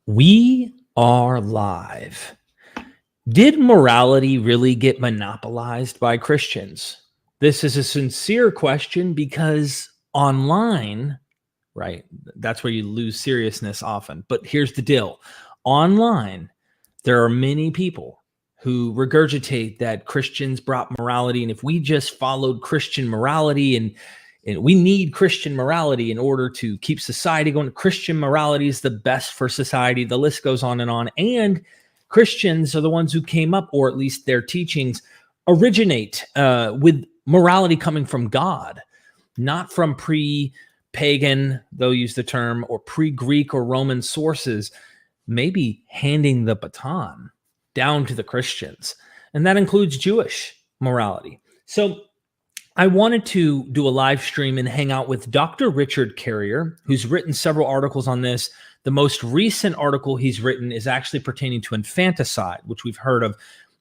We are live. Did morality really get monopolized by Christians? This is a sincere question because online, right, that's where you lose seriousness often. But here's the deal. Online, there are many people who regurgitate that Christians brought morality, and if we just followed Christian morality and we need Christian morality in order to keep society going. Christian morality is the best for society. The list goes on. And Christians are the ones who came up, or at least their teachings originate with morality coming from God, not from pre-pagan, they'll use the term, or pre-Greek or Roman sources, maybe handing the baton down to the Christians. And that includes Jewish morality. So I wanted to do a live stream and hang out with Dr. Richard Carrier, who's written several articles on this. The most recent article he's written is actually pertaining to infanticide, which we've heard of,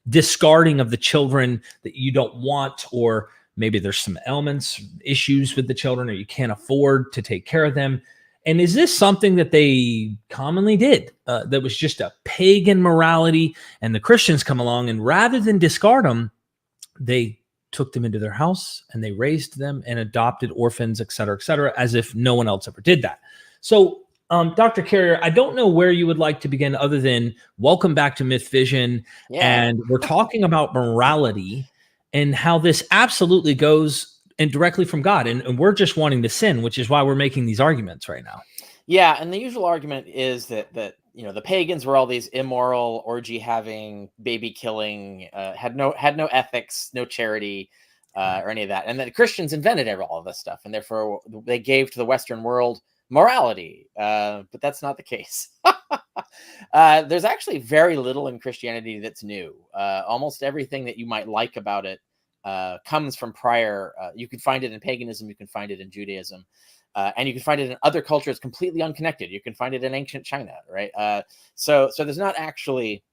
discarding of the children that you don't want, or maybe there's some ailments, issues with the children, or you can't afford to take care of them. And is this something that they commonly did? That was just a pagan morality, and the Christians come along, and rather than discard them, they took them into their house and they raised them and adopted orphans, et cetera, as if no one else ever did that. So, Dr. Carrier, I don't know where you would like to begin other than welcome back to MythVision. Yeah. And we're talking about morality and how this absolutely goes and directly from God. And we're just wanting to sin, which is why we're making these arguments right now. Yeah. And the usual argument is that the pagans were all these immoral, orgy-having, baby-killing, had no ethics, no charity, or any of that. And then the Christians invented all of this stuff, and therefore they gave to the Western world morality. But that's not the case. There's actually very little in Christianity that's new. Almost everything that you might like about it comes from prior. You can find it in paganism. You can find it in Judaism. And you can find it in other cultures completely unconnected. You can find it in ancient China, right? So there's not actually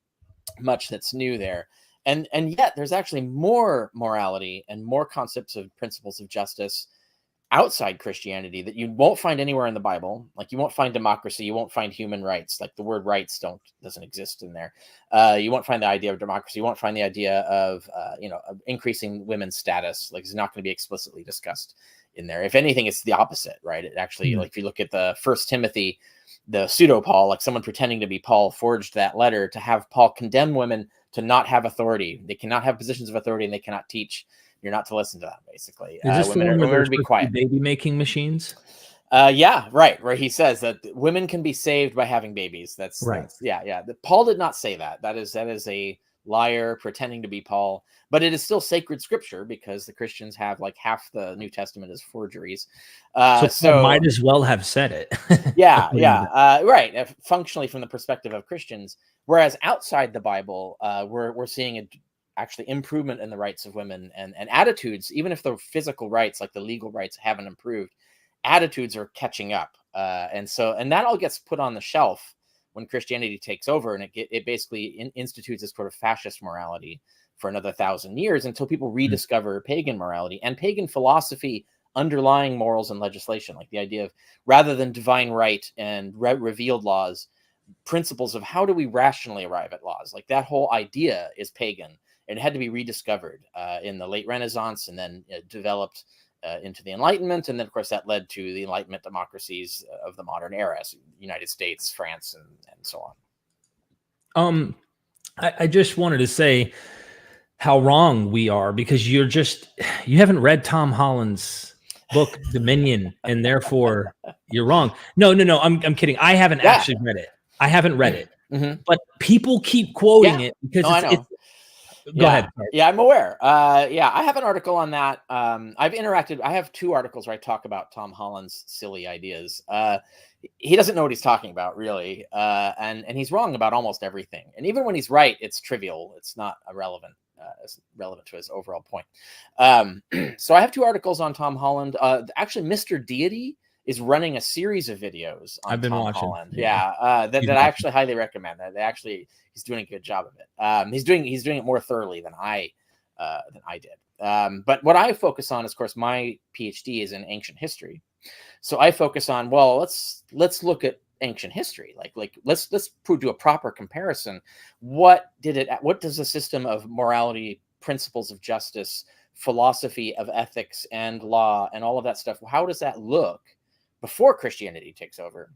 much that's new there. And yet there's actually more morality and more concepts of principles of justice outside Christianity that you won't find anywhere in the Bible. Like you won't find democracy, you won't find human rights. Like the word rights doesn't exist in there. You won't find the idea of democracy. You won't find the idea of of increasing women's status. Like it's not going to be explicitly discussed in there. If anything, it's the opposite, right? It actually, like if you look at the First Timothy, the pseudo Paul, like someone pretending to be Paul, forged that letter to have Paul condemn women to not have authority. They cannot have positions of authority, and they cannot teach. You're not to listen to them, basically. Is this women are to be quiet. Baby making machines? Yeah, right. Where he says that women can be saved by having babies. That's right. Yeah. Paul did not say that. That is a liar pretending to be Paul, but it is still sacred scripture because the Christians have like half the New Testament as forgeries. So might as well have said it. Right. Functionally from the perspective of Christians, whereas outside the Bible, we're seeing actually improvement in the rights of women and attitudes, even if the physical rights, like the legal rights, haven't improved, attitudes are catching up. And that all gets put on the shelf when Christianity takes over, and it basically institutes this sort of fascist morality for another 1,000 years until people rediscover pagan morality and pagan philosophy underlying morals and legislation, like the idea of, rather than divine right and revealed laws, principles of how do we rationally arrive at laws. Like that whole idea is pagan, and it had to be rediscovered in the late Renaissance, and then developed into the Enlightenment. And then, of course, that led to the Enlightenment democracies of the modern era, so United States, France, and so on. I just wanted to say how wrong we are, because you haven't read Tom Holland's book, Dominion, and therefore you're wrong. No, I'm kidding. I haven't actually read it. I haven't read it, but people keep quoting it because it's Go ahead. Yeah, I'm aware. I have an article on that. I've interacted. I have 2 articles where I talk about Tom Holland's silly ideas. He doesn't know what he's talking about, really. And he's wrong about almost everything. And even when he's right, it's trivial. It's not relevant to his overall point. So I have 2 articles on Tom Holland. Actually, Mr. Deity is running a series of videos on I've been Tom watching. Holland. That I actually highly recommend. He's doing a good job of it. He's doing it more thoroughly than I did. But what I focus on is, of course, my PhD is in ancient history. So I focus on, well, let's look at ancient history. Like let's do a proper comparison. What does a system of morality, principles of justice, philosophy of ethics and law and all of that stuff, how does that look before Christianity takes over?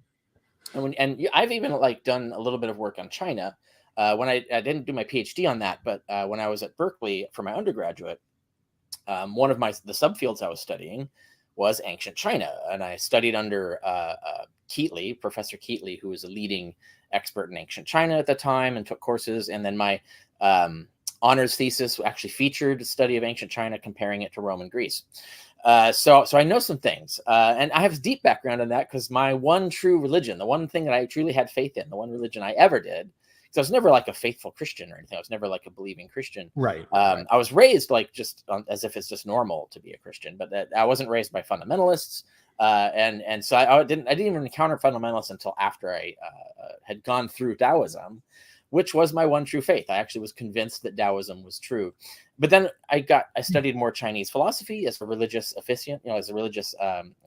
And I've even like done a little bit of work on China. When I didn't do my PhD on that, but when I was at Berkeley for my undergraduate, one of the subfields I was studying was ancient China, and I studied under Keatley, Professor Keatley, who was a leading expert in ancient China at the time, and took courses. And then my honors thesis actually featured a study of ancient China, comparing it to Roman Greece. So I know some things, and I have a deep background in that because my one true religion, the one thing that I truly had faith in, the one religion I ever did, because I was never like a faithful Christian or anything. I was never like a believing Christian. Right. I was raised like just as if it's just normal to be a Christian, but I wasn't raised by fundamentalists. And so I didn't even encounter fundamentalists until after I had gone through Taoism, which was my one true faith. I actually was convinced that Taoism was true. But then I studied more Chinese philosophy as a religious officiant, as a religious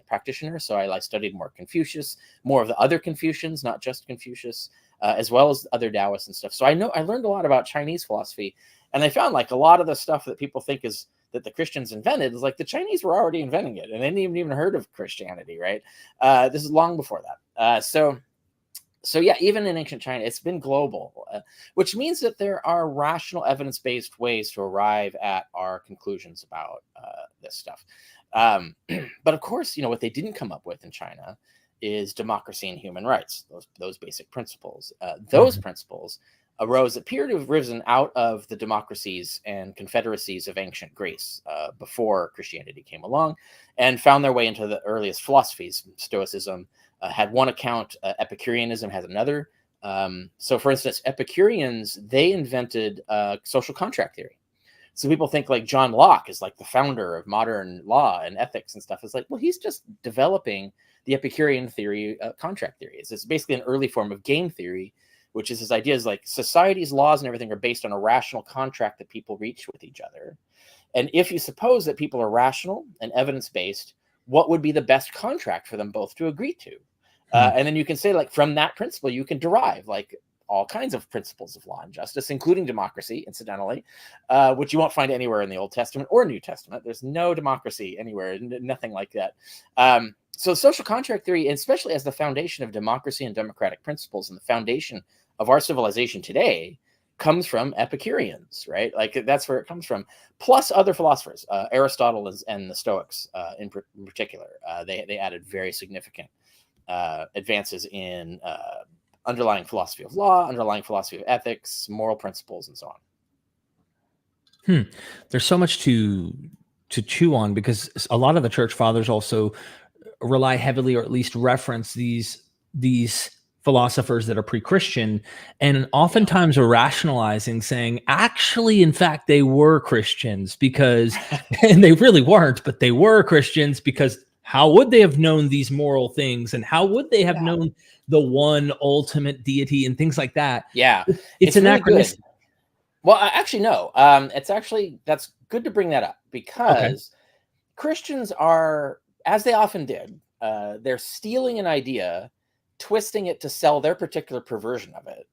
practitioner. So I studied more Confucius, more of the other Confucians, not just Confucius, as well as other Taoists and stuff. So I learned a lot about Chinese philosophy, and I found like a lot of the stuff that people think is that the Christians invented is like the Chinese were already inventing it, and they didn't even heard of Christianity, right? This is long before that. So yeah, even in ancient China, it's been global, which means that there are rational, evidence-based ways to arrive at our conclusions about this stuff. But of course, what they didn't come up with in China is democracy and human rights, those basic principles. Those principles appear to have risen out of the democracies and confederacies of ancient Greece before Christianity came along, and found their way into the earliest philosophies. Stoicism had one account, Epicureanism has another. So for instance, Epicureans, they invented social contract theory. So people think like John Locke is like the founder of modern law and ethics and stuff. It's like, well, he's just developing the Epicurean theory, contract theory. It's basically an early form of game theory, which is his ideas like society's laws and everything are based on a rational contract that people reach with each other. And if you suppose that people are rational and evidence-based, what would be the best contract for them both to agree to? And then you can say, like, from that principle, you can derive like all kinds of principles of law and justice, including democracy, incidentally, which you won't find anywhere in the Old Testament or New Testament. There's no democracy anywhere, nothing like that. So social contract theory, especially as the foundation of democracy and democratic principles and the foundation of our civilization today, comes from Epicureans, right? Like that's where it comes from. Plus other philosophers, Aristotle and the Stoics in particular. They added very significant advances in underlying philosophy of law, underlying philosophy of ethics, moral principles, and so on. There's so much to chew on, because a lot of the church fathers also rely heavily, or at least reference these philosophers that are pre-Christian, and oftentimes are rationalizing, saying, actually, in fact, they were Christians because, and they really weren't, but they were Christians because how would they have known these moral things, and how would they have known the one ultimate deity and things like that? Yeah, it's anachronistic. Really good. Well, actually, no. That's good to bring that up, because Christians are, as they often did, they're stealing an idea, twisting it to sell their particular perversion of it,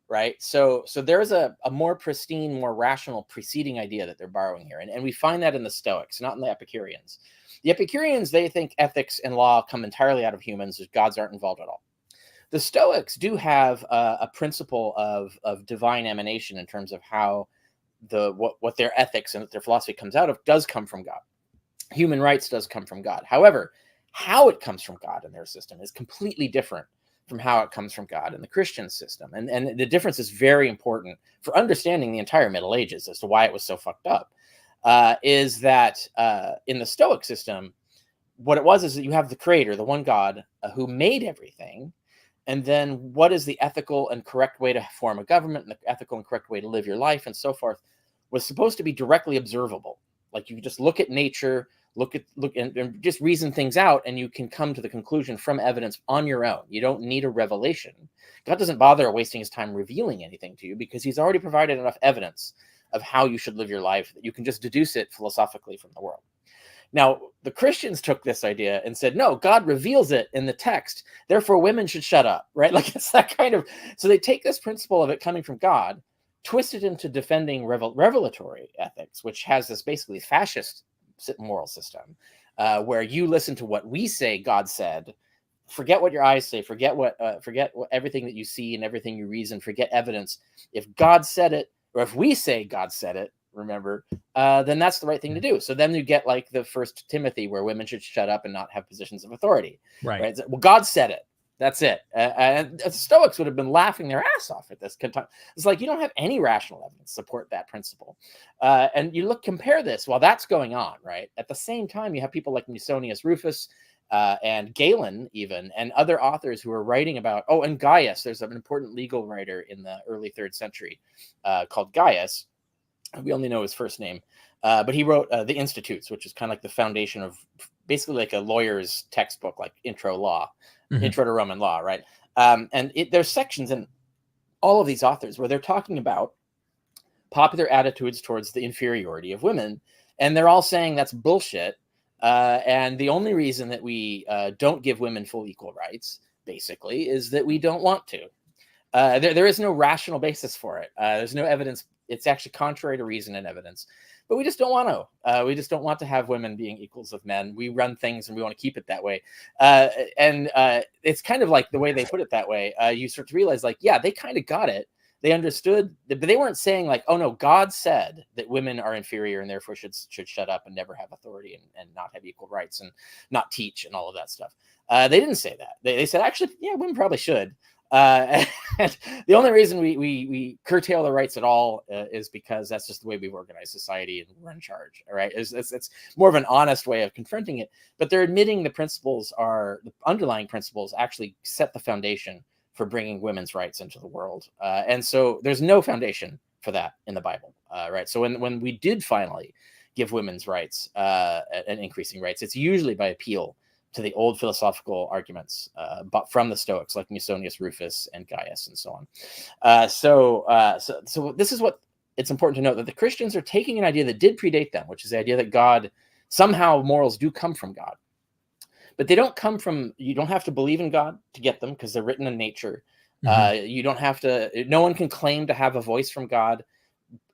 right? So there's a more pristine, more rational preceding idea that they're borrowing here. And we find that in the Stoics, not in the Epicureans. The Epicureans, they think ethics and law come entirely out of humans, as gods aren't involved at all. The Stoics do have a principle of divine emanation in terms of how what their ethics and their philosophy comes out of does come from God. Human rights does come from God. However, how it comes from God in their system is completely different from how it comes from God in the Christian system. And the difference is very important for understanding the entire Middle Ages as to why it was so fucked up, is that in the Stoic system, what it was is that you have the creator, the one God who made everything. And then what is the ethical and correct way to form a government, and the ethical and correct way to live your life and so forth, was supposed to be directly observable. Like you just look at nature, look and just reason things out, and you can come to the conclusion from evidence on your own. You don't need a revelation. God doesn't bother wasting his time revealing anything to you, because he's already provided enough evidence of how you should live your life that you can just deduce it philosophically from the world. Now, the Christians took this idea and said, no, God reveals it in the text. Therefore, women should shut up, right? Like it's that kind of, so they take this principle of it coming from God, twist it into defending revelatory ethics, which has this basically fascist moral system where you listen to what we say God said, forget what your eyes say, forget what everything that you see and everything you reason, forget evidence. If God said it, or if we say God said it, remember, then that's the right thing to do. So then you get like the First Timothy, where women should shut up and not have positions of authority. Right. Well, God said it. That's it. And the Stoics would have been laughing their ass off at this. It's like, you don't have any rational evidence to support that principle. And you compare this while that's going on, right? At the same time, you have people like Musonius Rufus and Galen even, and other authors who are writing about, and Gaius. There's an important legal writer in the early 3rd century called Gaius. We only know his first name, but he wrote the Institutes, which is kind of like the foundation of basically like a lawyer's textbook, like intro to Roman law, right? And there's sections in all of these authors where they're talking about popular attitudes towards the inferiority of women, and they're all saying that's bullshit. And the only reason that we don't give women full equal rights, basically, is that we don't want to. There is no rational basis for it. There's no evidence. It's actually contrary to reason and evidence, but we just don't want to. We just don't want to have women being equals of men. We run things and we want to keep it that way. And it's kind of like the way they put it that way. You start to realize, like, yeah, they kind of got it. They understood, but they weren't saying like, oh no, God said that women are inferior and therefore should shut up and never have authority and not have equal rights and not teach and all of that stuff. They didn't say that. They said, actually, yeah, women probably should. And the only reason we curtail the rights at all is because that's just the way we've organized society and we're in charge. All right. It's more of an honest way of confronting it, but they're admitting the underlying principles actually set the foundation for bringing women's rights into the world. And so there's no foundation for that in the Bible. Right. So when we did finally give women's rights and increasing rights, it's usually by appeal to the old philosophical arguments but from the Stoics, like Musonius Rufus and Gaius and so on. So this is what it's important to note, that the Christians are taking an idea that did predate them, which is the idea that God, somehow morals do come from God. But they don't come from, you don't have to believe in God to get them because they're written in nature. You don't have to, no one can claim to have a voice from God.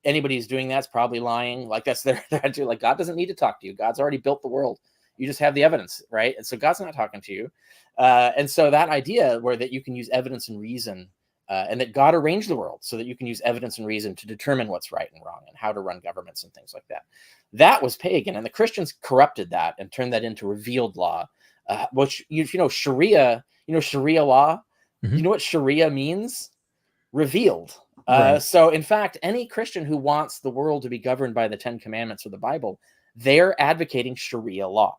Anybody who's doing that's probably lying. Like that's their attitude. Like God doesn't need to talk to you. God's already built the world. You just have the evidence, right? And so God's not talking to you. And so that idea that you can use evidence and reason and that God arranged the world so that you can use evidence and reason to determine what's right and wrong and how to run governments and things like that. That was pagan. And the Christians corrupted that and turned that into revealed law, which, Sharia, Sharia law, you know what Sharia means? Revealed. Right. So in fact, any Christian who wants the world to be governed by the 10 Commandments or the Bible, they're advocating Sharia law.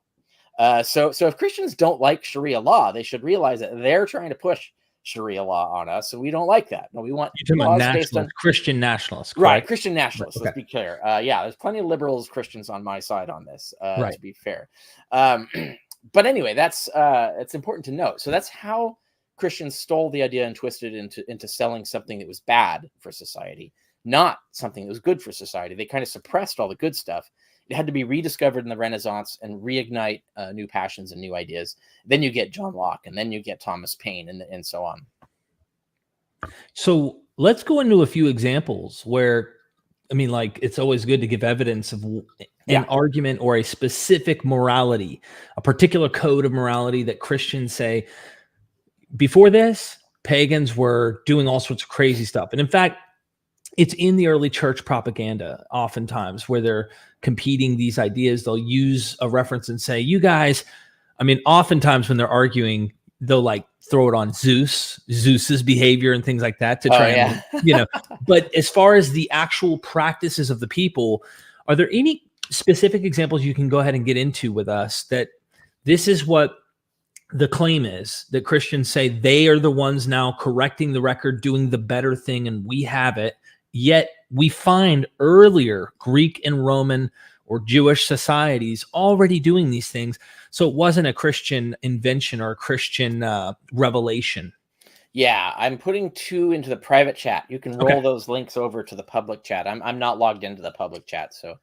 So if Christians don't like Sharia law, they should realize that they're trying to push Sharia law on us, and we don't like that. No, we want laws based on Christian nationalists, correct? Right? Christian nationalists. Right, okay. Let's be clear. Yeah, there's plenty of liberals, Christians on my side on this. Right. To be fair, but anyway, that's it's important to note. So that's how Christians stole the idea and twisted it into selling something that was bad for society, not something that was good for society. They kind of suppressed all the good stuff. It had to be rediscovered in the Renaissance and reignite new passions and new ideas. Then you get John Locke, and then you get Thomas Paine, and so on. So let's go into a few examples where, it's always good to give evidence of an argument or a specific morality, a particular code of morality that Christians say, before this, pagans were doing all sorts of crazy stuff. And in fact, it's in the early church propaganda, oftentimes, where they're competing these ideas. They'll use a reference and say, you guys, oftentimes when they're arguing, they'll like throw it on Zeus's behavior and things like that to try and, but as far as the actual practices of the people, are there any specific examples you can go ahead and get into with us that this is what the claim is, that Christians say they are the ones now correcting the record, doing the better thing, and we have it? Yet we find earlier Greek and Roman or Jewish societies already doing these things. So it wasn't a Christian invention or a Christian revelation. Yeah, I'm putting 2 into the private chat. You can roll those links over to the public chat. I'm not logged into the public chat, so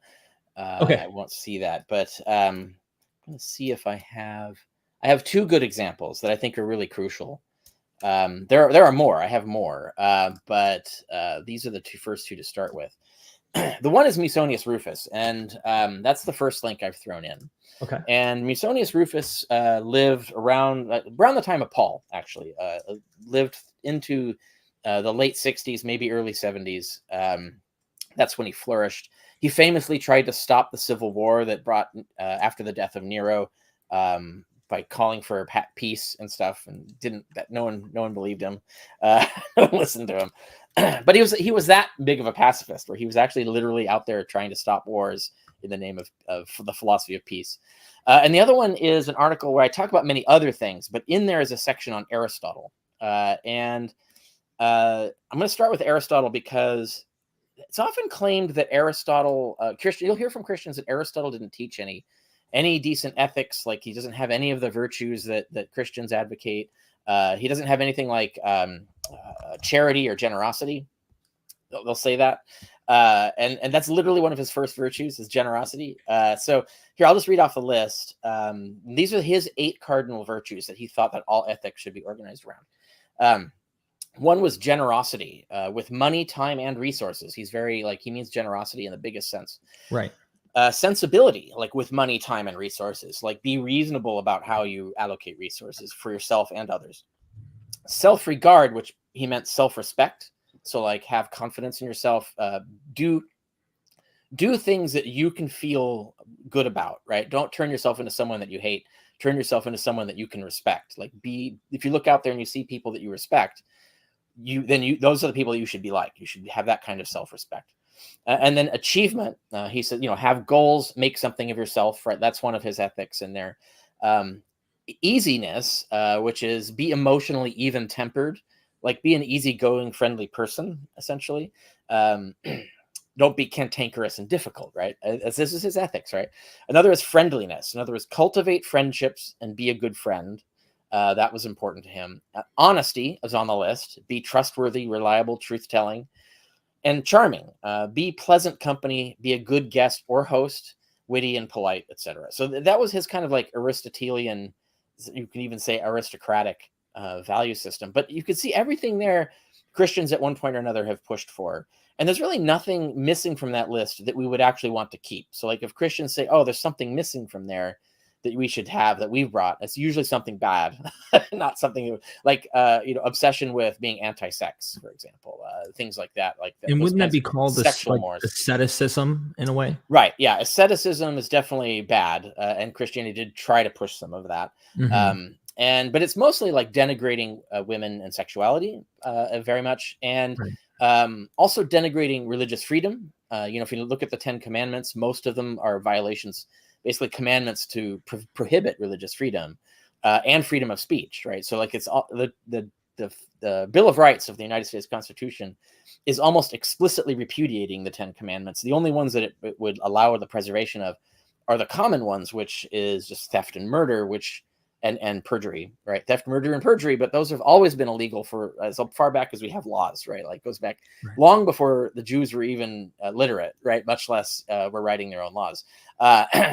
I won't see that. But Let's see if I have two good examples that I think are really crucial. There are more. I have more, but these are the first two to start with. The one is Musonius Rufus, and that's the first link I've thrown in. Okay. And Musonius Rufus lived around the time of Paul, actually. Lived into the late 60s, maybe early 70s. That's when he flourished. He famously tried to stop the civil war that brought after the death of Nero by calling for peace and stuff, and no one believed him. No one listened to him. But he was that big of a pacifist, where he was actually literally out there trying to stop wars in the name of the philosophy of peace. And the other one is an article where I talk about many other things, but in there is a section on Aristotle. And I'm going to start with Aristotle because it's often claimed that Aristotle, you'll hear from Christians that Aristotle didn't teach any decent ethics. Like, he doesn't have any of the virtues that Christians advocate. He doesn't have anything like charity or generosity. They'll say that. And that's literally one of his first virtues, is generosity. So here, I'll just read off the list. These are his 8 cardinal virtues that he thought that all ethics should be organized around. One was generosity with money, time, and resources. He's he means generosity in the biggest sense. Right. Sensibility, like with money, time, and resources. Like, be reasonable about how you allocate resources for yourself and others. Self-regard, which he meant self-respect. So, like, have confidence in yourself. Do things that you can feel good about, right? Don't turn yourself into someone that you hate. Turn yourself into someone that you can respect. Like, if you look out there and you see people that you respect, those are the people you should be like. You should have that kind of self-respect. And then achievement, he said, have goals, make something of yourself, right? That's one of his ethics in there. Easiness, which is be emotionally even-tempered, like be an easygoing, friendly person, essentially. Don't be cantankerous and difficult, right? As this is his ethics, right? Another is friendliness. Another is cultivate friendships and be a good friend. That was important to him. Honesty is on the list. Be trustworthy, reliable, truth-telling. And charming, be pleasant company, be a good guest or host, witty and polite, etc. So that was his kind of like Aristotelian, you can even say aristocratic value system. But you could see everything there Christians at one point or another have pushed for. And there's really nothing missing from that list that we would actually want to keep. So like if Christians say, oh, there's something missing from there that we should have that we've brought, it's usually something bad, not something like, obsession with being anti-sex, for example, things like that. And wouldn't that be called sexual mores? Asceticism in a way? Right. Yeah. Asceticism is definitely bad. And Christianity did try to push some of that. Mm-hmm. But it's mostly like denigrating women and sexuality very much. And also denigrating religious freedom. If you look at the 10 Commandments, most of them are violations, basically commandments to prohibit religious freedom and freedom of speech, right? So like it's all the Bill of Rights of the United States Constitution is almost explicitly repudiating the 10 Commandments. The only ones that it would allow the preservation of are the common ones, which is just theft and murder, and perjury, right? Theft, murder, and perjury, but those have always been illegal for as far back as we have laws, right? Like goes back long before the Jews were even literate, right? Much less were writing their own laws.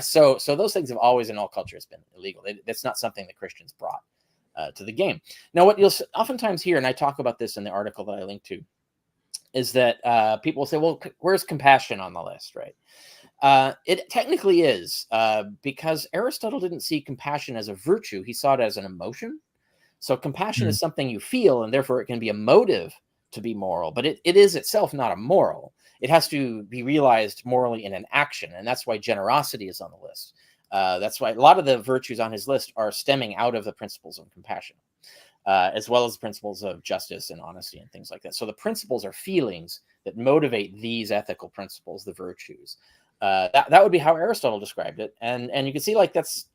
So those things have always in all cultures been illegal. That's not something that Christians brought to the game. Now, what you'll oftentimes hear, and I talk about this in the article that I linked to, is that people will say, well, where's compassion on the list, right? It technically is because Aristotle didn't see compassion as a virtue. He saw it as an emotion. So compassion is something you feel, and therefore it can be a motive to be moral, but it is itself not a moral. It has to be realized morally in an action, and that's why generosity is on the list. That's why a lot of the virtues on his list are stemming out of the principles of compassion, as well as principles of justice and honesty and things like that. So the principles are feelings that motivate these ethical principles, the virtues. That would be how Aristotle described it. And you can see, like, that's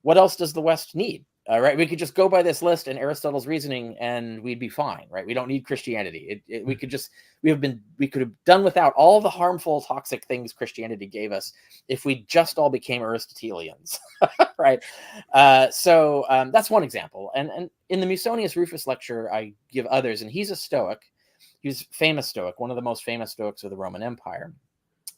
what else does the West need? Right? We could just go by this list and Aristotle's reasoning and we'd be fine, right? We don't need Christianity. We could have done without all the harmful, toxic things Christianity gave us if we just all became Aristotelians, right? So that's one example. And in the Musonius Rufus lecture, I give others, and he's a Stoic. He was a famous Stoic, one of the most famous Stoics of the Roman Empire.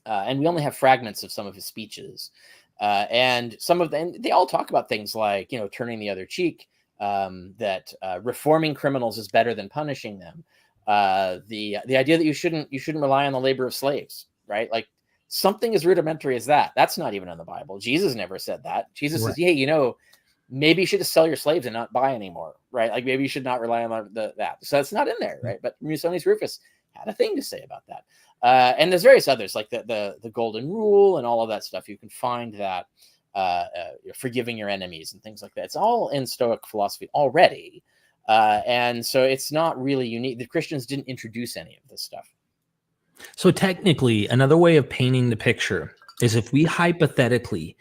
And we only have fragments of some of his speeches. And some of them, they all talk about things like, turning the other cheek, that reforming criminals is better than punishing them. The idea that you shouldn't rely on the labor of slaves, right? Like something as rudimentary as that. That's not even in the Bible. Jesus never said that. Jesus says, hey, maybe you should just sell your slaves and not buy anymore, right? Like maybe you should not rely on that. So it's not in there, right? But Musonius Rufus had a thing to say about that. And there's various others like the golden rule and all of that stuff. You can find that forgiving your enemies and things like that. It's all in Stoic philosophy already. And so it's not really unique. The Christians didn't introduce any of this stuff. So technically, another way of painting the picture is if we hypothetically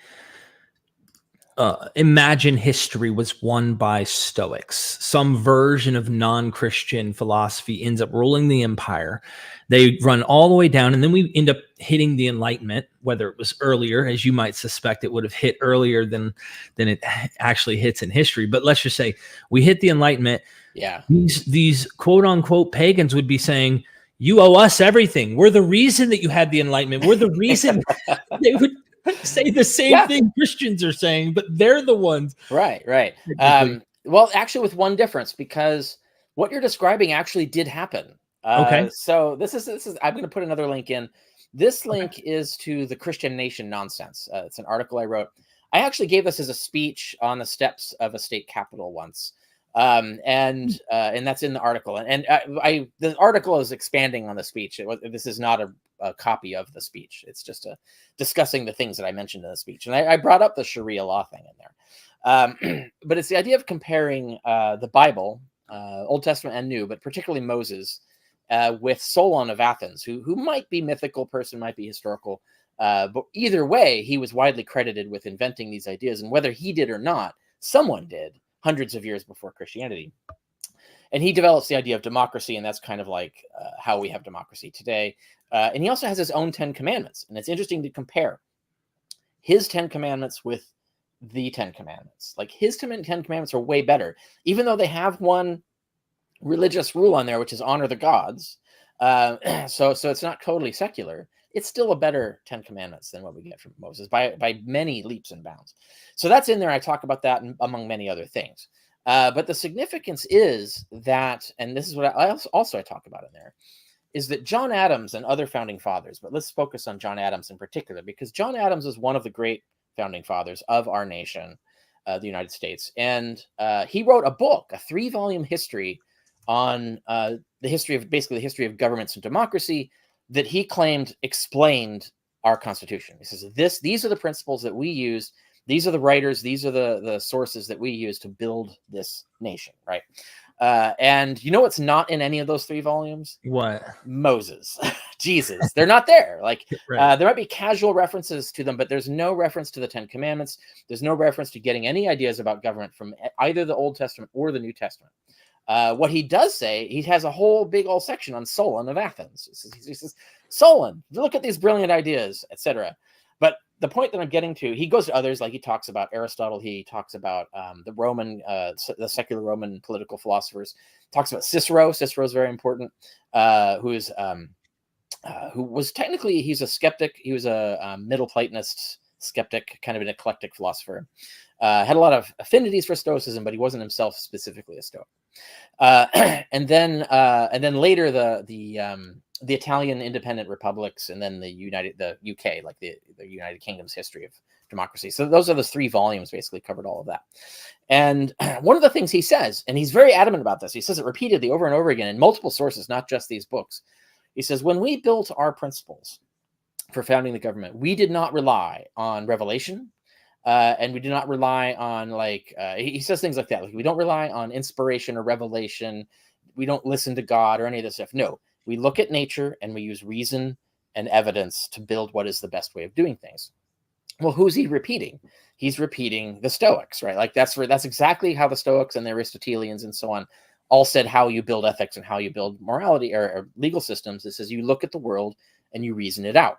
imagine history was won by Stoics, some version of non-Christian philosophy ends up ruling the empire. They run all the way down, and then we end up hitting the Enlightenment, whether it was earlier, as you might suspect it would have hit earlier than it actually hits in history. But let's just say we hit the Enlightenment. Yeah. These quote unquote pagans would be saying, you owe us everything. We're the reason that you had the Enlightenment. We're the reason. They would say the same thing Christians are saying, but they're the ones. Right. Well, actually with one difference, because what you're describing actually did happen. Okay. So this is, I'm going to put another link in. This link is to the Christian Nation Nonsense. It's an article I wrote. I actually gave this as a speech on the steps of a state capitol once. And that's in the article. And the article is expanding on the speech. This is not a copy of the speech. It's just discussing the things that I mentioned in the speech. And I brought up the Sharia law thing in there. But it's the idea of comparing the Bible, Old Testament and New, but particularly Moses, with Solon of Athens, who might be mythical person, might be historical. But either way, he was widely credited with inventing these ideas. And whether he did or not, someone did hundreds of years before Christianity. And he develops the idea of democracy, and that's kind of like how we have democracy today. And he also has his own 10 commandments. And it's interesting to compare his 10 commandments with the 10 commandments. Like his 10 commandments are way better, even though they have one religious rule on there, which is honor the gods. So it's not totally secular. It's still a better 10 commandments than what we get from Moses by many leaps and bounds. So that's in there. I talk about that among many other things. But the significance is that, and this is what I talk about in there, is that John Adams and other founding fathers, but let's focus on John Adams in particular, because John Adams is one of the great founding fathers of our nation, the United States. And he wrote a book, a 3-volume history on the history of governments and democracy, that he claimed explained our Constitution. He says, these are the principles that we use. These are the writers. These are the sources that we use to build this nation, right? And you know what's not in any of those 3 volumes? What? Moses, Jesus. They're not there. Like Right. there might be casual references to them, but there's no reference to the 10 Commandments. There's no reference to getting any ideas about government from either the Old Testament or the New Testament. What he does say, he has a whole big old section on Solon of Athens. He says, Solon, look at these brilliant ideas, etc. But the point that I'm getting to, he goes to others, like he talks about Aristotle, he talks about the secular Roman political philosophers, talks about Cicero. Cicero is very important, who was technically, he's a skeptic. He was a Middle Platonist skeptic, kind of an eclectic philosopher. Had a lot of affinities for Stoicism, but he wasn't himself specifically a Stoic. And then later the Italian independent republics, and then the UK, like the United Kingdom's history of democracy. So those are the 3 volumes, basically covered all of that. And one of the things he says, and he's very adamant about this, he says it repeatedly over and over again in multiple sources, not just these books. He says, when we built our principles for founding the government, we did not rely on revelation. And we do not rely on he says things like that. Like we don't rely on inspiration or revelation. We don't listen to God or any of this stuff. No, we look at nature and we use reason and evidence to build what is the best way of doing things. Well, who's he repeating? He's repeating the Stoics, right? Like that's exactly how the Stoics and the Aristotelians and so on all said how you build ethics and how you build morality or legal systems. It says you look at the world and you reason it out.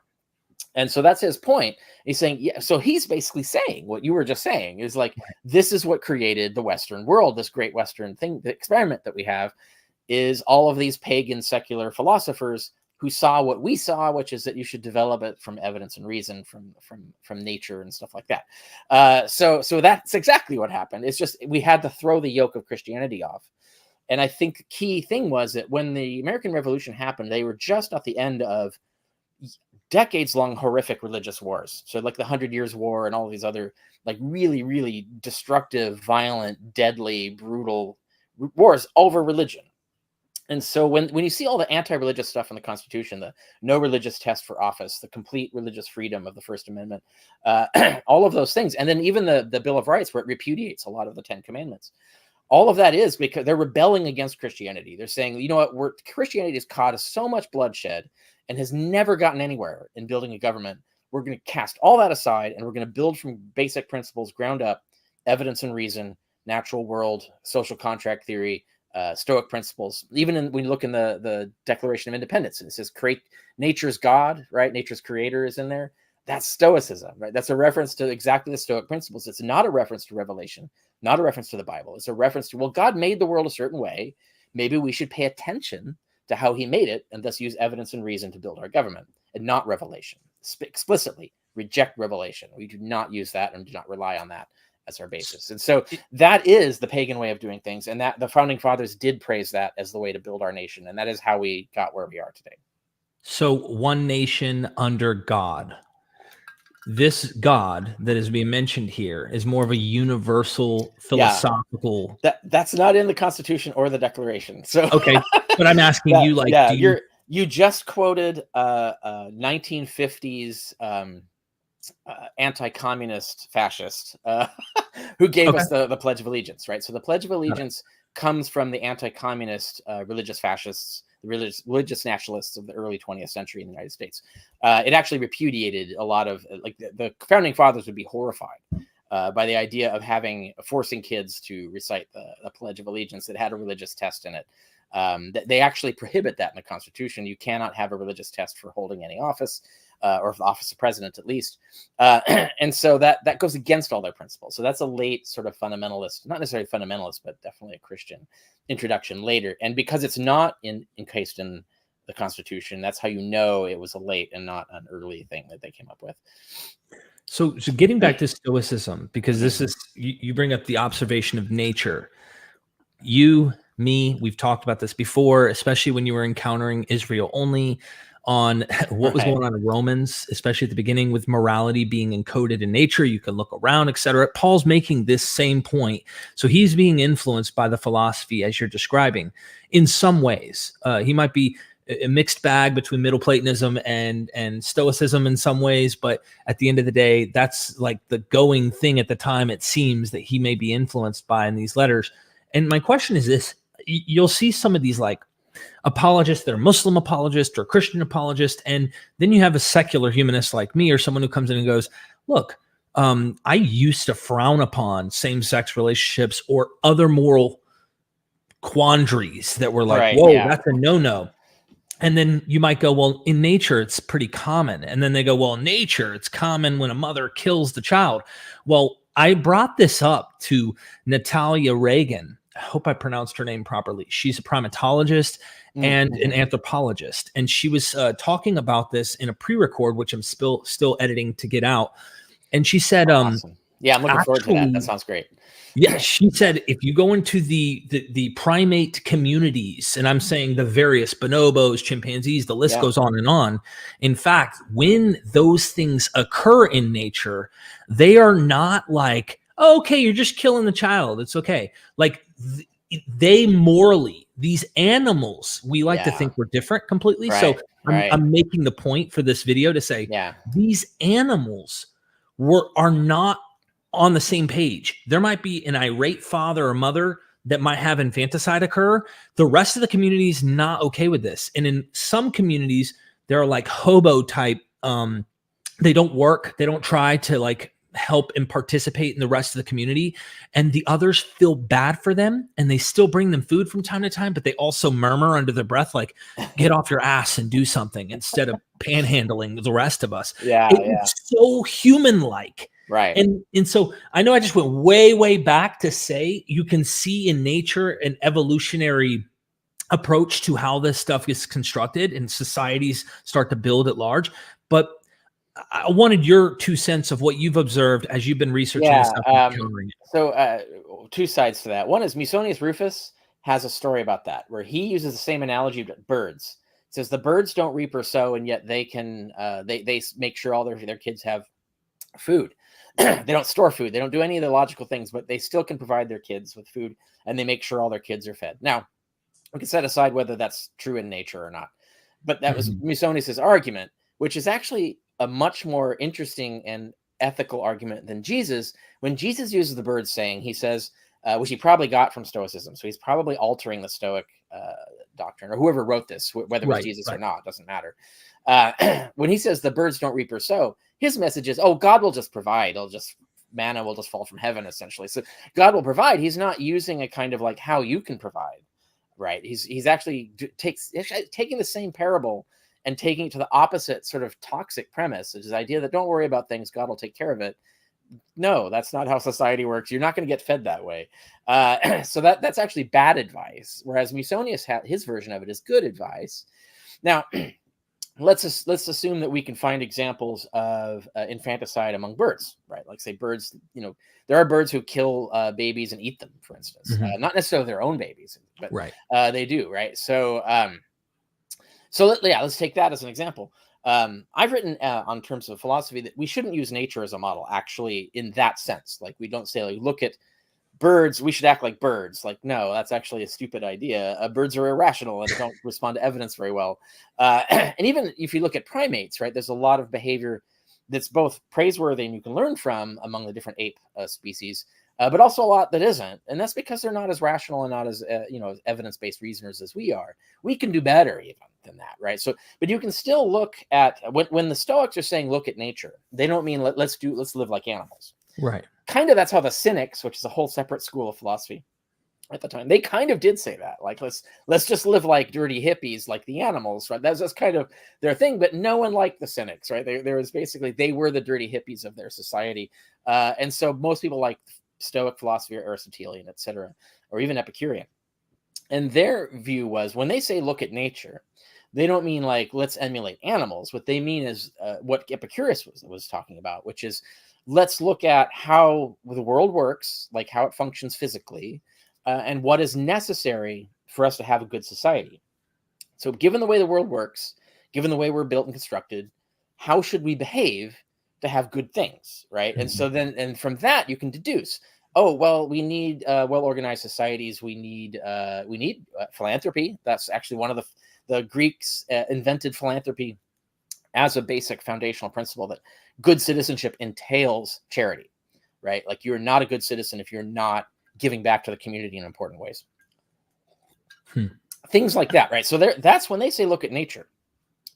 And so that's his point. He's saying, yeah, so he's basically saying what you were just saying is like, this is what created the Western world, this great Western thing, the experiment that we have is all of these pagan secular philosophers who saw what we saw, which is that you should develop it from evidence and reason, from nature and stuff like that. So that's exactly what happened. It's just we had to throw the yoke of Christianity off. And I think the key thing was that when the American Revolution happened, they were just at the end of decades-long horrific religious wars. So like the 100 Years' War and all these other like really, really destructive, violent, deadly, brutal wars over religion. And so when you see all the anti-religious stuff in the Constitution, the no religious test for office, the complete religious freedom of the First Amendment, all of those things, and then even the Bill of Rights, where it repudiates a lot of the Ten Commandments, all of that is because they're rebelling against Christianity. They're saying, you know what, Christianity has caused so much bloodshed and has never gotten anywhere in building a government. We're going to cast all that aside, and we're going to build from basic principles, ground up, evidence and reason, natural world, social contract theory, Stoic principles. Even when you look in the Declaration of Independence, it says nature's God, right? Nature's creator is in there. That's Stoicism, right? That's a reference to exactly the Stoic principles. It's not a reference to Revelation, not a reference to the Bible. It's a reference to, well, God made the world a certain way. Maybe we should pay attention to how he made it and thus use evidence and reason to build our government, and not revelation. Explicitly reject revelation. We do not use that and do not rely on that as our basis. And so that is the pagan way of doing things. And that the founding fathers did praise that as the way to build our nation. And that is how we got where we are today. So one nation under God. This God that is being mentioned here is more of a universal philosophical. That's not in the Constitution or the Declaration. So okay, but I'm asking you, like, you just quoted 1950s anti-communist fascist who gave us the Pledge of Allegiance, right? So the Pledge of Allegiance comes from the anti-communist religious fascists, the religious nationalists of the early 20th century in the United States. It actually repudiated a lot of, like, the founding fathers would be horrified by the idea of forcing kids to recite the Pledge of Allegiance that had a religious test in it. They actually prohibit that in the Constitution. You cannot have a religious test for holding any office, or for the office of president at least. And so that goes against all their principles. So that's a late sort of fundamentalist, not necessarily fundamentalist, but definitely a Christian introduction later. And because it's not encased in the Constitution, that's how you know it was a late and not an early thing that they came up with. So getting back to Stoicism, because this is, you bring up the observation of nature. You, me, we've talked about this before, especially when you were encountering Israel only, on what was going on in Romans, especially at the beginning with morality being encoded in nature. You can look around, etc. Paul's making this same point. So he's being influenced by the philosophy as you're describing in some ways. He might be a mixed bag between Middle Platonism and Stoicism in some ways, but at the end of the day, that's like the going thing at the time, it seems, that he may be influenced by in these letters. And my question is this: you'll see some of these like apologists that are Muslim apologists or Christian apologists, and then you have a secular humanist like me, or someone who comes in and goes, look, I used to frown upon same-sex relationships or other moral quandaries that were like, that's a no-no. And then you might go, well, in nature, it's pretty common. And then they go, well, in nature, it's common when a mother kills the child. Well, I brought this up to Natalia Reagan. I hope I pronounced her name properly. She's a primatologist and an anthropologist. And she was talking about this in a pre-record, which I'm still editing to get out. And she said, awesome. Yeah, I'm looking forward to that. That sounds great. Yeah, she said, if you go into the primate communities, and I'm saying the various bonobos, chimpanzees, the list goes on and on. In fact, when those things occur in nature, they are not like, oh, okay, you're just killing the child, it's okay. Like they morally, these animals, we like to think we're different completely. So I'm making the point for this video to say, these animals are not on the same page. There might be an irate father or mother that might have infanticide occur. The rest of the community is not okay with this. And in some communities, there are like hobo type, they don't work, they don't try to like help and participate in the rest of the community, and the others feel bad for them, and they still bring them food from time to time, but they also murmur under their breath like, get off your ass and do something, instead of panhandling the rest of us. It's so human-like. Right. And so I know I just went way back to say you can see in nature an evolutionary approach to how this stuff is constructed and societies start to build at large. But I wanted your 2 cents of what you've observed as you've been researching this Yeah. stuff and encountering it. So two sides to that. One is Musonius Rufus has a story about that, where he uses the same analogy of birds. He says the birds don't reap or sow, and yet they can they make sure all their kids have food. They don't store food. They don't do any of the logical things, but they still can provide their kids with food, and they make sure all their kids are fed. Now, we can set aside whether that's true in nature or not. But that was Musonius's argument, which is actually a much more interesting and ethical argument than Jesus. When Jesus uses the bird saying, he says, which he probably got from Stoicism. So he's probably altering the Stoic doctrine, or whoever wrote this, whether it was Jesus or not, doesn't matter. When he says the birds don't reap or sow, his message is, oh, God will just provide. Manna will just fall from heaven, essentially. So God will provide. He's not using a kind of like how you can provide, right? He's actually taking the same parable and taking it to the opposite sort of toxic premise, which is the idea that don't worry about things, God will take care of it. No, that's not how society works. You're not going to get fed that way. So that's actually bad advice. Whereas Musonius, his version of it is good advice. Now, let's assume that we can find examples of infanticide among birds, right? Like say birds, there are birds who kill babies and eat them, for instance. Not necessarily their own babies, but they do, right? So, let's take that as an example. I've written on terms of philosophy that we shouldn't use nature as a model, actually, in that sense. Like we don't say, like, look at birds, we should act like birds. Like, no, that's actually a stupid idea. Birds are irrational and don't respond to evidence very well. And even if you look at primates, right, there's a lot of behavior that's both praiseworthy and you can learn from among the different ape species, but also a lot that isn't. And that's because they're not as rational and not as, evidence-based reasoners as we are. We can do better even than that, right? So, but you can still look at, when the Stoics are saying, look at nature, they don't mean let's live like animals. Right. Kind of that's how the Cynics, which is a whole separate school of philosophy at the time, they kind of did say that. Like, let's just live like dirty hippies, like the animals, right? That's kind of their thing, but no one liked the Cynics, right? There was basically, they were the dirty hippies of their society. And so most people like Stoic philosophy or Aristotelian, etc., or even Epicurean. And their view was, when they say look at nature, they don't mean like let's emulate animals. What they mean is what Epicurus was talking about, which is let's look at how the world works, like how it functions physically, and what is necessary for us to have a good society. So given the way the world works, given the way we're built and constructed, how should we behave to have good things, right? And so then, and from that you can deduce, oh, well, we need well-organized societies. We need philanthropy. That's actually one of the Greeks invented philanthropy as a basic foundational principle, that good citizenship entails charity, right? Like, you're not a good citizen if you're not giving back to the community in important ways. Things like that, right? So that's when they say look at nature,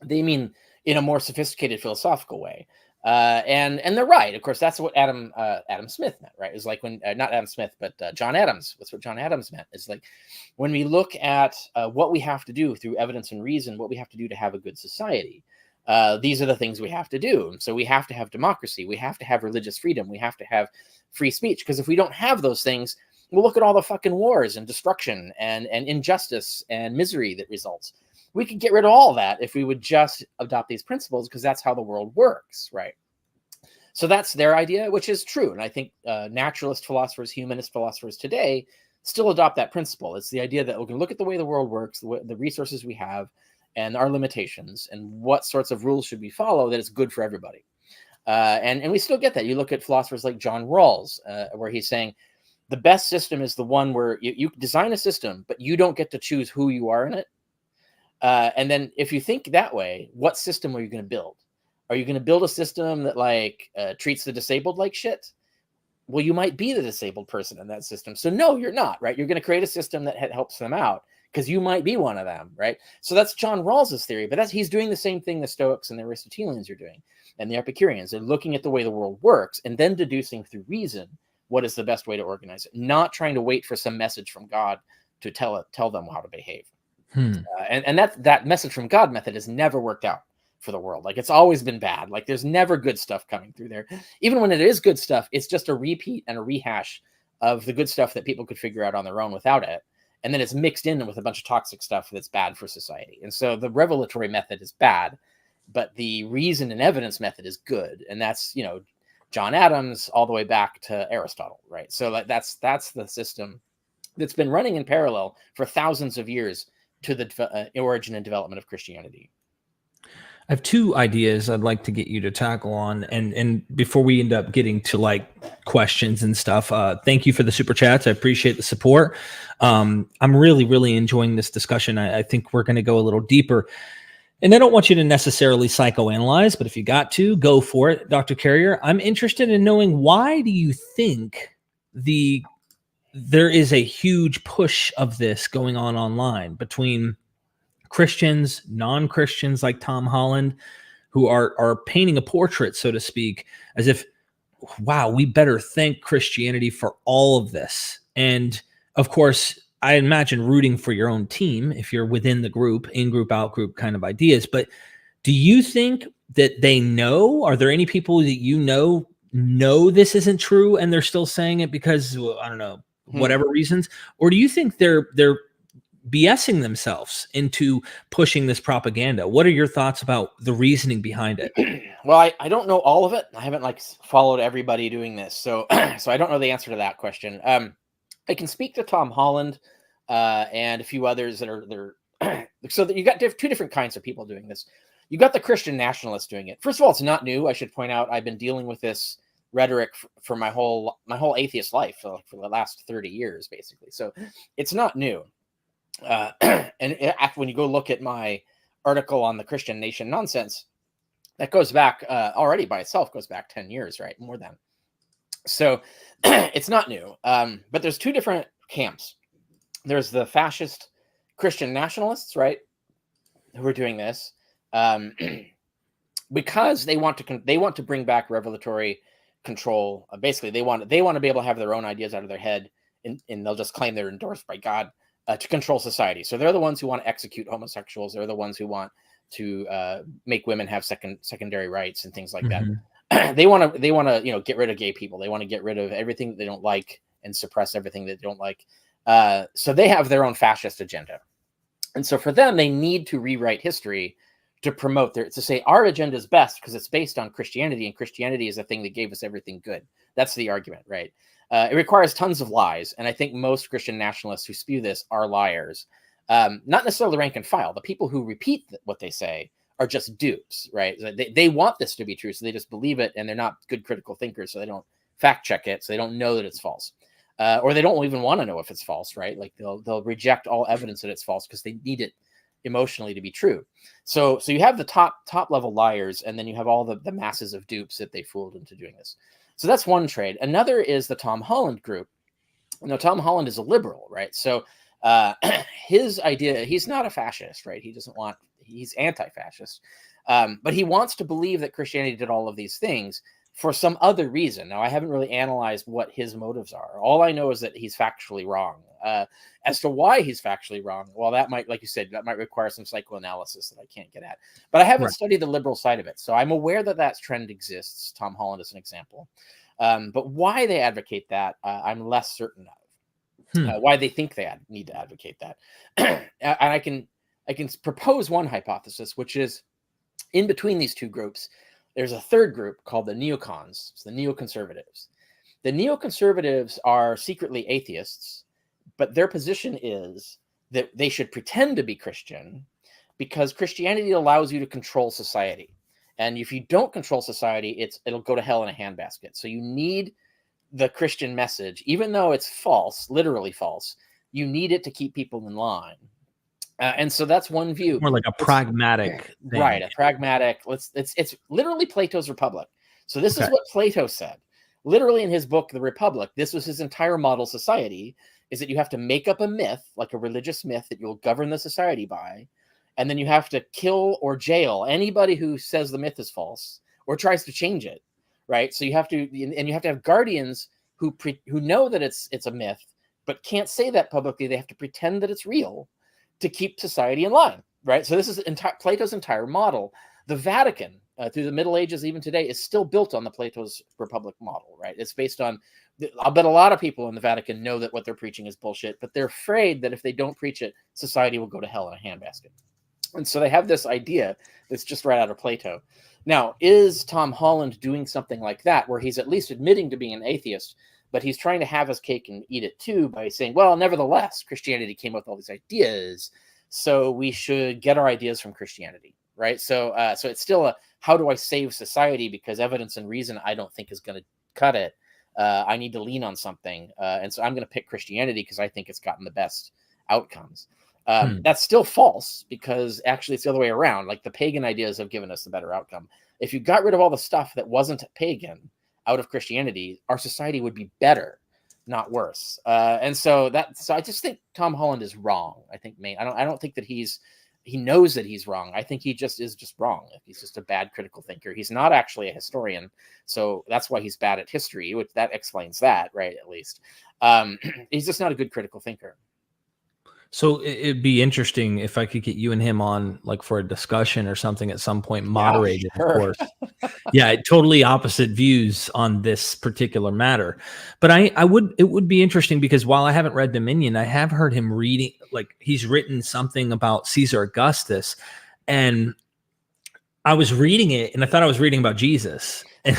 they mean in a more sophisticated philosophical way. And they're right. Of course, that's what Adam Smith meant, right? It's like when, not Adam Smith, but John Adams. That's what John Adams meant. It's like when we look at what we have to do through evidence and reason, what we have to do to have a good society. These are the things we have to do. So we have to have democracy. We have to have religious freedom. We have to have free speech. Because if we don't have those things, we'll look at all the fucking wars and destruction and injustice and misery that results. We could get rid of all that if we would just adopt these principles, because that's how the world works, right? So that's their idea, which is true. And I think naturalist philosophers, humanist philosophers today still adopt that principle. It's the idea that we can look at the way the world works, the resources we have, and our limitations, and what sorts of rules should we follow that is good for everybody. And we still get that. You look at philosophers like John Rawls, where he's saying the best system is the one where you design a system, but you don't get to choose who you are in it. And then if you think that way, what system are you going to build? Are you going to build a system that treats the disabled like shit? Well, you might be the disabled person in that system. So no, you're not, right? You're going to create a system that helps them out, because you might be one of them, right? So that's John Rawls's theory, but he's doing the same thing the Stoics and the Aristotelians are doing, and the Epicureans. They're looking at the way the world works and then deducing through reason what is the best way to organize it, not trying to wait for some message from God to tell them how to behave. And that message from God method has never worked out for the world. Like, it's always been bad. Like, there's never good stuff coming through there. Even when it is good stuff, it's just a repeat and a rehash of the good stuff that people could figure out on their own without it. and then it's mixed in with a bunch of toxic stuff that's bad for society. And so the revelatory method is bad, but the reason and evidence method is good. And that's, John Adams all the way back to Aristotle, right? So that's the system that's been running in parallel for thousands of years to the origin and development of Christianity. I have two ideas I'd like to get you to tackle on, and before we end up getting to like questions and stuff, thank you for the super chats. I appreciate the support. I'm really enjoying this discussion. I think we're going to go a little deeper, and I don't want you to necessarily psychoanalyze, but if you got to, go for it, Dr. Carrier. I'm interested in knowing, why do you think there is a huge push of this going on online between Christians, non-Christians like Tom Holland, who are painting a portrait, so to speak, as if, wow, we better thank Christianity for all of this. And of course, I imagine rooting for your own team if you're within the group, in-group, out-group kind of ideas. But do you think that they know? Are there any people that know this isn't true and they're still saying it because, I don't know, whatever reasons? Or do you think they're BSing themselves into pushing this propaganda? What are your thoughts about the reasoning behind it? Well, I don't know all of it. I haven't followed everybody doing this, so so I don't know the answer to that question. I can speak to Tom Holland and a few others that are so that you got two different kinds of people doing this. You got the Christian nationalists doing it. First of all, it's not new. I should point out I've been dealing with this rhetoric for my whole atheist life for the last 30 years, basically. So it's not new. When you go look at my article on the Christian nation nonsense, that goes back already by itself goes back 10 years, right? More than. So it's not new. But there's two different camps. There's the fascist Christian nationalists, right, who are doing this because they want to bring back revelatory control. Basically, they want to be able to have their own ideas out of their head, and they'll just claim they're endorsed by God. To control society. So they're the ones who want to execute homosexuals. They're the ones who want to make women have secondary rights and things like that. They want to get rid of gay people. They want to get rid of everything that they don't like and suppress everything that they don't like. So they have their own fascist agenda. And so for them, they need to rewrite history to promote to say our agenda is best because it's based on Christianity, and Christianity is the thing that gave us everything good. That's the argument, right? It requires tons of lies, and I think most Christian nationalists who spew this are liars. Not necessarily rank and file. The people who repeat what they say are just dupes, right? They want this to be true, so they just believe it, and they're not good critical thinkers, so they don't fact check it, so they don't know that it's false. Or they don't even want to know if it's false, right? Like they'll reject all evidence that it's false because they need it emotionally to be true. So you have the top level liars, and then you have all the masses of dupes that they fooled into doing this. So that's one trade. Another is the Tom Holland group. Tom Holland is a liberal, right? So his idea, he's not a fascist, right? He's anti-fascist, but he wants to believe that Christianity did all of these things for some other reason. Now, I haven't really analyzed what his motives are. All I know is that he's factually wrong. As to why he's factually wrong, well, that might, like you said, that might require some psychoanalysis that I can't get at. But I haven't studied the liberal side of it. So I'm aware that trend exists. Tom Holland is an example. But why they advocate that, I'm less certain of. Why they think they need to advocate that. And I can propose one hypothesis, which is in between these two groups, there's a third group called the neocons, it's the neoconservatives. The neoconservatives are secretly atheists, but their position is that they should pretend to be Christian because Christianity allows you to control society. And if you don't control society, it'll go to hell in a handbasket. So you need the Christian message, even though it's false, literally false, you need it to keep people in line. And so that's one view. More like a pragmatic thing. Right, a pragmatic. It's literally Plato's Republic. So this is what Plato said. Literally in his book, The Republic, this was his entire model society, is that you have to make up a myth, like a religious myth that you'll govern the society by, and then you have to kill or jail anybody who says the myth is false or tries to change it, right? So you have to have guardians who know that it's a myth, but can't say that publicly. They have to pretend that it's real to keep society in line, right? So this is Plato's entire model. The Vatican, through the Middle Ages, even today, is still built on the Plato's Republic model, right? It's based on I'll bet a lot of people in the Vatican know that what they're preaching is bullshit, but they're afraid that if they don't preach it, society will go to hell in a handbasket. And so they have this idea that's just right out of Plato. Now, is Tom Holland doing something like that, where he's at least admitting to being an atheist, but he's trying to have his cake and eat it too by saying, well, nevertheless, Christianity came up with all these ideas, so we should get our ideas from Christianity, right? So it's still a, how do I save society? Because evidence and reason, I don't think is going to cut it. I need to lean on something. And so I'm going to pick Christianity because I think it's gotten the best outcomes. That's still false, because actually it's the other way around. Like, the pagan ideas have given us the better outcome. If you got rid of all the stuff that wasn't pagan out of Christianity, our society would be better, not worse. And so I just think Tom Holland is wrong. I think I don't think that he knows that he's wrong. I think he just is just wrong. He's just a bad critical thinker. He's not actually a historian. So that's why he's bad at history, which that explains that, right? At least. He's just not a good critical thinker. So it'd be interesting if I could get you and him on, like, for a discussion or something at some point, moderated, sure. of course. Yeah, totally opposite views on this particular matter. But it would be interesting, because while I haven't read Dominion, I have heard him reading, like, he's written something about Caesar Augustus, and I was reading it and I thought I was reading about Jesus. And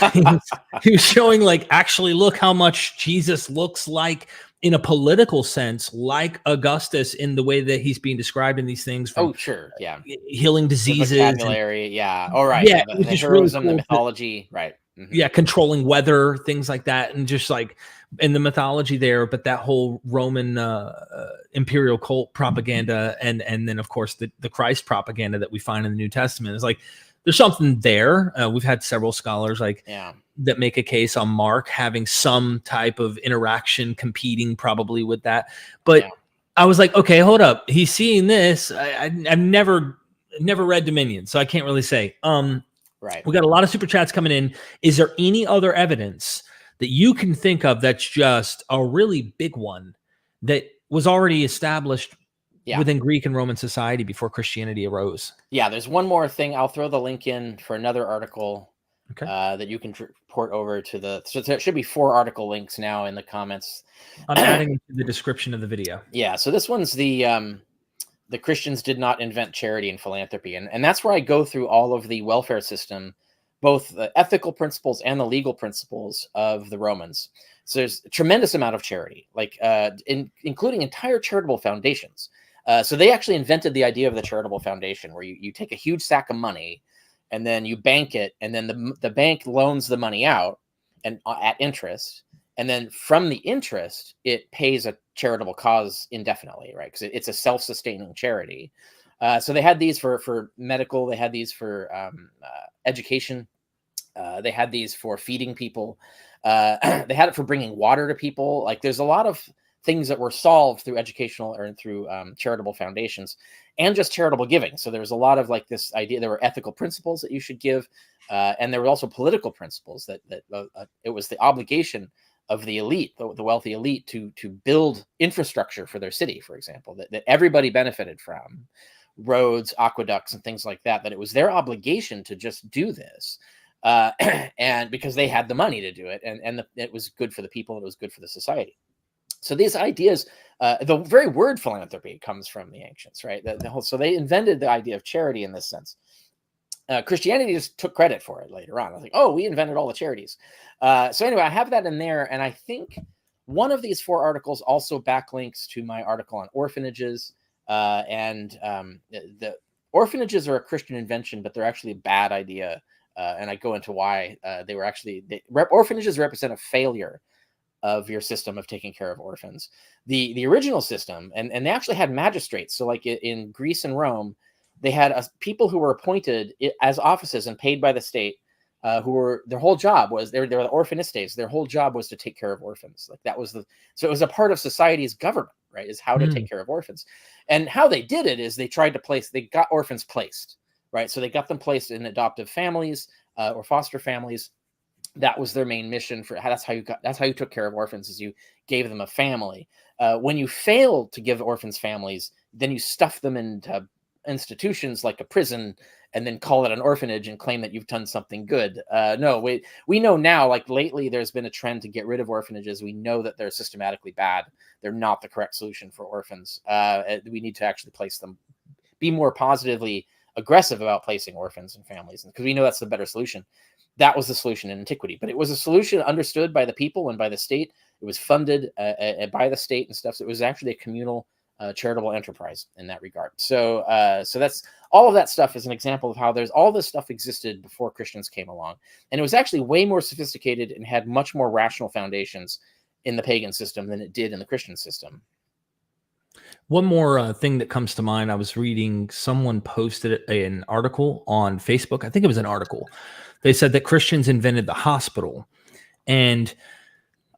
he was showing, like, actually, look how much Jesus looks like, in a political sense, like Augustus, in the way that he's being described in these things. From, sure. Yeah. Healing diseases. The vocabulary. Yeah. All right. Yeah. The heroism, really cool, the mythology. Right. Mm-hmm. Yeah. Controlling weather, things like that. And just, like, in the mythology there, but that whole Roman imperial cult propaganda, and then, of course, the Christ propaganda that we find in the New Testament is, like, there's something there. We've had several scholars, like, that make a case on Mark having some type of interaction, competing probably with that. But I was like, okay, hold up. He's seeing this. I've never read Dominion, so I can't really say. Right. We got a lot of super chats coming in. Is there any other evidence that you can think of that's just a really big one that was already established within Greek and Roman society before Christianity arose? Yeah, there's one more thing. I'll throw the link in for another article that you can port over to the. So there should be 4 article links now in the comments. I'm adding to the description of the video. Yeah, so this one's the Christians did not invent charity and philanthropy, and that's where I go through all of the welfare system, both the ethical principles and the legal principles of the Romans. So there's a tremendous amount of charity, like including entire charitable foundations. So they actually invented the idea of the charitable foundation, where you take a huge sack of money and then you bank it, and then the bank loans the money out and at interest. And then from the interest, it pays a charitable cause indefinitely, right? Because it's a self-sustaining charity. So they had these for medical. They had these for education. They had these for feeding people. They had it for bringing water to people. Like, there's a lot of things that were solved through educational or through charitable foundations, and just charitable giving. So there was a lot of, like, this idea. There were ethical principles that you should give, and there were also political principles that it was the obligation of the elite, the wealthy elite, to build infrastructure for their city, for example, that everybody benefited from, roads, aqueducts, and things like that. That it was their obligation to just do this, and because they had the money to do it, and it was good for the people, it was good for the society. So these ideas, the very word philanthropy comes from the ancients, right? So they invented the idea of charity in this sense. Christianity just took credit for it later on. I was like, oh, we invented all the charities. So anyway, I have that in there. And I think one of these 4 articles also backlinks to my article on orphanages. The orphanages are a Christian invention, but they're actually a bad idea. And I go into why they were actually, orphanages represent a failure of your system of taking care of orphans. The original system, and they actually had magistrates. So like in Greece and Rome, they had people who were appointed as offices and paid by the state, who were, their whole job was, they were the orphanistes. Their whole job was to take care of orphans. Like, that was so it was a part of society's government, right? Is how to take care of orphans. And how they did it is they got orphans placed, right? So they got them placed in adoptive families or foster families. That was their main mission. That's how you took care of orphans, is you gave them a family. When you failed to give orphans families, then you stuffed them into institutions like a prison and then call it an orphanage and claim that you've done something good. No, we know now, like lately, there's been a trend to get rid of orphanages. We know that they're systematically bad. They're not the correct solution for orphans. We need to actually place them, be more positively aggressive about placing orphans and families, because we know that's the better solution. That was the solution in antiquity, but it was a solution understood by the people and by the state. It was funded by the state and stuff. So it was actually a communal charitable enterprise in that regard. So that's all of that stuff is an example of how there's all this stuff existed before Christians came along. And it was actually way more sophisticated and had much more rational foundations in the pagan system than it did in the Christian system. One more thing that comes to mind, I was reading, someone posted an article on Facebook. I think it was an article. They said that Christians invented the hospital. And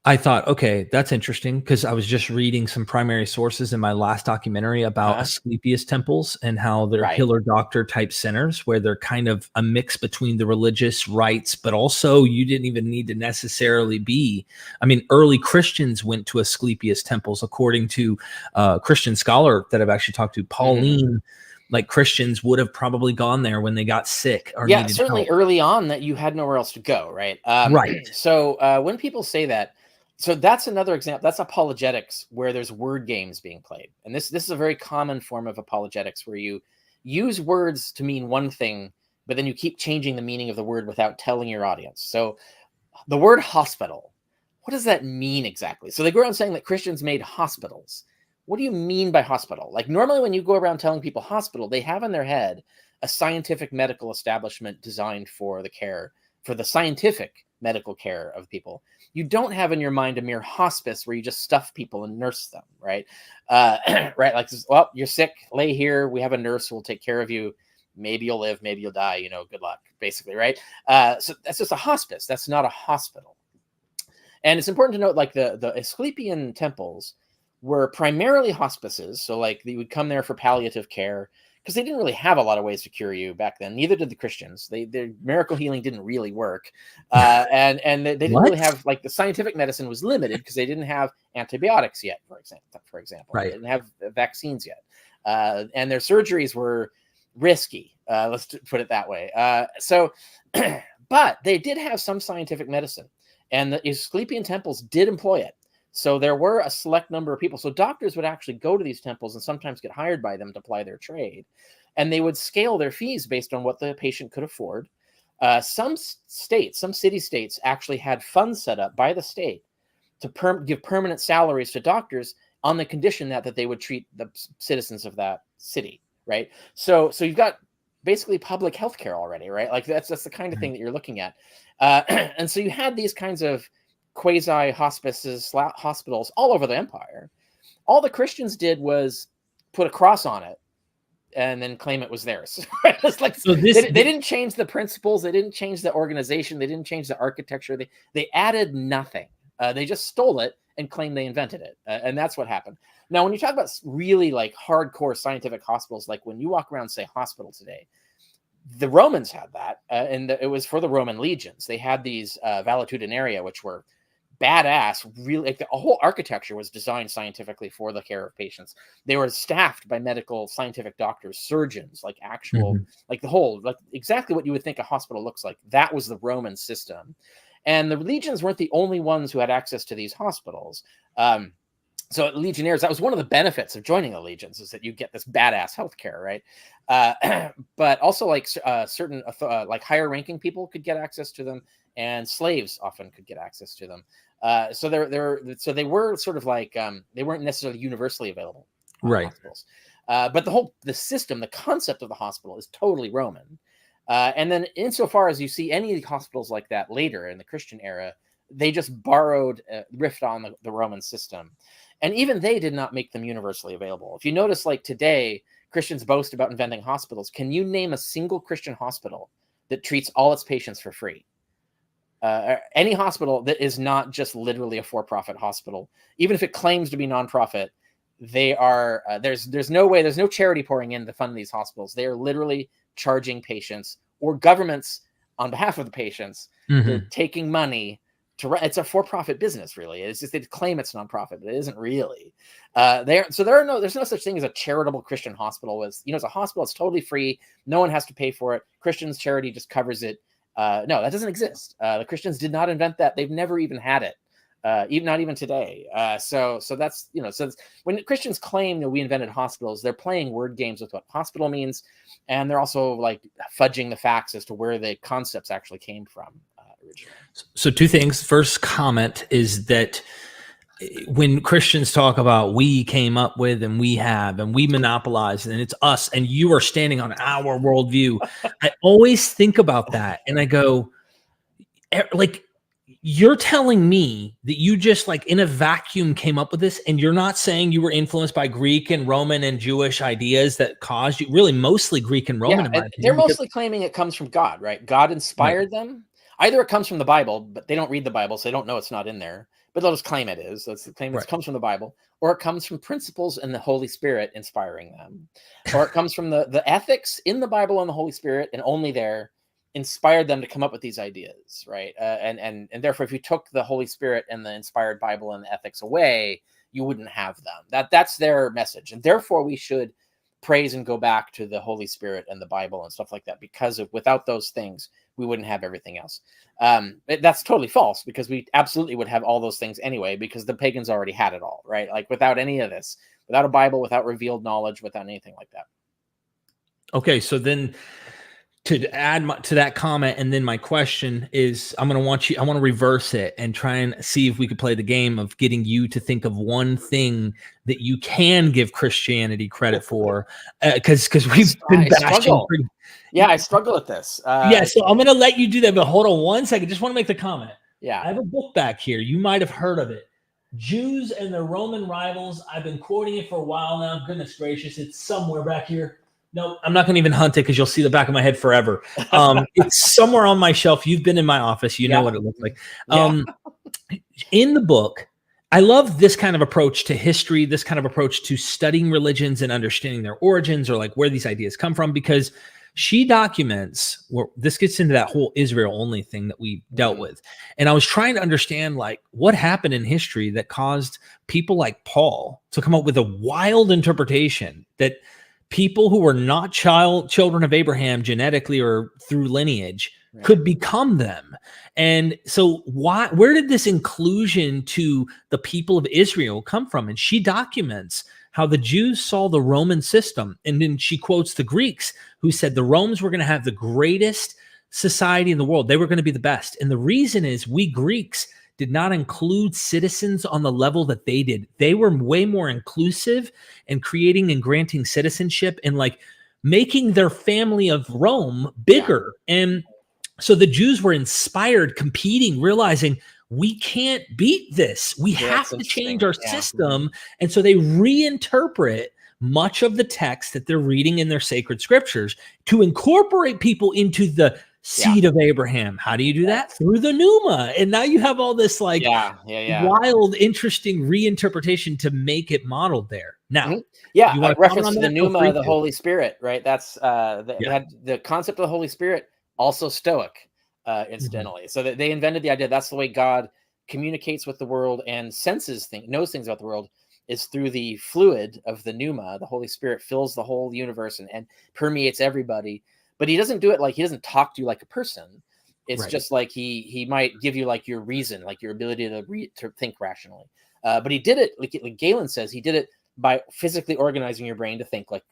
I thought, okay, that's interesting, because I was just reading some primary sources in my last documentary about Asclepius temples and how they're healer-doctor type centers, where they're kind of a mix between the religious rites, but also you didn't even need to necessarily be. I mean, early Christians went to Asclepius temples, according to a Christian scholar that I've actually talked to, Pauline. Like Christians would have probably gone there when they got sick or needed certainly help. Early on, that you had nowhere else to go, right? So when people say that, so that's another example. That's apologetics, where there's word games being played. And this is a very common form of apologetics, where you use words to mean one thing, but then you keep changing the meaning of the word without telling your audience. So the word hospital, what does that mean exactly? So they go around saying that Christians made hospitals. What do you mean by hospital? Like, normally when you go around telling people hospital, they have in their head a scientific medical establishment designed for the scientific medical care of people. You don't have in your mind a mere hospice where you just stuff people and nurse them, right? Right? Like, well, you're sick, lay here. We have a nurse who will take care of you. Maybe you'll live, maybe you'll die, good luck, basically, right? So that's just a hospice. That's not a hospital. And it's important to note, like, the Asclepian temples were primarily hospices. So like you would come there for palliative care, because they didn't really have a lot of ways to cure you back then. Neither did the Christians. Their miracle healing didn't really work. And they didn't really have, like, the scientific medicine was limited because they didn't have antibiotics yet, for example. Right. They didn't have vaccines yet. And their surgeries were risky. Let's put it that way. But they did have some scientific medicine, and the Asclepian temples did employ it. So there were a select number of people. So doctors would actually go to these temples and sometimes get hired by them to ply their trade. And they would scale their fees based on what the patient could afford. Some city-states actually had funds set up by the state to give permanent salaries to doctors on the condition that they would treat the citizens of that city, right? So you've got basically public health care already, right? Like that's the kind of thing that you're looking at. And so you had these kinds of quasi hospices, hospitals all over the empire. All the Christians did was put a cross on it and then claim it was theirs. It's like, so they didn't change the principles, they didn't change the organization, they didn't change the architecture, they added nothing. They just stole it and claimed they invented it, and that's what happened. Now, when you talk about really like hardcore scientific hospitals, like when you walk around, say, hospital today, the Romans had that, and it was for the Roman legions. They had these valetudinaria, which were badass, really, like the whole architecture was designed scientifically for the care of patients. They were staffed by medical scientific doctors, surgeons, like actual, like the whole, like exactly what you would think a hospital looks like. That was the Roman system. And the legions weren't the only ones who had access to these hospitals. So legionnaires, that was one of the benefits of joining the legions, is that you get this badass healthcare, right? But also, like certain like higher ranking people could get access to them, and slaves often could get access to them. So they were sort of like they weren't necessarily universally available, right? Hospitals. But the system, the concept of the hospital is totally Roman. And then insofar as you see any hospitals like that later in the Christian era, they just riffed on the Roman system. And even they did not make them universally available. If you notice, like today, Christians boast about inventing hospitals. Can you name a single Christian hospital that treats all its patients for free? Any hospital that is not just literally a for-profit hospital, even if it claims to be nonprofit, they are there's no way, there's no charity pouring in to fund these hospitals. They are literally charging patients, or governments on behalf of the patients. They're taking money it's a for-profit business, really. It's just they claim it's nonprofit, but it isn't really. There's no such thing as a charitable Christian hospital. It's a hospital. It's totally free. No one has to pay for it. Christians' charity just covers it. No, that doesn't exist. The Christians did not invent that. They've never even had it. Not even today. So that's, so when Christians claim that we invented hospitals, they're playing word games with what hospital means. And they're also like fudging the facts as to where the concepts actually came from originally. So two things. First comment is that when Christians talk about we came up with and we have and we monopolize and it's us and you are standing on our worldview, I always think about that and I go, like, you're telling me that you just like in a vacuum came up with this, and you're not saying you were influenced by Greek and Roman and Jewish ideas that caused you, really mostly Greek and Roman. Yeah, they're mostly claiming it comes from God, right? God inspired them. Either it comes from the Bible, but they don't read the Bible, so they don't know it's not in there, but they'll just claim it is. Let's claim it comes from the Bible, or it comes from principles and the Holy Spirit inspiring them, or it comes from the ethics in the Bible and the Holy Spirit, and only there inspired them to come up with these ideas, right? And therefore, if you took the Holy Spirit and the inspired Bible and the ethics away, you wouldn't have them. That's their message, and therefore we should praise and go back to the Holy Spirit and the Bible and stuff like that, because without those things, we wouldn't have everything else. That's totally false, because we absolutely would have all those things anyway, because the pagans already had it all, right? Like without any of this, without a Bible, without revealed knowledge, without anything like that. Okay, so then to add to that comment, and then my question is, I want to reverse it and try and see if we could play the game of getting you to think of one thing that you can give Christianity credit for, because we've been bashing. I struggle with this. So I'm going to let you do that, but hold on one second. Just want to make the comment. Yeah, I have a book back here. You might have heard of it. Jews and their Roman Rivals. I've been quoting it for a while now. Goodness gracious, it's somewhere back here. No, I'm not going to even hunt it because you'll see the back of my head forever. It's somewhere on my shelf. You've been in my office. You know what it looks like. In the book, I love this kind of approach to history, this kind of approach to studying religions and understanding their origins, or like where these ideas come from, because she documents where this gets into that whole Israel only thing that we dealt with. And I was trying to understand like what happened in history that caused people like Paul to come up with a wild interpretation that people who were not children of Abraham genetically or through lineage could become them. And so where did this inclusion to the people of Israel come from? And she documents how the Jews saw the Roman system. And then she quotes the Greeks who said the Romans were going to have the greatest society in the world. They were going to be the best. And the reason is we Greeks did not include citizens on the level that they did. They were way more inclusive in creating and granting citizenship and like making their family of Rome bigger. And so the Jews were inspired, competing, realizing we can't beat this. We have to change our system. And so they reinterpret much of the text that they're reading in their sacred scriptures to incorporate people into the seed of Abraham. How do you do that? Through the pneuma. And now you have all this like wild, interesting reinterpretation to make it modeled there. Now, like reference to the pneuma, the Holy Spirit, right? That's they had the concept of the Holy Spirit, also Stoic, incidentally. So that they invented the idea that's the way God communicates with the world and knows things about the world, is through the fluid of the pneuma. The Holy Spirit fills the whole universe and permeates everybody. But he doesn't do it like, he doesn't talk to you like a person. It's just like he might give you like your reason, like your ability to think rationally. But he did it, like Galen says, he did it by physically organizing your brain to think like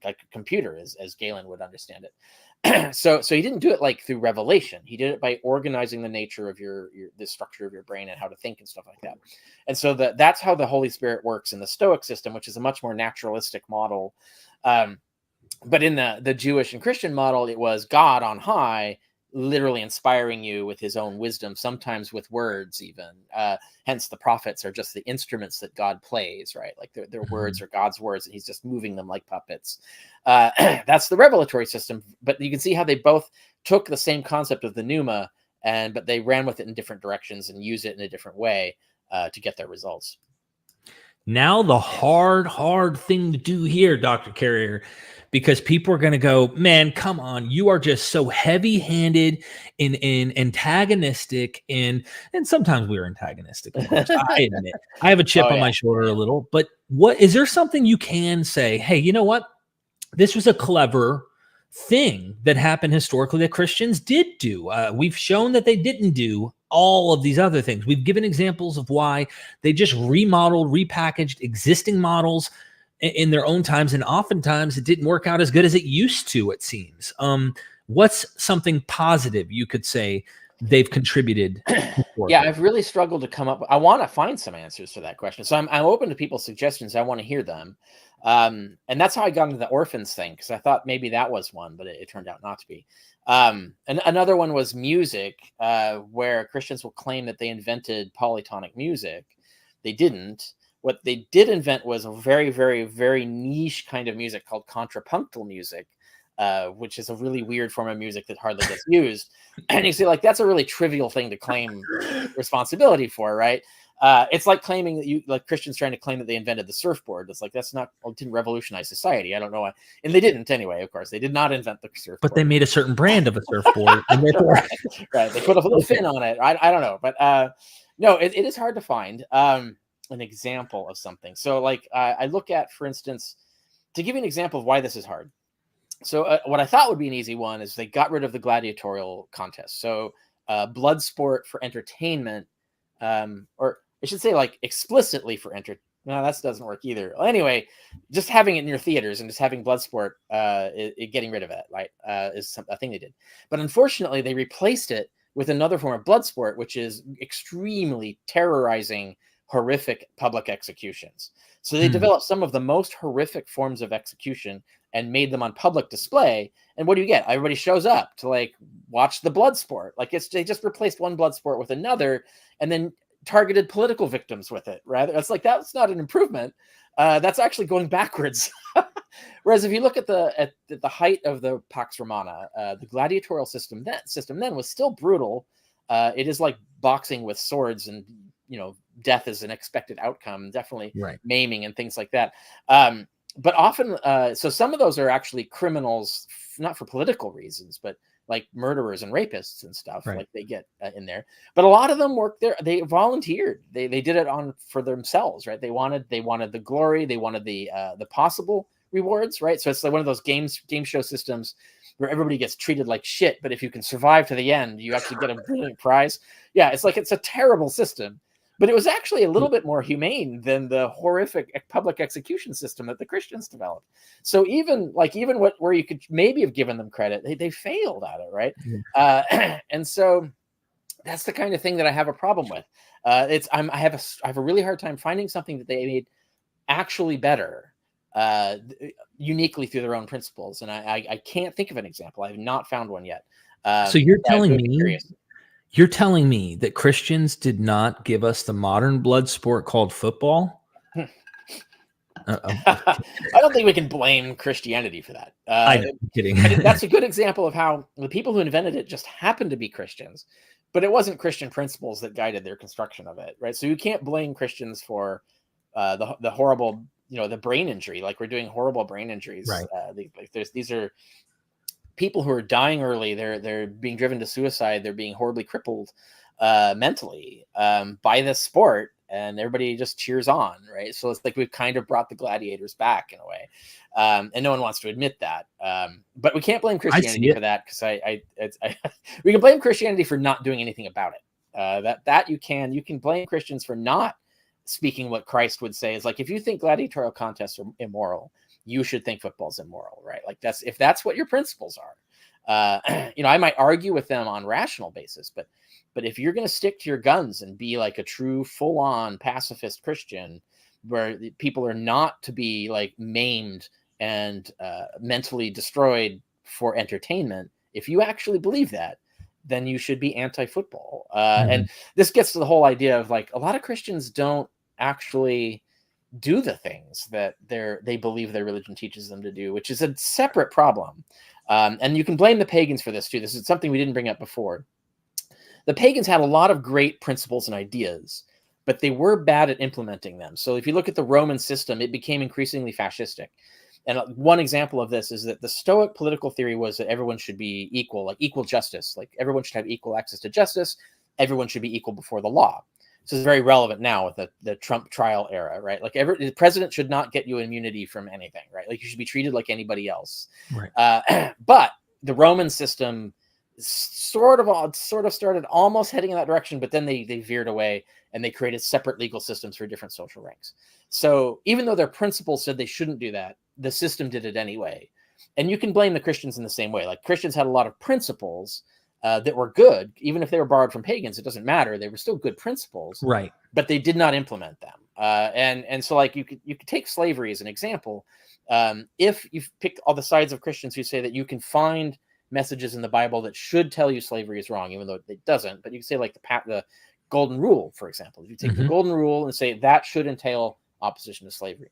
a computer, as Galen would understand it. So he didn't do it like through revelation. He did it by organizing the nature of the structure of your brain and how to think and stuff like that. And so that's how the Holy Spirit works in the Stoic system, which is a much more naturalistic model. But in the Jewish and Christian model, it was God on high, literally inspiring you with his own wisdom, sometimes with words even. Hence, the prophets are just the instruments that God plays, right? Like their words are God's words, and he's just moving them like puppets. That's the revelatory system. But you can see how they both took the same concept of the pneuma, but they ran with it in different directions and used it in a different way to get their results. Now the hard thing to do here, Dr. Carrier, because people are going to go, man, come on, you are just so heavy-handed and antagonistic, and sometimes we're antagonistic, of course. I admit I have a chip on my shoulder a little, but what is there something you can say? Hey, you know what? This was a clever thing that happened historically that Christians did do. We've shown that they didn't do all of these other things. We've given examples of why they just remodeled, repackaged existing models in their own times, and oftentimes it didn't work out as good as it used to, it seems. What's something positive you could say they've contributed? Yeah, I've really struggled to come up with, I want to find some answers to that question. So I'm open to people's suggestions. I want to hear them. And that's how I got into the orphans thing, because I thought maybe that was one, but it turned out not to be. And another one was music, where Christians will claim that they invented polytonic music. They didn't. What they did invent was a very, very, very niche kind of music called contrapunctal music, which is a really weird form of music that hardly gets used. And you see, like, that's a really trivial thing to claim responsibility for, right? It's like claiming that like Christians trying to claim that they invented the surfboard. It's like, that's not, well, it didn't revolutionize society. I don't know why. And they didn't anyway, of course. They did not invent the surfboard. But they made a certain brand of a surfboard. And right. They put a little fin on it. I don't know. But no, it is hard to find an example of something. So like I look at, for instance, to give you an example of why this is hard. So what I thought would be an easy one is they got rid of the gladiatorial contest. So blood sport for entertainment, or I should say like explicitly for no, that doesn't work either. Anyway, just having it in your theaters and just having blood sport, getting rid of it, right, is a thing they did. But unfortunately, they replaced it with another form of blood sport, which is extremely terrorizing, horrific public executions. So they developed some of the most horrific forms of execution and made them on public display. And what do you get? Everybody shows up to like watch the blood sport. Like they just replaced one blood sport with another, and then targeted political victims with it. Rather, it's like, that's not an improvement. That's actually going backwards. Whereas if you look at the height of the Pax Romana, the gladiatorial system then was still brutal. It is like boxing with swords, and death is an expected outcome, definitely right. Maiming and things like that. But often, so some of those are actually criminals, not for political reasons, but like murderers and rapists and stuff, right. Like they get in there. But a lot of them work there. They volunteered. They did it for themselves, right? They wanted the glory. They wanted the possible rewards, right? So it's like one of those game show systems where everybody gets treated like shit, but if you can survive to the end, you actually get a brilliant prize. Yeah, it's a terrible system. But it was actually a little bit more humane than the horrific public execution system that the Christians developed. So even where you could maybe have given them credit, they failed at it, right? Yeah. And so that's the kind of thing that I have a problem with. I have a really hard time finding something that they made actually better, uniquely through their own principles. And I can't think of an example. I have not found one yet. So you're telling me. You're telling me that Christians did not give us the modern blood sport called football? I don't think we can blame Christianity for that. I'm kidding. That's a good example of how the people who invented it just happened to be Christians, but it wasn't Christian principles that guided their construction of it, right? So you can't blame Christians for the horrible, the brain injury. Like, we're doing horrible brain injuries. Right. These are people who are dying early. They're being driven to suicide. They're being horribly crippled mentally by this sport, and everybody just cheers on, right? So it's like we've kind of brought the gladiators back in a way, and no one wants to admit that. But we can't blame Christianity for that, because we can blame Christianity for not doing anything about it. That you can blame Christians for not speaking what Christ would say. Is like, if you think gladiatorial contests are immoral, you should think football's immoral, right? Like, if that's what your principles are. I might argue with them on rational basis, but if you're going to stick to your guns and be like a true full-on pacifist Christian, where people are not to be like maimed and mentally destroyed for entertainment, if you actually believe that, then you should be anti-football. And this gets to the whole idea of like, a lot of Christians don't actually do the things that they believe their religion teaches them to do, which is a separate problem. And you can blame the pagans for this too. This is something we didn't bring up before. The pagans had a lot of great principles and ideas, but they were bad at implementing them. So if you look at the Roman system, it became increasingly fascistic. And one example of this is that the Stoic political theory was that everyone should be equal, like equal justice, like everyone should have equal access to justice. Everyone should be equal before the law. This is very relevant now with the Trump trial era, right? Like the president should not get you immunity from anything, right? Like you should be treated like anybody else. Right. But the Roman system sort of started almost heading in that direction, but then they veered away and they created separate legal systems for different social ranks. So even though their principles said they shouldn't do that, the system did it anyway. And you can blame the Christians in the same way. Like Christians had a lot of principles that were good, even if they were borrowed from pagans. It doesn't matter; they were still good principles, Right? But they did not implement them. And so, like you could take slavery as an example. If you pick all the sides of Christians who say that you can find messages in the Bible that should tell you slavery is wrong, even though it doesn't, but you can say like the Golden Rule, for example. If you take the Golden Rule and say that should entail opposition to slavery.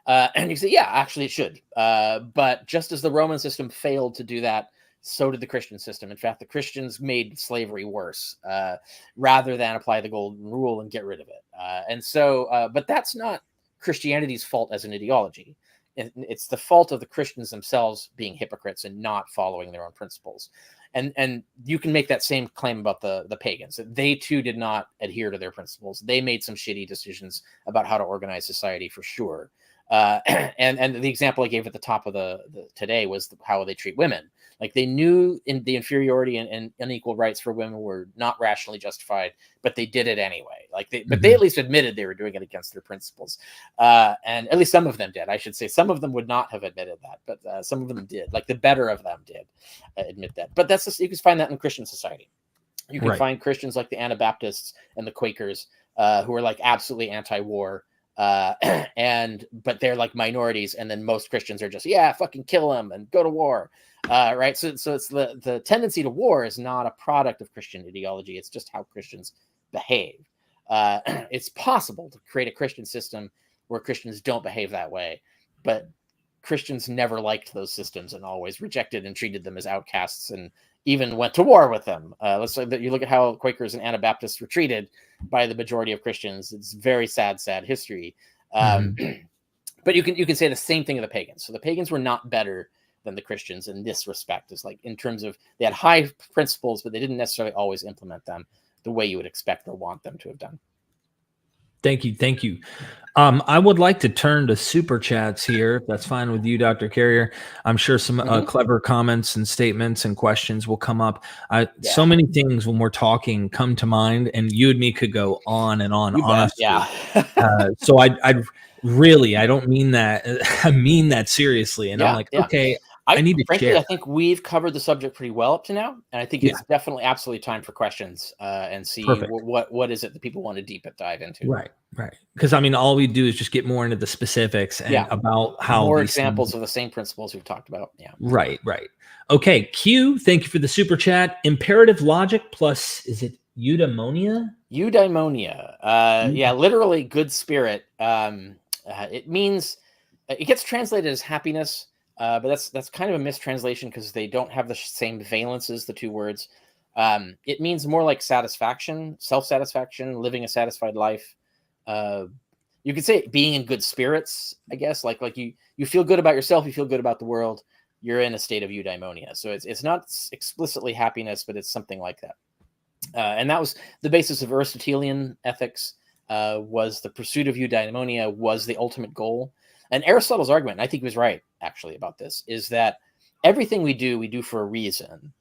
And you say, yeah, actually it should. But just as the Roman system failed to do that, so did the Christian system. In fact, the Christians made slavery worse rather than apply the Golden Rule and get rid of it. But that's not Christianity's fault as an ideology. It's the fault of the Christians themselves being hypocrites and not following their own principles. And you can make that same claim about the pagans. They too did not adhere to their principles. They made some shitty decisions about how to organize society for sure. And the example I gave at the top of the today was how they treat women. Like they knew in the inferiority and unequal rights for women were not rationally justified, but they did it anyway. But they at least admitted they were doing it against their principles. And at least some of them did. I should say some of them would not have admitted that, but some of them did. Like the better of them did admit that. But you can find that in Christian society. You can find Christians like the Anabaptists and the Quakers who are like absolutely anti-war. But they're like minorities, and then most Christians are just fucking kill them and go to war, right? So it's the tendency to war is not a product of Christian ideology. It's just how Christians behave. It's possible to create a Christian system where Christians don't behave that way, but Christians never liked those systems and always rejected and treated them as outcasts and even went to war with them. Let's say that you look at how Quakers and Anabaptists were treated by the majority of Christians. It's very sad history. But you can say the same thing of the pagans. So the pagans were not better than the Christians in this respect. It's like in terms of they had high principles, but they didn't necessarily always implement them the way you would expect or want them to have done. Thank you. I would like to turn to super chats here, if that's fine with you, Dr. Carrier. I'm sure some clever comments and statements and questions will come up. So many things when we're talking come to mind, and you and me could go on and on, honestly. So I really, I don't mean that. I mean that seriously. And I'm like, okay, I need to share. I think we've covered the subject pretty well up to now, and I think it's definitely absolutely time for questions and see what is it that people want to deep dive into. Right. Because I mean, all we do is just get more into the specifics and about how more examples of the same principles we've talked about. Yeah. Right. Okay. Q, thank you for the super chat. Imperative logic plus, is it eudaimonia? Eudaimonia. Literally good spirit. It means it gets translated as happiness. But that's kind of a mistranslation because they don't have the same valence as the two words. It means more like satisfaction, self-satisfaction, living a satisfied life. You could say being in good spirits, I guess. Like you feel good about yourself, you feel good about the world. You're in a state of eudaimonia. So it's not explicitly happiness, but it's something like that. And that was the basis of Aristotelian ethics. Was the pursuit of eudaimonia was the ultimate goal. And Aristotle's argument, and I think he was right, actually, about this, is that everything we do for a reason.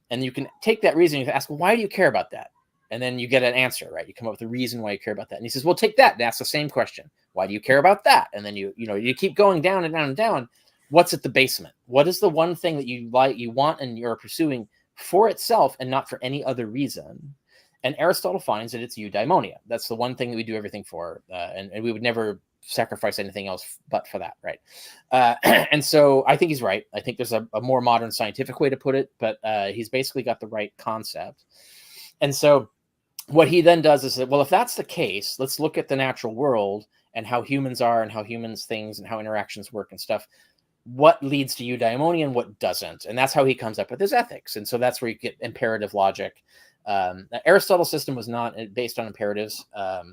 And you can take that reason and ask, well, why do you care about that? And then you get an answer, right? You come up with a reason why you care about that. And he says, well, take that and ask the same question. Why do you care about that? And then you keep going down and down and down. What's at the basement? What is the one thing that you like, you want, and you're pursuing for itself and not for any other reason? And Aristotle finds that it's eudaimonia. That's the one thing that we do everything for. And we would never sacrifice anything else but for that, right? And so I think he's right. I think there's a more modern scientific way to put it, but he's basically got the right concept. And so what he then does is that, well, if that's the case, let's look at the natural world and how humans are and how humans things and how interactions work and stuff. What leads to eudaimonia and what doesn't? And that's how he comes up with his ethics. And so that's where you get imperative logic. Aristotle's system was not based on imperatives.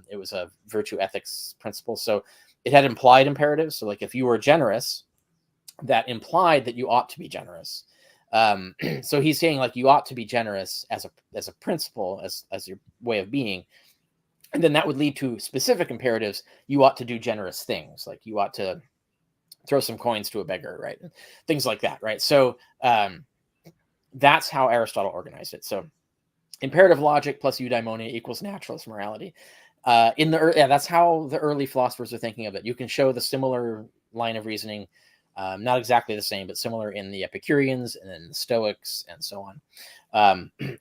It was a virtue ethics principle. So it had implied imperatives. So like if you were generous, that implied that you ought to be generous. So he's saying like you ought to be generous as a principle, as your way of being. And then that would lead to specific imperatives. You ought to do generous things, like you ought to throw some coins to a beggar, right? Things like that, right? So that's how Aristotle organized it. So imperative logic plus eudaimonia equals naturalist morality. That's how the early philosophers are thinking of it. You can show the similar line of reasoning, not exactly the same, but similar in the Epicureans and in the Stoics and so on.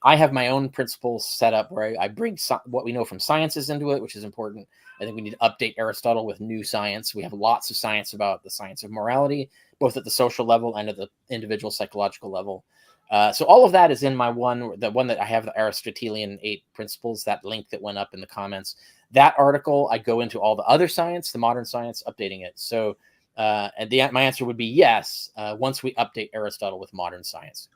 I have my own principles set up where I bring what we know from sciences into it, which is important. I think we need to update Aristotle with new science. We have lots of science about the science of morality, both at the social level and at the individual psychological level. So all of that is in the one that I have, the Aristotelian 8 principles, that link that went up in the comments. That article, I go into all the other science, the modern science, updating it. So my answer would be yes, once we update Aristotle with modern science.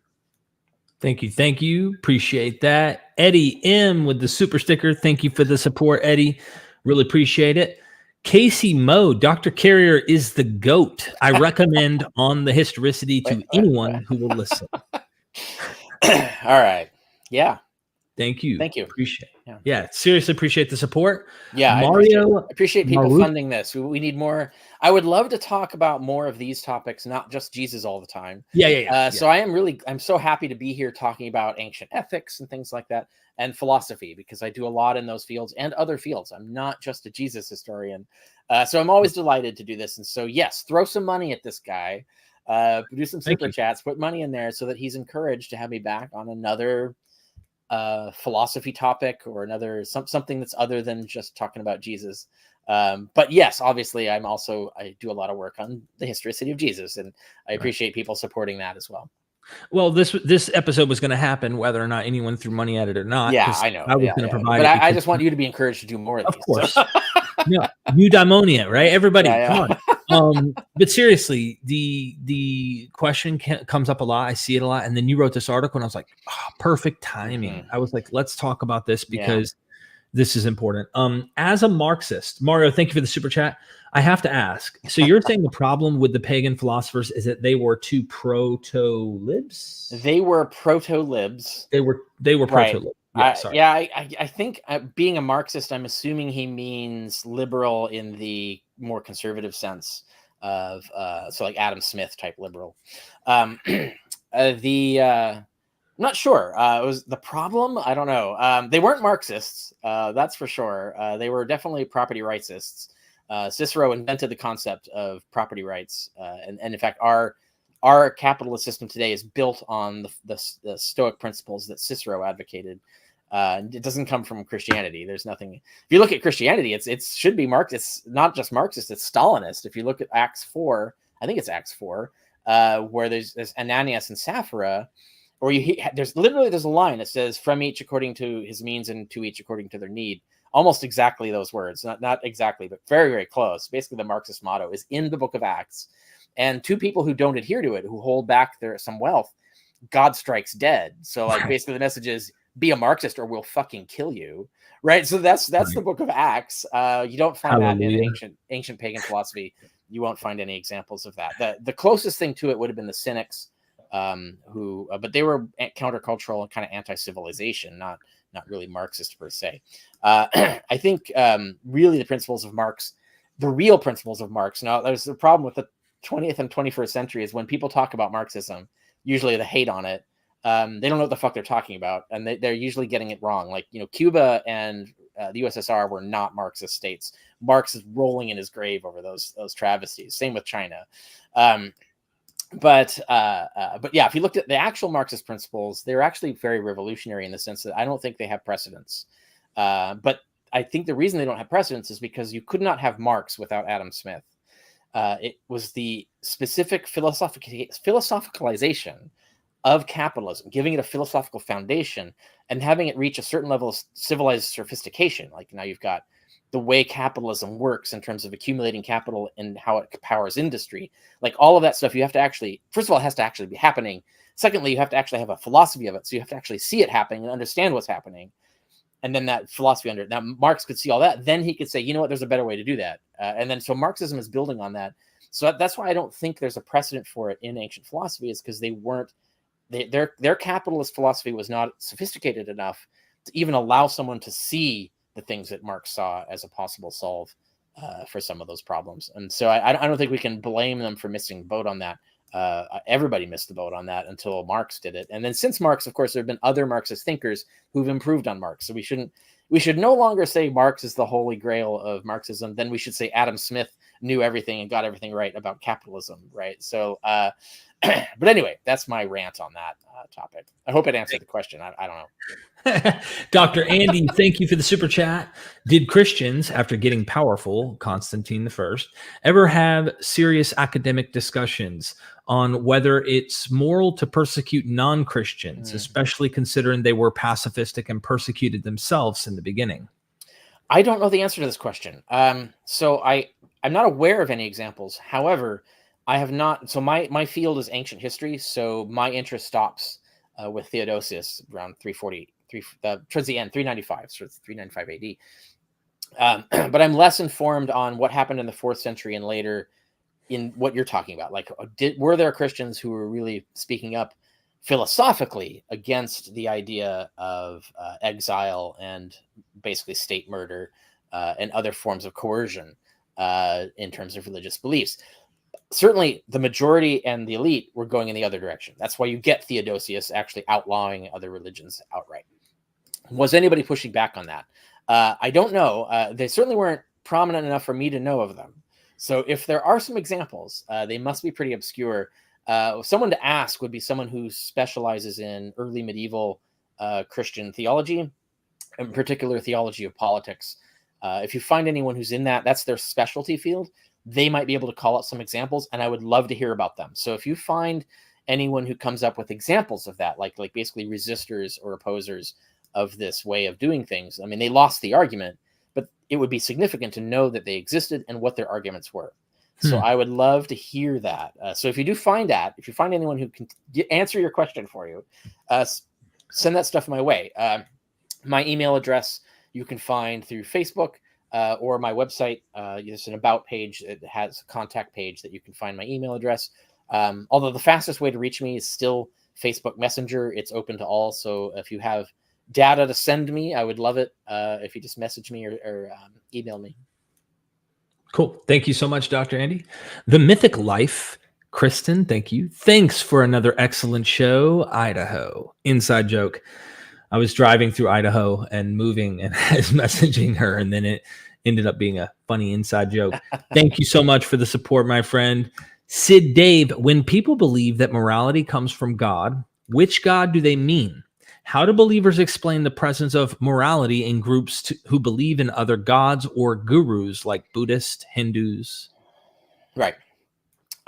Thank you. Appreciate that. Eddie M with the super sticker. Thank you for the support, Eddie. Really appreciate it. Casey Moe, Dr. Carrier is the GOAT. I recommend on the historicity to anyone who will listen. All right. Yeah. Thank you. Appreciate it. Yeah. Seriously appreciate the support. Yeah. Mario, I appreciate people funding this. We need more. I would love to talk about more of these topics, not just Jesus all the time. Yeah. So I'm so happy to be here talking about ancient ethics and things like that, and philosophy, because I do a lot in those fields and other fields. I'm not just a Jesus historian. So I'm always delighted to do this. And so, yes, throw some money at this guy, do some super chats, put money in there so that he's encouraged to have me back on another philosophy topic or another something that's other than just talking about Jesus. But yes, obviously I do a lot of work on the historicity of Jesus, and I appreciate people supporting that as well. Well, this episode was going to happen whether or not anyone threw money at it or not. Yeah, I know. I was going to provide but it. I just want you to be encouraged to do more of these. Of course. No, eudaimonia, right? Everybody, come on. But seriously, the question comes up a lot. I see it a lot. And then you wrote this article and I was like, perfect timing. Mm-hmm. I was like, let's talk about this because this is important. As a Marxist, Mario, thank you for the super chat. I have to ask. So you're saying the problem with the pagan philosophers is that they were too proto-libs? They were proto-libs. They were proto-libs. I think being a Marxist, I'm assuming he means liberal in the more conservative sense of so like Adam Smith type liberal. I'm not sure. It was the problem. I don't know. They weren't Marxists. That's for sure. They were definitely property rightsists. Cicero invented the concept of property rights, and in fact, our capitalist system today is built on the Stoic principles that Cicero advocated. It doesn't come from Christianity. There's nothing. If you look at Christianity, it should be Marxist. It's not just Marxist. It's Stalinist. If you look at Acts 4, I think it's Acts 4, where there's Ananias and Sapphira, or there's a line that says, "From each according to his means, and to each according to their need." Almost exactly those words. Not exactly, but very, very close. Basically, the Marxist motto is in the Book of Acts. And two people who don't adhere to it, who hold back some wealth, God strikes dead. So like basically the message is, be a Marxist or we'll fucking kill you, right? So that's the Book of Acts. You don't find that in ancient pagan philosophy. You won't find any examples of that. The closest thing to it would have been the Cynics, but they were countercultural and kind of anti-civilization, not really Marxist per se. I think really the principles of Marx, the real principles of Marx. Now there's the problem with the 20th and 21st century is when people talk about Marxism, usually they hate on it. They don't know what the fuck they're talking about, and they're usually getting it wrong. Like, Cuba and the USSR were not Marxist states. Marx is rolling in his grave over those travesties. Same with China. But yeah, if you looked at the actual Marxist principles, they're actually very revolutionary in the sense that I don't think they have precedence. But I think the reason they don't have precedence is because you could not have Marx without Adam Smith. It was the specific philosophicalization of capitalism, giving it a philosophical foundation and having it reach a certain level of civilized sophistication. Like now you've got the way capitalism works in terms of accumulating capital and how it powers industry. Like all of that stuff, you have to actually, first of all, it has to actually be happening. Secondly, you have to actually have a philosophy of it. So you have to actually see it happening and understand what's happening. And then that philosophy now Marx could see all that. Then he could say, you know what, there's a better way to do that. And then so Marxism is building on that. So that's why I don't think there's a precedent for it in ancient philosophy, is because their capitalist philosophy was not sophisticated enough to even allow someone to see the things that Marx saw as a possible solve for some of those problems. And so I don't think we can blame them for missing the boat on that. Everybody missed the boat on that until Marx did it. And then since Marx, of course, there have been other Marxist thinkers who've improved on Marx. So we should no longer say Marx is the holy grail of Marxism. Then we should say Adam Smith knew everything and got everything right about capitalism, right? So, but anyway, that's my rant on that topic. I hope it answered the question. I don't know. Dr. Andy, thank you for the super chat. Did Christians, after getting powerful, Constantine I, ever have serious academic discussions on whether it's moral to persecute non-Christians, especially considering they were pacifistic and persecuted themselves in the beginning? I don't know the answer to this question. So I'm not aware of any examples. However, I have not. So my field is ancient history. So my interest stops with Theodosius around 340. Towards the end, 395, so it's 395 AD. But I'm less informed on what happened in the 4th century and later in what you're talking about. Like, were there Christians who were really speaking up philosophically against the idea of exile and basically state murder and other forms of coercion in terms of religious beliefs? Certainly the majority and the elite were going in the other direction. That's why you get Theodosius actually outlawing other religions outright. Was anybody pushing back on that? I don't know. They certainly weren't prominent enough for me to know of them. So if there are some examples, they must be pretty obscure. Someone to ask would be someone who specializes in early medieval Christian theology, in particular theology of politics. If you find anyone who's in that's their specialty field, they might be able to call out some examples, and I would love to hear about them. So if you find anyone who comes up with examples of that, like basically resistors or opposers of this way of doing things, I mean, they lost the argument, but it would be significant to know that they existed and what their arguments were. So I would love to hear that. So if you do find that, if you find anyone who can answer your question for you, send that stuff my way. My email address you can find through Facebook or my website. There's an about page. It has a contact page that you can find my email address. Although the fastest way to reach me is still Facebook Messenger. It's open to all. So if you have data to send me, I would love it if you just message me or email me. Cool. Thank you so much, Dr. Andy. The Mythic Life, Kristen, thank you. Thanks for another excellent show, Idaho. Inside joke. I was driving through Idaho and moving and I was messaging her, and then it ended up being a funny inside joke. Thank you so much for the support, my friend. Sid Dave, when people believe that morality comes from God, which God do they mean? How do believers explain the presence of morality in groups who believe in other gods or gurus like Buddhists, Hindus? Right.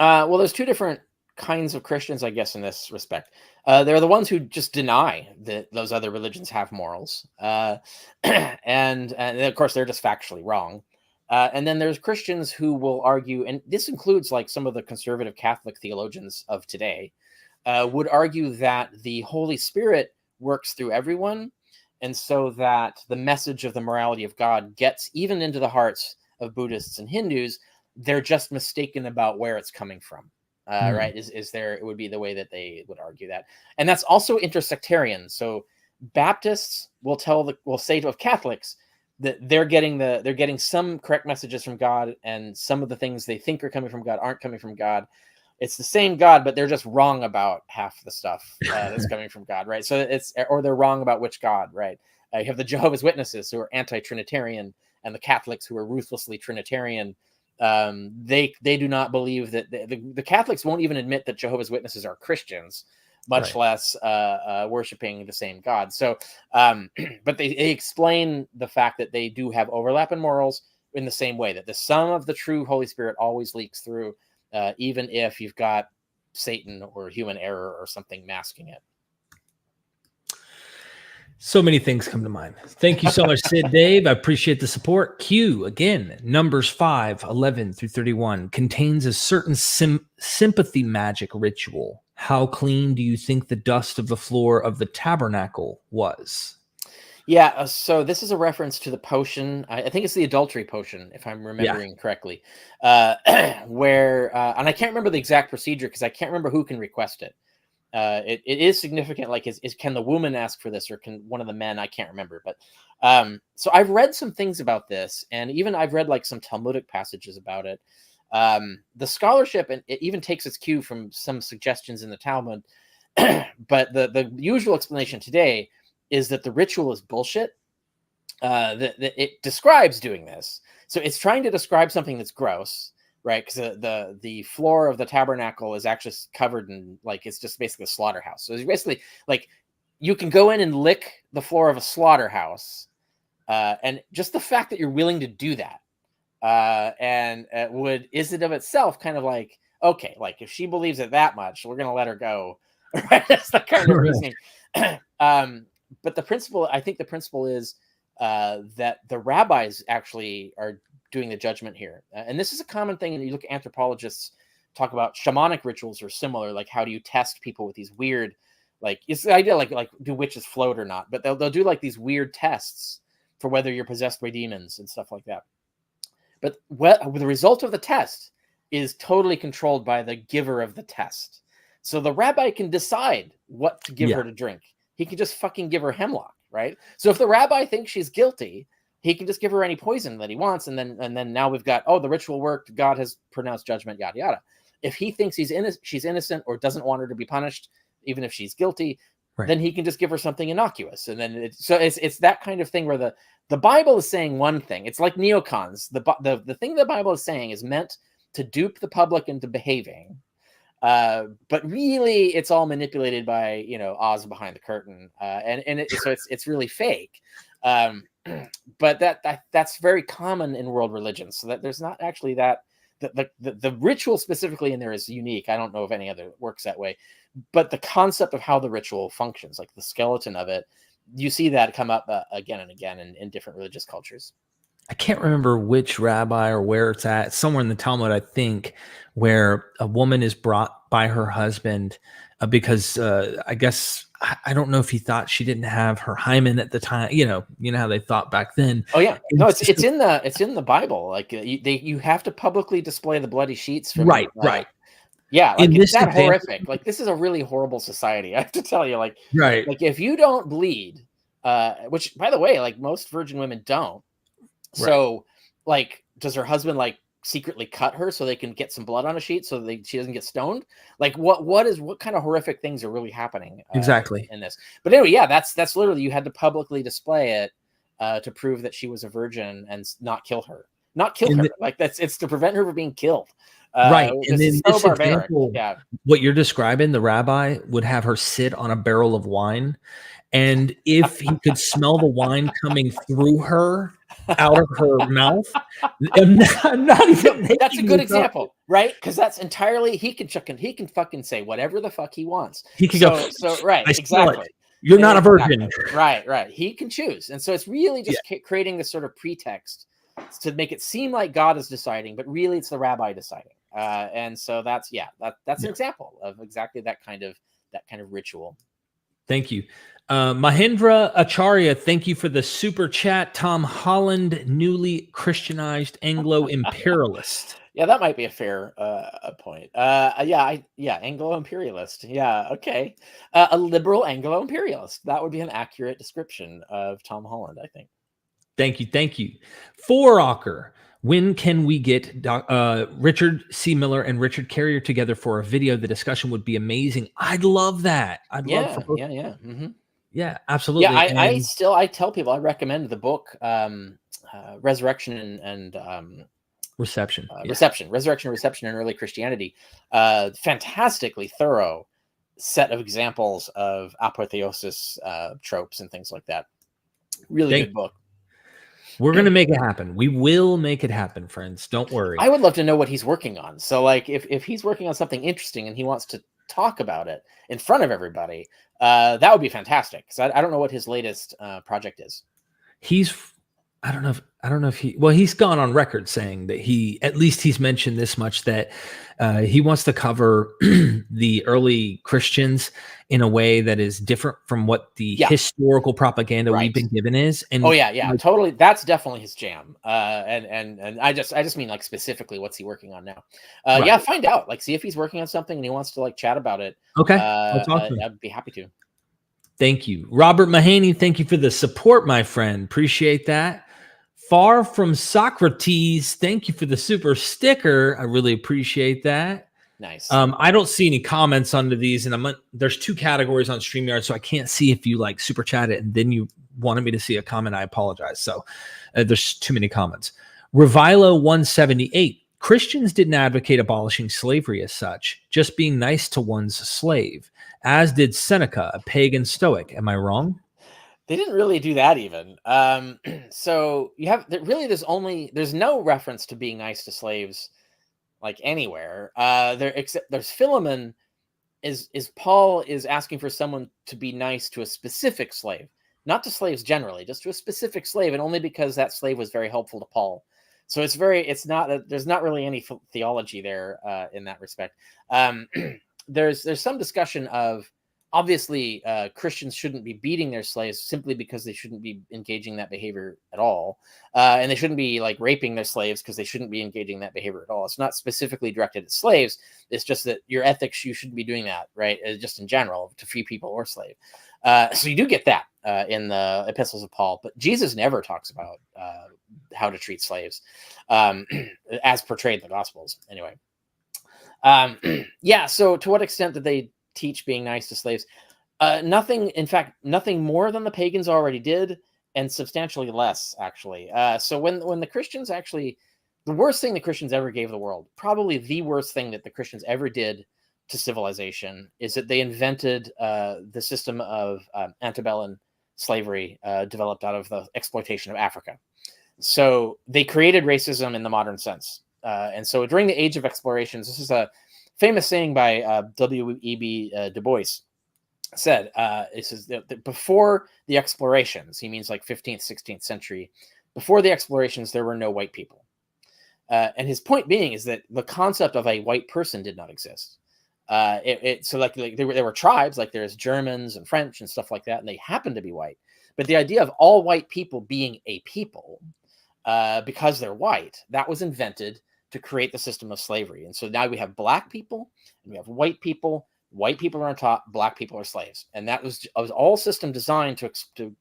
Well, there's two different kinds of Christians, I guess, in this respect. They're the ones who just deny that those other religions have morals. And of course, they're just factually wrong. And then there's Christians who will argue, and this includes like some of the conservative Catholic theologians of today, would argue that the Holy Spirit works through everyone, and so that the message of the morality of God gets even into the hearts of Buddhists and Hindus. They're just mistaken about where it's coming from. Right? It would be the way that they would argue that. And that's also intersectarian. So Baptists will say to Catholics that they're getting some correct messages from God, and some of the things they think are coming from God aren't coming from God. It's the same God, but they're just wrong about half the stuff that's coming from God, right? So or they're wrong about which God, right? You have the Jehovah's Witnesses who are anti-Trinitarian, and the Catholics who are ruthlessly Trinitarian. They do not believe that the Catholics won't even admit that Jehovah's Witnesses are Christians, much less worshiping the same God. So, but they explain the fact that they do have overlap in morals in the same way that the sum of the true Holy Spirit always leaks through. Even if you've got Satan or human error or something masking it. So many things come to mind. Thank you so much, Sid Dave. I appreciate the support. Q, again, Numbers 5:11-31 contains a certain sympathy magic ritual. How clean do you think the dust of the floor of the tabernacle was? Yeah, so this is a reference to the potion. I think it's the adultery potion, if I'm Yeah. remembering correctly, where and I can't remember the exact procedure because I can't remember who can request it. It is significant. Like, is can the woman ask for this, or can one of the men? I can't remember. But so I've read some things about this, and even I've read like some Talmudic passages about it. The scholarship, and it even takes its cue from some suggestions in the Talmud. But the usual explanation today is that the ritual is bullshit. That it describes doing this, so it's trying to describe something that's gross, right? Because the floor of the tabernacle is actually covered in, like, it's just basically a slaughterhouse. So it's basically like you can go in and lick the floor of a slaughterhouse, and just the fact that you're willing to do that, is it of itself kind of like, okay, like if she believes it that much, we're gonna let her go, right? That's the kind of reasoning. But the principle, I think the principle is that the rabbis actually are doing the judgment here. And this is a common thing. And you look at anthropologists talk about shamanic rituals or similar, like how do you test people with these weird, like it's the idea like do witches float or not, but they'll do like these weird tests for whether you're possessed by demons and stuff like that. But the result of the test is totally controlled by the giver of the test. So the rabbi can decide what to give her to drink. He can just fucking give her hemlock, right? So if the rabbi thinks she's guilty, he can just give her any poison that he wants, and then now we've got, oh, the ritual worked, God has pronounced judgment, yada yada. If he thinks she's innocent or doesn't want her to be punished, even if she's guilty, then he can just give her something innocuous. And then it's that kind of thing where the Bible is saying one thing. It's like neocons. The thing the Bible is saying is meant to dupe the public into behaving. But really, it's all manipulated by Oz behind the curtain, so it's really fake. But that's very common in world religions. So that there's not actually that the ritual specifically in there is unique. I don't know if any other works that way, but the concept of how the ritual functions, like the skeleton of it, you see that come up again and again in different religious cultures. I can't remember which rabbi or where it's at, somewhere in the Talmud, I think, where a woman is brought by her husband because I guess, I don't know if he thought she didn't have her hymen at the time. You know how they thought back then. Oh yeah, no, it's in the Bible. Like you have to publicly display the bloody sheets. From, right. Yeah, like it's that example, horrific. Like this is a really horrible society. I have to tell you, like if you don't bleed, which by the way, like most virgin women don't. So, like, does her husband like secretly cut her so they can get some blood on a sheet so she doesn't get stoned? Like, what kind of horrific things are really happening exactly in this? But anyway, yeah, that's literally, you had to publicly display it to prove that she was a virgin and not kill her. Like it's to prevent her from being killed. Right. And then so this barbaric. example, what you're describing, the rabbi would have her sit on a barrel of wine. And if he could smell the wine coming through her, out of her mouth, I'm not even that's a good example, right? Because that's entirely, he can fucking say whatever the fuck he wants. He can go, right, exactly. You're not a virgin. Right. He can choose. And so it's really just creating this sort of pretext to make it seem like God is deciding, but really it's the rabbi deciding. And so that's an example of exactly that kind of ritual. Thank you. Mahendra Acharya, thank you for the super chat. Tom Holland, newly Christianized Anglo-imperialist. Yeah, that might be a fair point. Anglo-imperialist. Yeah, okay. A liberal Anglo-imperialist. That would be an accurate description of Tom Holland, I think. Thank you. Foraker, when can we get Richard C. Miller and Richard Carrier together for a video? The discussion would be amazing. I'd love that. Yeah, absolutely. Yeah, I tell people, I recommend the book Resurrection and Reception. Resurrection and Reception in Early Christianity. Fantastically thorough set of examples of apotheosis tropes and things like that. Really good book. We're going to make it happen. We will make it happen, friends. Don't worry. I would love to know what he's working on. So like if he's working on something interesting and he wants to talk about it in front of everybody, that would be fantastic. Because I don't know what his latest project is. He's I don't know if he's gone on record saying that at least he's mentioned this much, that he wants to cover the early Christians in a way that is different from what the Yeah. historical propaganda we've Right. been given is. Oh And yeah, like, totally. That's definitely his jam. And I just mean like specifically what's he working on now? Yeah, right. find out. Like, see if he's working on something and he wants to like chat about it. Okay. I'll talk to him. I'd be happy to. Thank you. Robert Mahaney, thank you for the support, my friend. Appreciate that. Far from Socrates, thank you for the super sticker. I really appreciate that. Nice. I don't see any comments under these, and there's 2 categories on StreamYard, so I can't see if you like super chat it and then you wanted me to see a comment. I apologize. So there's too many comments. Revilo 178. Christians didn't advocate abolishing slavery as such, just being nice to one's slave, as did Seneca, a pagan Stoic. Am I wrong? They didn't really do that even. So you have there's no reference to being nice to slaves like anywhere. There except there's Philemon is Paul is asking for someone to be nice to a specific slave, not to slaves generally, just to a specific slave, and only because that slave was very helpful to Paul. So it's not there's not really any theology there in that respect. There's some discussion of obviously Christians shouldn't be beating their slaves simply because they shouldn't be engaging that behavior at all, and they shouldn't be like raping their slaves because they shouldn't be engaging that behavior at all. It's not specifically directed at slaves. It's just that your ethics, you shouldn't be doing that, right? Just in general to free people or slave. So you do get that in the epistles of Paul, but Jesus never talks about how to treat slaves as portrayed in the Gospels. Anyway, yeah. So to what extent did they teach being nice to slaves? Nothing. In fact, nothing more than the pagans already did, and substantially less, actually. So when the Christians actually, the worst thing the Christians ever gave the world, probably the worst thing that the Christians ever did to civilization, is that they invented the system of antebellum slavery developed out of the exploitation of Africa. So they created racism in the modern sense. And so during the age of explorations, this is a famous saying by W.E.B. Du Bois, said, it says that before the explorations, he means like 15th, 16th century, before the explorations, there were no white people. And his point being is that the concept of a white person did not exist. So like there were tribes, like there's Germans and French and stuff like that, and they happen to be white. But the idea of all white people being a people, because they're white, that was invented to create the system of slavery. And so now we have black people and we have white people. White people are on top, black people are slaves. And that was all system designed to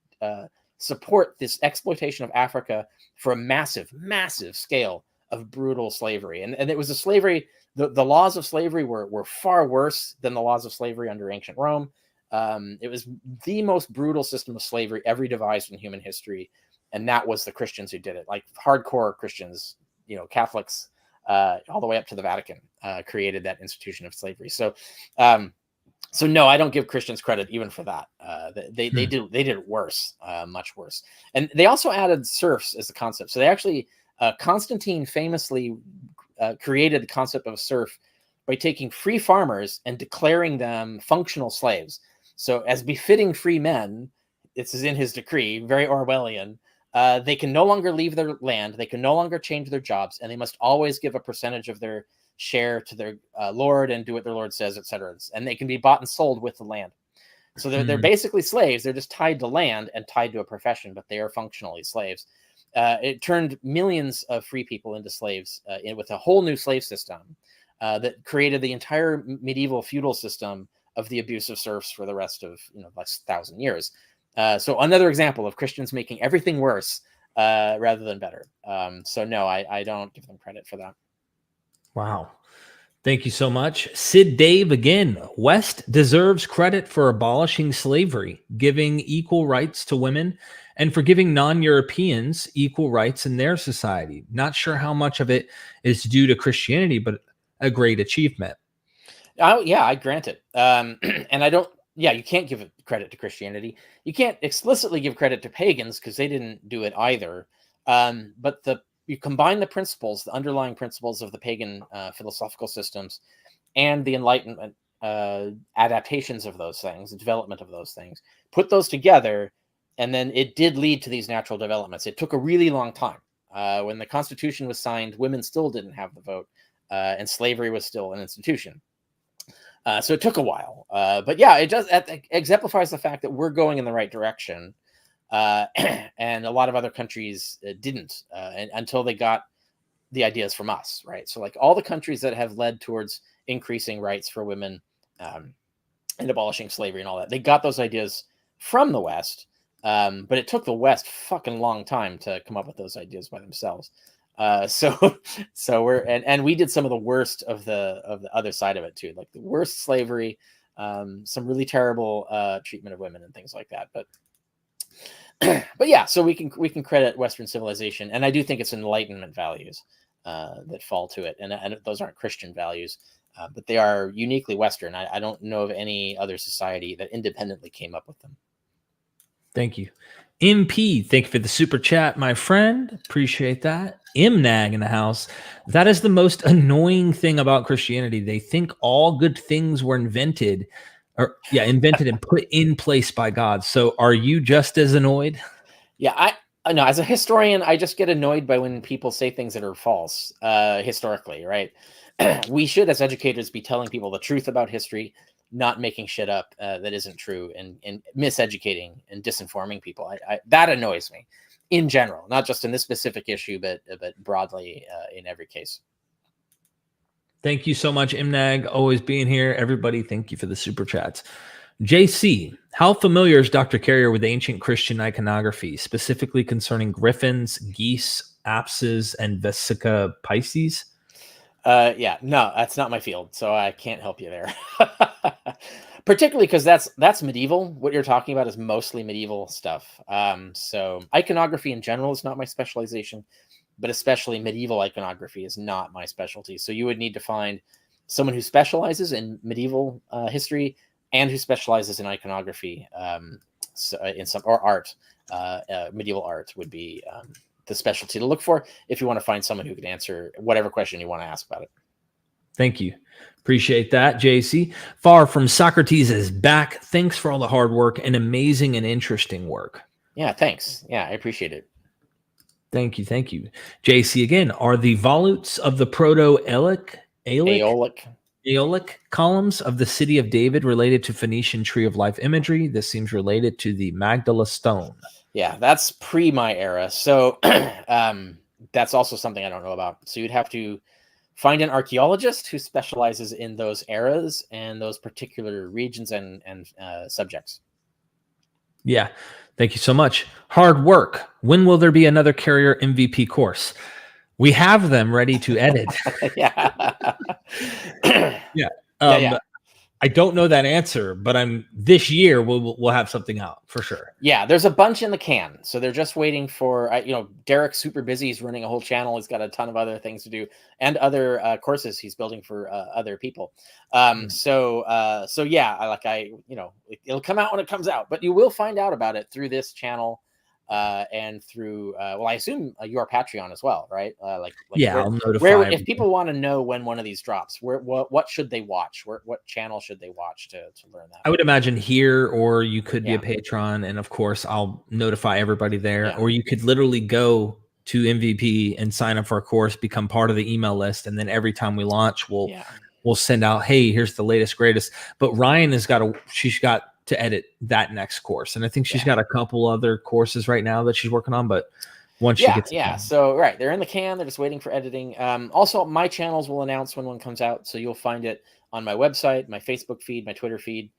support this exploitation of Africa for a massive, massive scale of brutal slavery. And it was a slavery, the laws of slavery were far worse than the laws of slavery under ancient Rome. It was the most brutal system of slavery ever devised in human history. And that was the Christians who did it, like hardcore Christians, Catholics, all the way up to the Vatican, created that institution of slavery. So no, I don't give Christians credit even for that. They did it worse, much worse. And they also added serfs as the concept. So they actually, Constantine famously created the concept of a serf by taking free farmers and declaring them functional slaves. So as befitting free men, this is in his decree, very Orwellian. They can no longer leave their land. They can no longer change their jobs, and they must always give a percentage of their share to their lord and do what their lord says, etc. And they can be bought and sold with the land. So they're basically slaves. They're just tied to land and tied to a profession, but they are functionally slaves. It turned millions of free people into slaves with a whole new slave system that created the entire medieval feudal system of the abuse of serfs for the rest of last 1,000 years. So another example of Christians making everything worse rather than better. So no, I don't give them credit for that. Wow. Thank you so much. Sid Dave again. West deserves credit for abolishing slavery, giving equal rights to women, and for giving non-Europeans equal rights in their society. Not sure how much of it is due to Christianity, but a great achievement. Oh, yeah, I grant it. And I don't, you can't give credit to Christianity. You can't explicitly give credit to pagans because they didn't do it either. But you combine the principles, the underlying principles of the pagan philosophical systems and the Enlightenment adaptations of those things, the development of those things, put those together, And then it did lead to these natural developments. It took a really long time. When the Constitution was signed, women still didn't have the vote, and slavery was still an institution. So it took a while. But yeah, it exemplifies the fact that we're going in the right direction. And a lot of other countries didn't until they got the ideas from us, right? So like all the countries that have led towards increasing rights for women and abolishing slavery and all that, they got those ideas from the West. But it took the West fucking long time to come up with those ideas by themselves. So we did some of the worst of the other side of it too, like the worst slavery, some really terrible treatment of women and things like that. But yeah, so we can credit Western civilization, and I do think it's Enlightenment values that fall to it, and those aren't Christian values, but they are uniquely Western. I don't know of any other society that independently came up with them. Thank you. MP, thank you for the super chat, my friend. Appreciate that. MNAG in the house. That is the most annoying thing about Christianity. They think all good things were invented and put in place by God. So are you just as annoyed? Yeah, I know. As a historian, I just get annoyed by when people say things that are false historically, right? We should, as educators, be telling people the truth about history, not making shit up that isn't true, and miseducating and disinforming people. That annoys me in general, not just in this specific issue, but broadly in every case. Thank you so much, MNAG, always being here. Everybody, thank you for the super chats. JC, how familiar is Dr. Carrier with ancient Christian iconography, specifically concerning griffins, geese, apses, and Vesica Pisces? Yeah, no, that's not my field, so I can't help you there. Particularly because that's medieval. What you're talking about is mostly medieval stuff. So iconography in general is not my specialization, but especially medieval iconography is not my specialty. So you would need to find someone who specializes in medieval history and who specializes in iconography, or art. Medieval art would be the specialty to look for if you want to find someone who can answer whatever question you want to ask about it. Thank you. Appreciate that, JC. Far from Socrates is back. Thanks for all the hard work and amazing and interesting work. Yeah, thanks. Yeah, I appreciate it. Thank you. Thank you. JC again, are the volutes of the Proto-Aeolic columns of the city of David related to Phoenician tree of life imagery? This seems related to the Magdala stone. Yeah, that's pre my era. So that's also something I don't know about. So you'd have to find an archaeologist who specializes in those eras and those particular regions and subjects. Yeah. Thank you so much. Hard work. When will there be another Carrier MVP course? We have them ready to edit. Yeah. Yeah. I don't know that answer, but this year we'll have something out for sure. Yeah, there's a bunch in the can, so they're just waiting for Derek's super busy. He's running a whole channel. He's got a ton of other things to do and other courses he's building for other people. So yeah, it'll come out when it comes out, but you will find out about it through this channel and through I assume your Patreon as well, right? I'll notify if people want to know when one of these drops, what should they watch? What channel should they watch to learn that? I would imagine here, or you could be a patron, and of course I'll notify everybody there. Or you could literally go to MVP and sign up for a course, become part of the email list, and then every time we launch, we'll send out, hey, here's the latest greatest. But Ryan she's got to edit that next course, and I think she's got a couple other courses right now that she's working on, but once she gets so they're in the can, they're just waiting for editing. Also, my channels will announce when one comes out, so you'll find it on my website, my Facebook feed, my Twitter feed.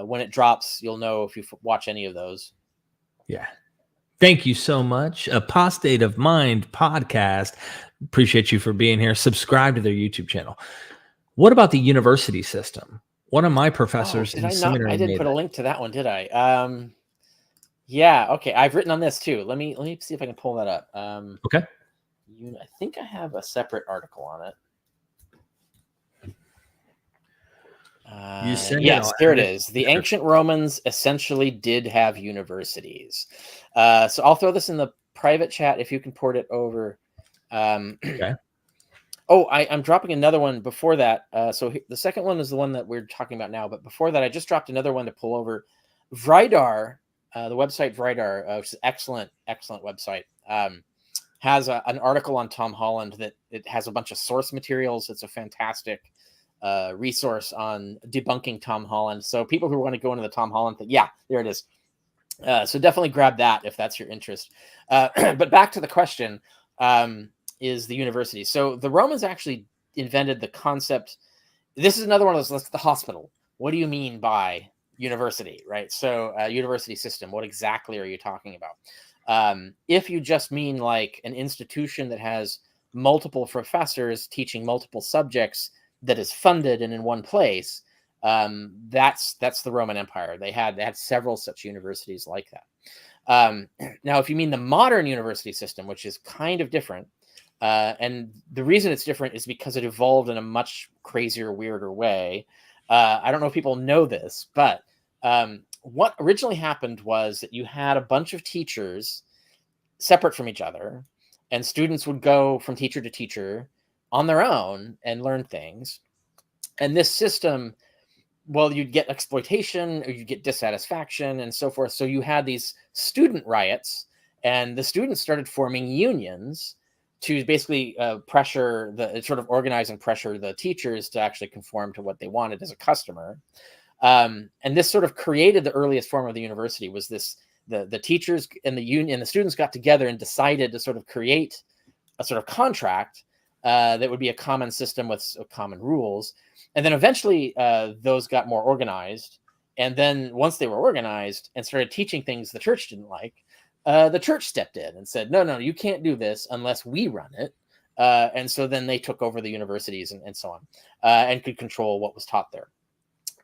When it drops, you'll know if you watch any of those. Thank you so much. Apostate of Mind podcast, appreciate you for being here. Subscribe to their YouTube channel. What about the university system? One of my professors in seminary. I didn't put a link to that one, did I? Yeah. Okay. I've written on this too. Let me see if I can pull that up. Okay. I think I have a separate article on it. Yes, here it is. The ancient Romans essentially did have universities. So I'll throw this in the private chat if you can port it over. Okay. Oh, I'm dropping another one before that. So the second one is the one that we're talking about now. But before that, I just dropped another one to pull over. Vridar the website Vridar, which is excellent website, has an article on Tom Holland that it has a bunch of source materials. It's a fantastic resource on debunking Tom Holland. So people who want to go into the Tom Holland thing, yeah, there it is. So definitely grab that if that's your interest. But back to the question, is the university. So the Romans actually invented the concept. This is another one of those, the hospital. What do you mean by university, right? So university system, what exactly are you talking about? If you just mean like an institution that has multiple professors teaching multiple subjects that is funded and in one place, that's the Roman Empire. They had several such universities like that. Now, if you mean the modern university system, which is kind of different, and the reason it's different is because it evolved in a much crazier, weirder way. I don't know if people know this, but what originally happened was that you had a bunch of teachers separate from each other, and students would go from teacher to teacher on their own and learn things. And this system, well, you'd get exploitation or you'd get dissatisfaction and so forth. So you had these student riots, and the students started forming unions to basically pressure sort of organize and pressure the teachers to actually conform to what they wanted as a customer. And this sort of created the earliest form of the university. Was this the teachers and the union and the students got together and decided to sort of create a sort of contract that would be a common system with common rules. And then eventually those got more organized. And then once they were organized and started teaching things the church didn't like, the church stepped in and said, no, you can't do this unless we run it. And so then they took over the universities and so on, and could control what was taught there.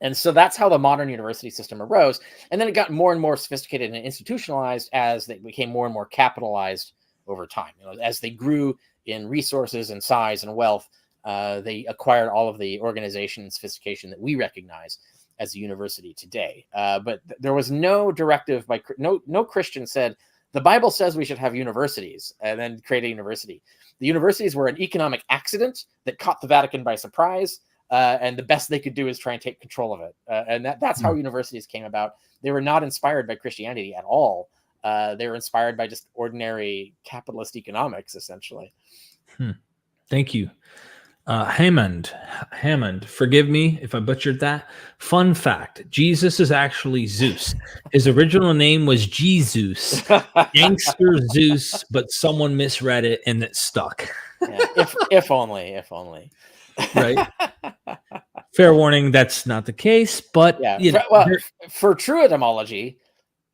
And so that's how the modern university system arose. And then it got more and more sophisticated and institutionalized as they became more and more capitalized over time. As they grew in resources and size and wealth, they acquired all of the organization and sophistication that we recognize as a university today. But there was no directive by no Christian said, the Bible says we should have universities and then create a university. The universities were an economic accident that caught the Vatican by surprise. And the best they could do is try and take control of it. And that's how universities came about. They were not inspired by Christianity at all. They were inspired by just ordinary capitalist economics, essentially. Thank you. Hammond, forgive me if I butchered that. Fun fact, Jesus is actually Zeus. His original name was Jesus, gangster Zeus, but someone misread it and it stuck. Yeah, if only. Right. Fair warning, that's not the case, but yeah. For true etymology,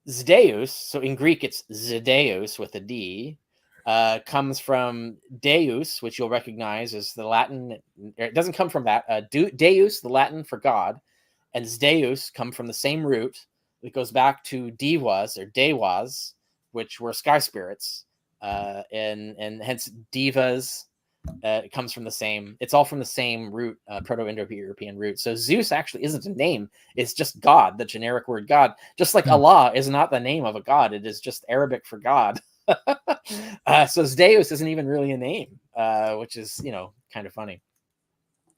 Zedeus, so in Greek it's Zedeus with a D, comes from Deus, which you'll recognize as the Latin. It doesn't come from that. Deus, the Latin for God, and Zeus come from the same root. It goes back to divas or dewas, which were sky spirits, and hence divas. It comes from the same. It's all from the same root, Proto-Indo-European root. So Zeus actually isn't a name; it's just God, the generic word God. Just like Allah is not the name of a god; it is just Arabic for God. So Zeus isn't even really a name, which is kind of funny.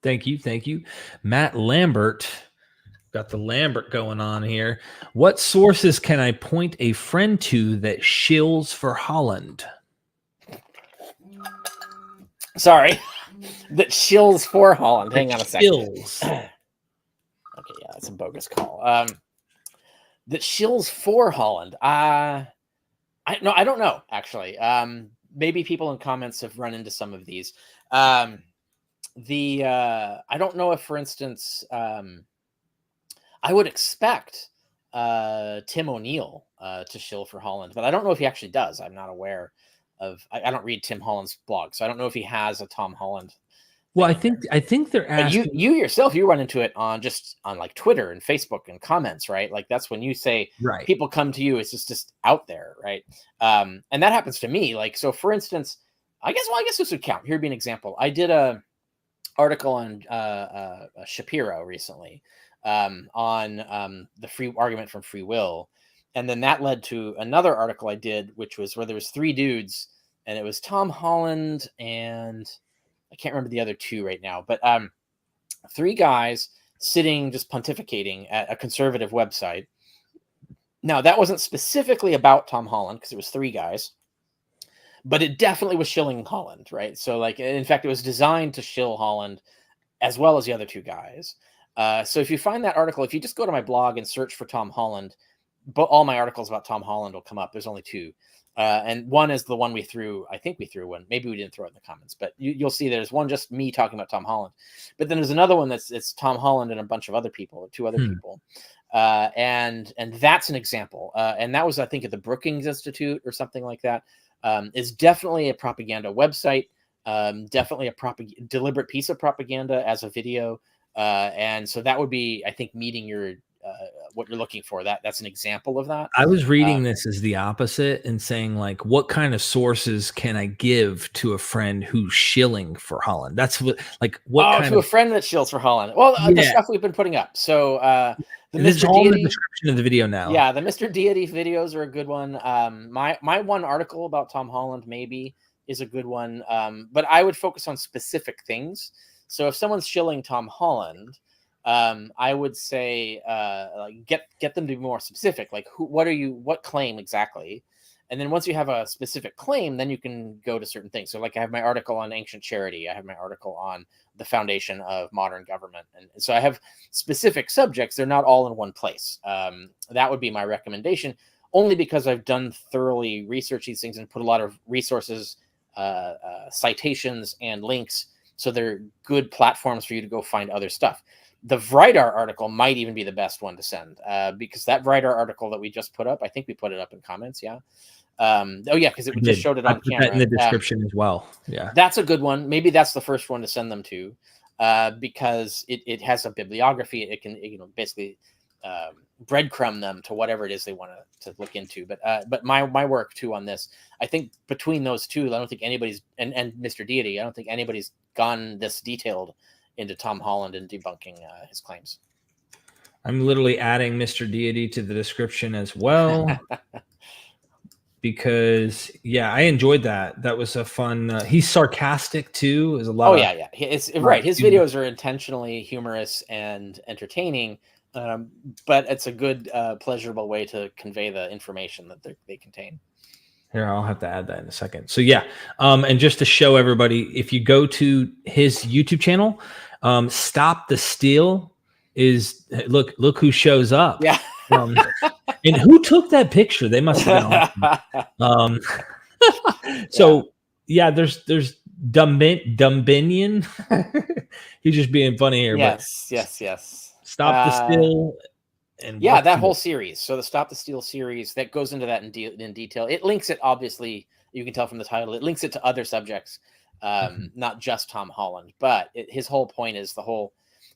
Thank you, Matt Lambert. Got the Lambert going on here. What sources can I point a friend to that shills for Holland? Sorry, that shills for Holland. Hang on a second. Shills. Okay, yeah, that's a bogus call. That shills for Holland. I don't know actually. Maybe people in comments have run into some of these. I don't know if, for instance, I would expect Tim O'Neill to shill for Holland, but I don't know if he actually does. I'm not aware of. I don't read Tim Holland's blog, so I don't know if he has a Tom Holland. Well, I think they're asking. You yourself, you run into it on like Twitter and Facebook and comments, right? Like that's when you say right. People come to you. It's just out there, right? And that happens to me. Like, so for instance, I guess this would count. Here'd be an example. I did a article on Shapiro recently on the free argument from free will, and then that led to another article I did, which was where there was three dudes, and it was Tom Holland and I can't remember the other two right now, but three guys sitting just pontificating at a conservative website, Now, that wasn't specifically about Tom Holland because it was 3 guys, but it definitely was shilling Holland, right? So, like, in fact, it was designed to shill Holland as well as the other 2 guys. So if you find that article, if you just go to my blog and search for Tom Holland, but all my articles about Tom Holland will come up. There's only 2. And one is the one we threw. I think we threw one. Maybe we didn't throw it in the comments, but you'll see there's one just me talking about Tom Holland. But then there's another one it's Tom Holland and a bunch of other people, 2 other people. And that's an example. And that was, I think, at the Brookings Institute or something like that. Is definitely a propaganda website. Definitely a deliberate piece of propaganda as a video. And so that would be, I think, meeting your what you're looking for. That's an example of that. I was reading this as the opposite and saying, like, what kind of sources can I give to a friend who's shilling for Holland? That's what, like, what kind to of a friend that shills for Holland. Well, the stuff we've been putting up. So the this is Mr. all in the Deity description of the video now. Yeah, the Mr. Deity videos are a good one. My one article about Tom Holland maybe is a good one. But I would focus on specific things. So if someone's shilling Tom Holland, I would say like get them to be more specific. Like what claim exactly? And then once you have a specific claim, then you can go to certain things. So like I have my article on ancient charity. I have my article on the foundation of modern government. And so I have specific subjects. They're not all in one place. That would be my recommendation, only because I've done thoroughly research these things and put a lot of resources, citations, and links. So they're good platforms for you to go find other stuff. The Vrydar article might even be the best one to send because that Vrydar article that we just put up, I think we put it up in comments. Yeah. Because it just showed it on camera. That in the description as well. Yeah, that's a good one. Maybe that's the first one to send them to, because it has a bibliography. It can basically breadcrumb them to whatever it is they want to look into. But my work too on this, I think between those 2, I don't think anybody's and Mr. Deity, I don't think anybody's gone this detailed into Tom Holland and debunking his claims. I'm literally adding Mr. Deity to the description as well. Because I enjoyed that. That was a fun. He's sarcastic too. There's a lot. It's right. His videos are intentionally humorous and entertaining, but it's a good, pleasurable way to convey the information that they contain. Here, I'll have to add that in a second. So and just to show everybody, if you go to his YouTube channel, Stop the Steal is look who shows up. Yeah. And who took that picture? They must have been awesome. There's Dumbinian. He's just being funny here. Yes. Stop the Steal. And that whole series. So the Stop the Steal series that goes into that in detail. It links it, obviously, you can tell from the title. It links it to other subjects, not just Tom Holland. But his whole point is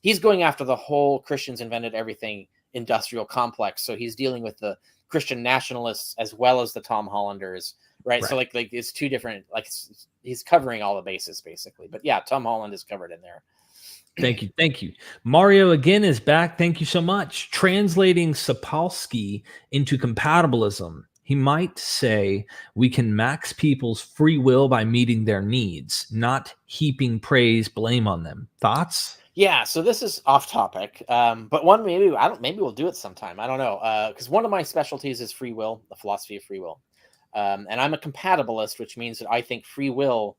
he's going after the whole Christians invented everything industrial complex. So he's dealing with the Christian nationalists as well as the Tom Hollanders, right? So like it's 2 different, he's covering all the bases basically. But Tom Holland is covered in there. Thank you. Mario again is back. Thank you so much. Translating Sapolsky into compatibilism. He might say we can max people's free will by meeting their needs, not heaping blame on them. Thoughts? Yeah, so this is off topic, but maybe we'll do it sometime. I don't know, because one of my specialties is free will, the philosophy of free will, and I'm a compatibilist, which means that I think free will,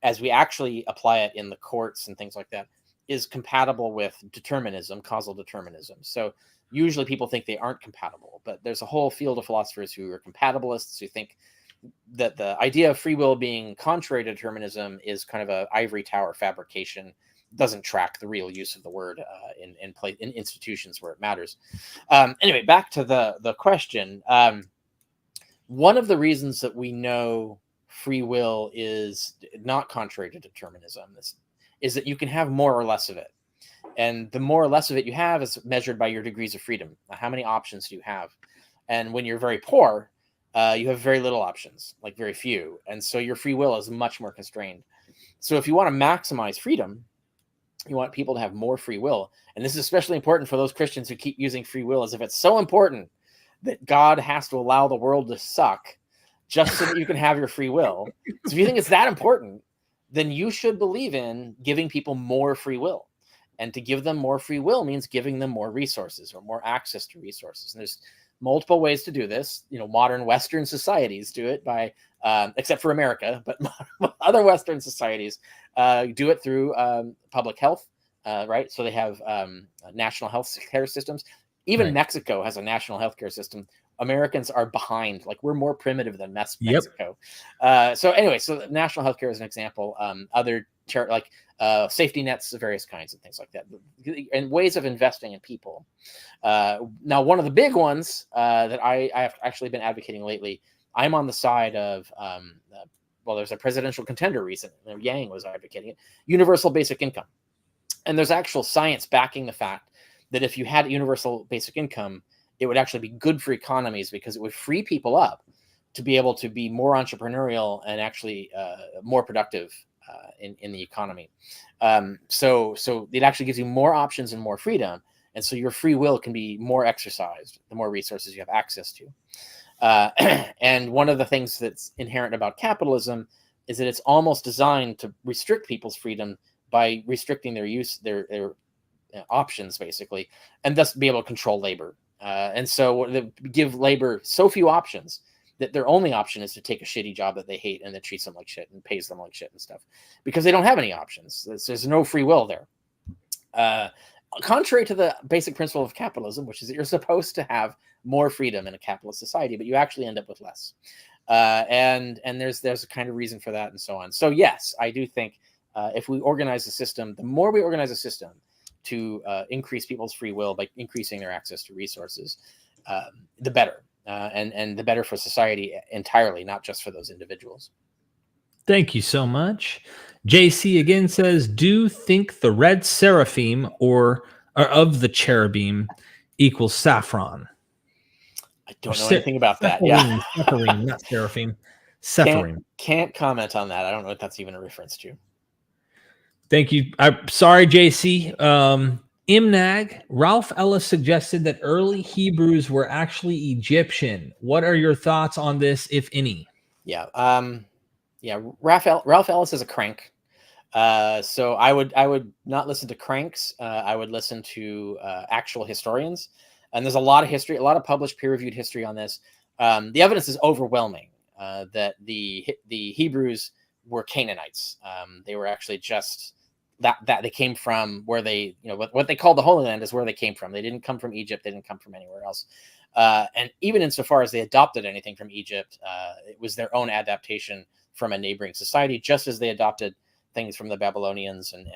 as we actually apply it in the courts and things like that, is compatible with determinism, causal determinism. So usually people think they aren't compatible, but there's a whole field of philosophers who are compatibilists who think that the idea of free will being contrary to determinism is kind of a ivory tower fabrication. Doesn't track the real use of the word in institutions where it matters. Anyway, back to the question. One of the reasons that we know free will is not contrary to determinism is that you can have more or less of it. And the more or less of it you have is measured by your degrees of freedom. How many options do you have? And when you're very poor, you have very little options, like very few. And so your free will is much more constrained. So if you want to maximize freedom, you want people to have more free will. And this is especially important for those Christians who keep using free will as if it's so important that God has to allow the world to suck just so that you can have your free will. So if you think it's that important, then you should believe in giving people more free will. And to give them more free will means giving them more resources or more access to resources. And there's multiple ways to do this. Modern Western societies do it by, except for America, but other Western societies do it through public health, right? So they have national health care systems. Even Mexico has a national healthcare system. Americans are behind. Like, we're more primitive than Mexico. So anyway, so national healthcare is an example. Other safety nets of various kinds and things like that, and ways of investing in people. Now, one of the big ones that I have actually been advocating lately, I'm on the side of, there's a presidential contender recently, Yang was advocating it, universal basic income. And there's actual science backing the fact that if you had universal basic income, it would actually be good for economies, because it would free people up to be able to be more entrepreneurial and actually more productive in the economy. So it actually gives you more options and more freedom. And so your free will can be more exercised the more resources you have access to. And one of the things that's inherent about capitalism is that it's almost designed to restrict people's freedom by restricting their use, their options, basically, and thus be able to control labor. And so they give labor so few options that their only option is to take a shitty job that they hate and that treats them like shit and pays them like shit and stuff, because they don't have any options. There's no free will there. Contrary to the basic principle of capitalism, which is that you're supposed to have more freedom in a capitalist society, but you actually end up with less. And there's a kind of reason for that, and so on. So yes, I do think if we organize the system, the more we organize a system to increase people's free will by increasing their access to resources, the better. And the better for society entirely, not just for those individuals. Thank you so much. JC again says, do think the red seraphim or of the cherubim equals saffron? I don't know anything about that. Yeah. Sephirim, not seraphim. Sephirim. Can't comment on that. I don't know what that's even a reference to. Thank you. I'm sorry, JC. Imnag, Ralph Ellis suggested that early Hebrews were actually Egyptian. What are your thoughts on this, if any? Yeah. Ralph Ellis is a crank. So I would not listen to cranks. I would listen to actual historians. And there's a lot of history, a lot of published peer-reviewed history on this. The evidence is overwhelming that the Hebrews were Canaanites. They were actually just that they came from where they, what they call the Holy Land is where they came from. They didn't come from Egypt. They didn't come from anywhere else. And even insofar as they adopted anything from Egypt, it was their own adaptation from a neighboring society, just as they adopted things from the Babylonians and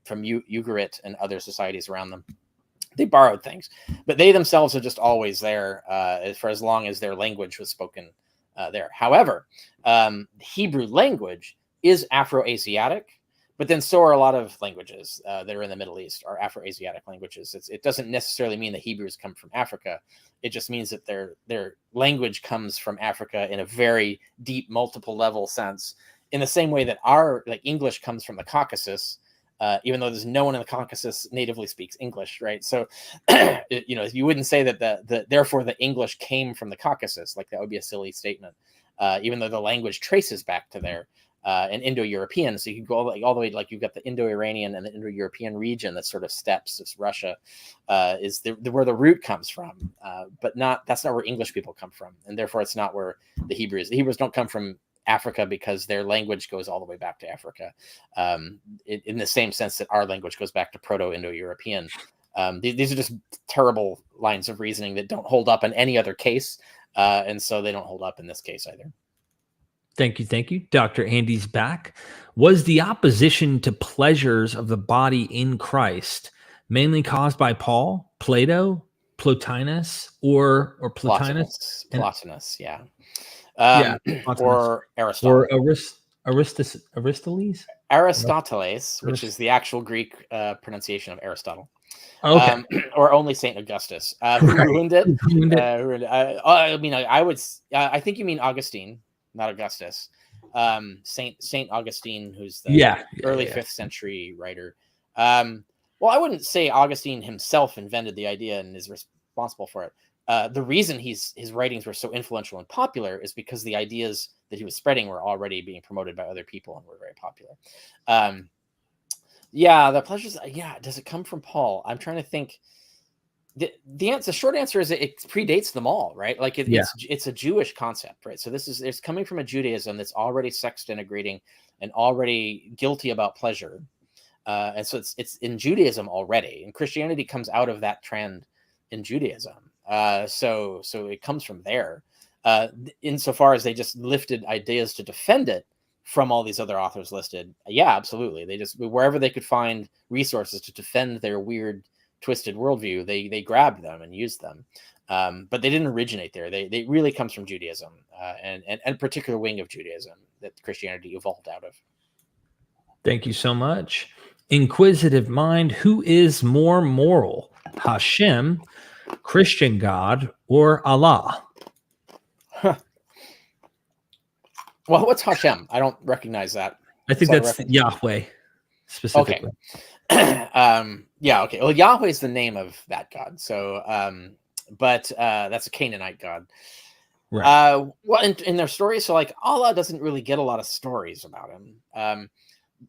from Ugarit and other societies around them. They borrowed things, but they themselves are just always there for as long as their language was spoken there. However, Hebrew language is Afro-Asiatic, but then so are a lot of languages that are in the Middle East are Afro-Asiatic languages. It doesn't necessarily mean the Hebrews come from Africa. It just means that their language comes from Africa in a very deep, multiple level sense, in the same way that our English comes from the Caucasus, even though there's no one in the Caucasus natively speaks English, right? So, you wouldn't say that therefore the English came from the Caucasus. That would be a silly statement, even though the language traces back to there. And Indo-European, so you can go all the way, you've got the Indo-Iranian and the Indo-European region that sort of steps. It's Russia, is where the root comes from, but that's not where English people come from, and therefore it's not where the Hebrews don't come from Africa, because their language goes all the way back to Africa, in the same sense that our language goes back to Proto-Indo-European. These are just terrible lines of reasoning that don't hold up in any other case, and so they don't hold up in this case either. Thank you. Dr. Andy's back. Was the opposition to pleasures of the body in Christ mainly caused by Paul, Plato, Plotinus, or Plotinus? Plotinus, yeah. Plotinus. Or Aristotle. Or Aristoteles? Aristoteles, which is the actual Greek pronunciation of Aristotle. Okay. Or only Saint Augustus, who ruined it. I think you mean Augustine, not Augustus. Saint Augustine, who's the early 5th century writer. Well, I wouldn't say Augustine himself invented the idea and is responsible for it. The reason his writings were so influential and popular is because the ideas that he was spreading were already being promoted by other people and were very popular. The pleasures. Does it come from Paul? I'm trying to think. The short answer is it predates them all, right? Like Yeah. it's a Jewish concept, right? So it's coming from a Judaism that's already sex denigrating and already guilty about pleasure, and so it's in Judaism already, and Christianity comes out of that trend in Judaism. So it comes from there. Insofar as they just lifted ideas to defend it from all these other authors listed, yeah, absolutely. They just, wherever they could find resources to defend their weird, twisted worldview, they grabbed them and used them. But they didn't originate there. They really comes from Judaism, and a particular wing of Judaism that Christianity evolved out of. Thank you so much. Inquisitive mind, who is more moral, Hashem, Christian God, or Allah? Well, what's Hashem? I don't recognize that. I think that's Yahweh specifically. Okay. Yeah. Okay. Well, Yahweh is the name of that God. So, but that's a Canaanite God. Right. Well, in their stories, so like Allah doesn't really get a lot of stories about him.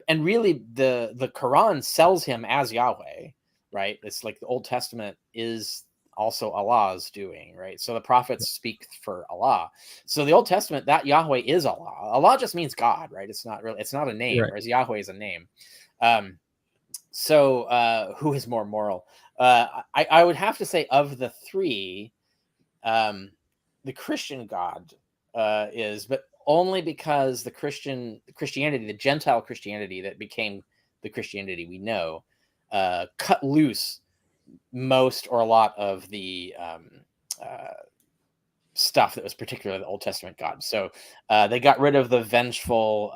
And really, the Quran sells him as Yahweh, right? It's like the Old Testament is also Allah's doing, right? So the prophets speak for Allah. So the Old Testament, that Yahweh is Allah. Allah just means God, right? It's not a name, Right. whereas Yahweh is a name. So who is more moral? I would have to say of the three, the Christian God is, but only because the Christianity, the Gentile Christianity that became the Christianity we know, cut loose most or a lot of the stuff that was particularly the Old Testament God. So they got rid of the vengeful,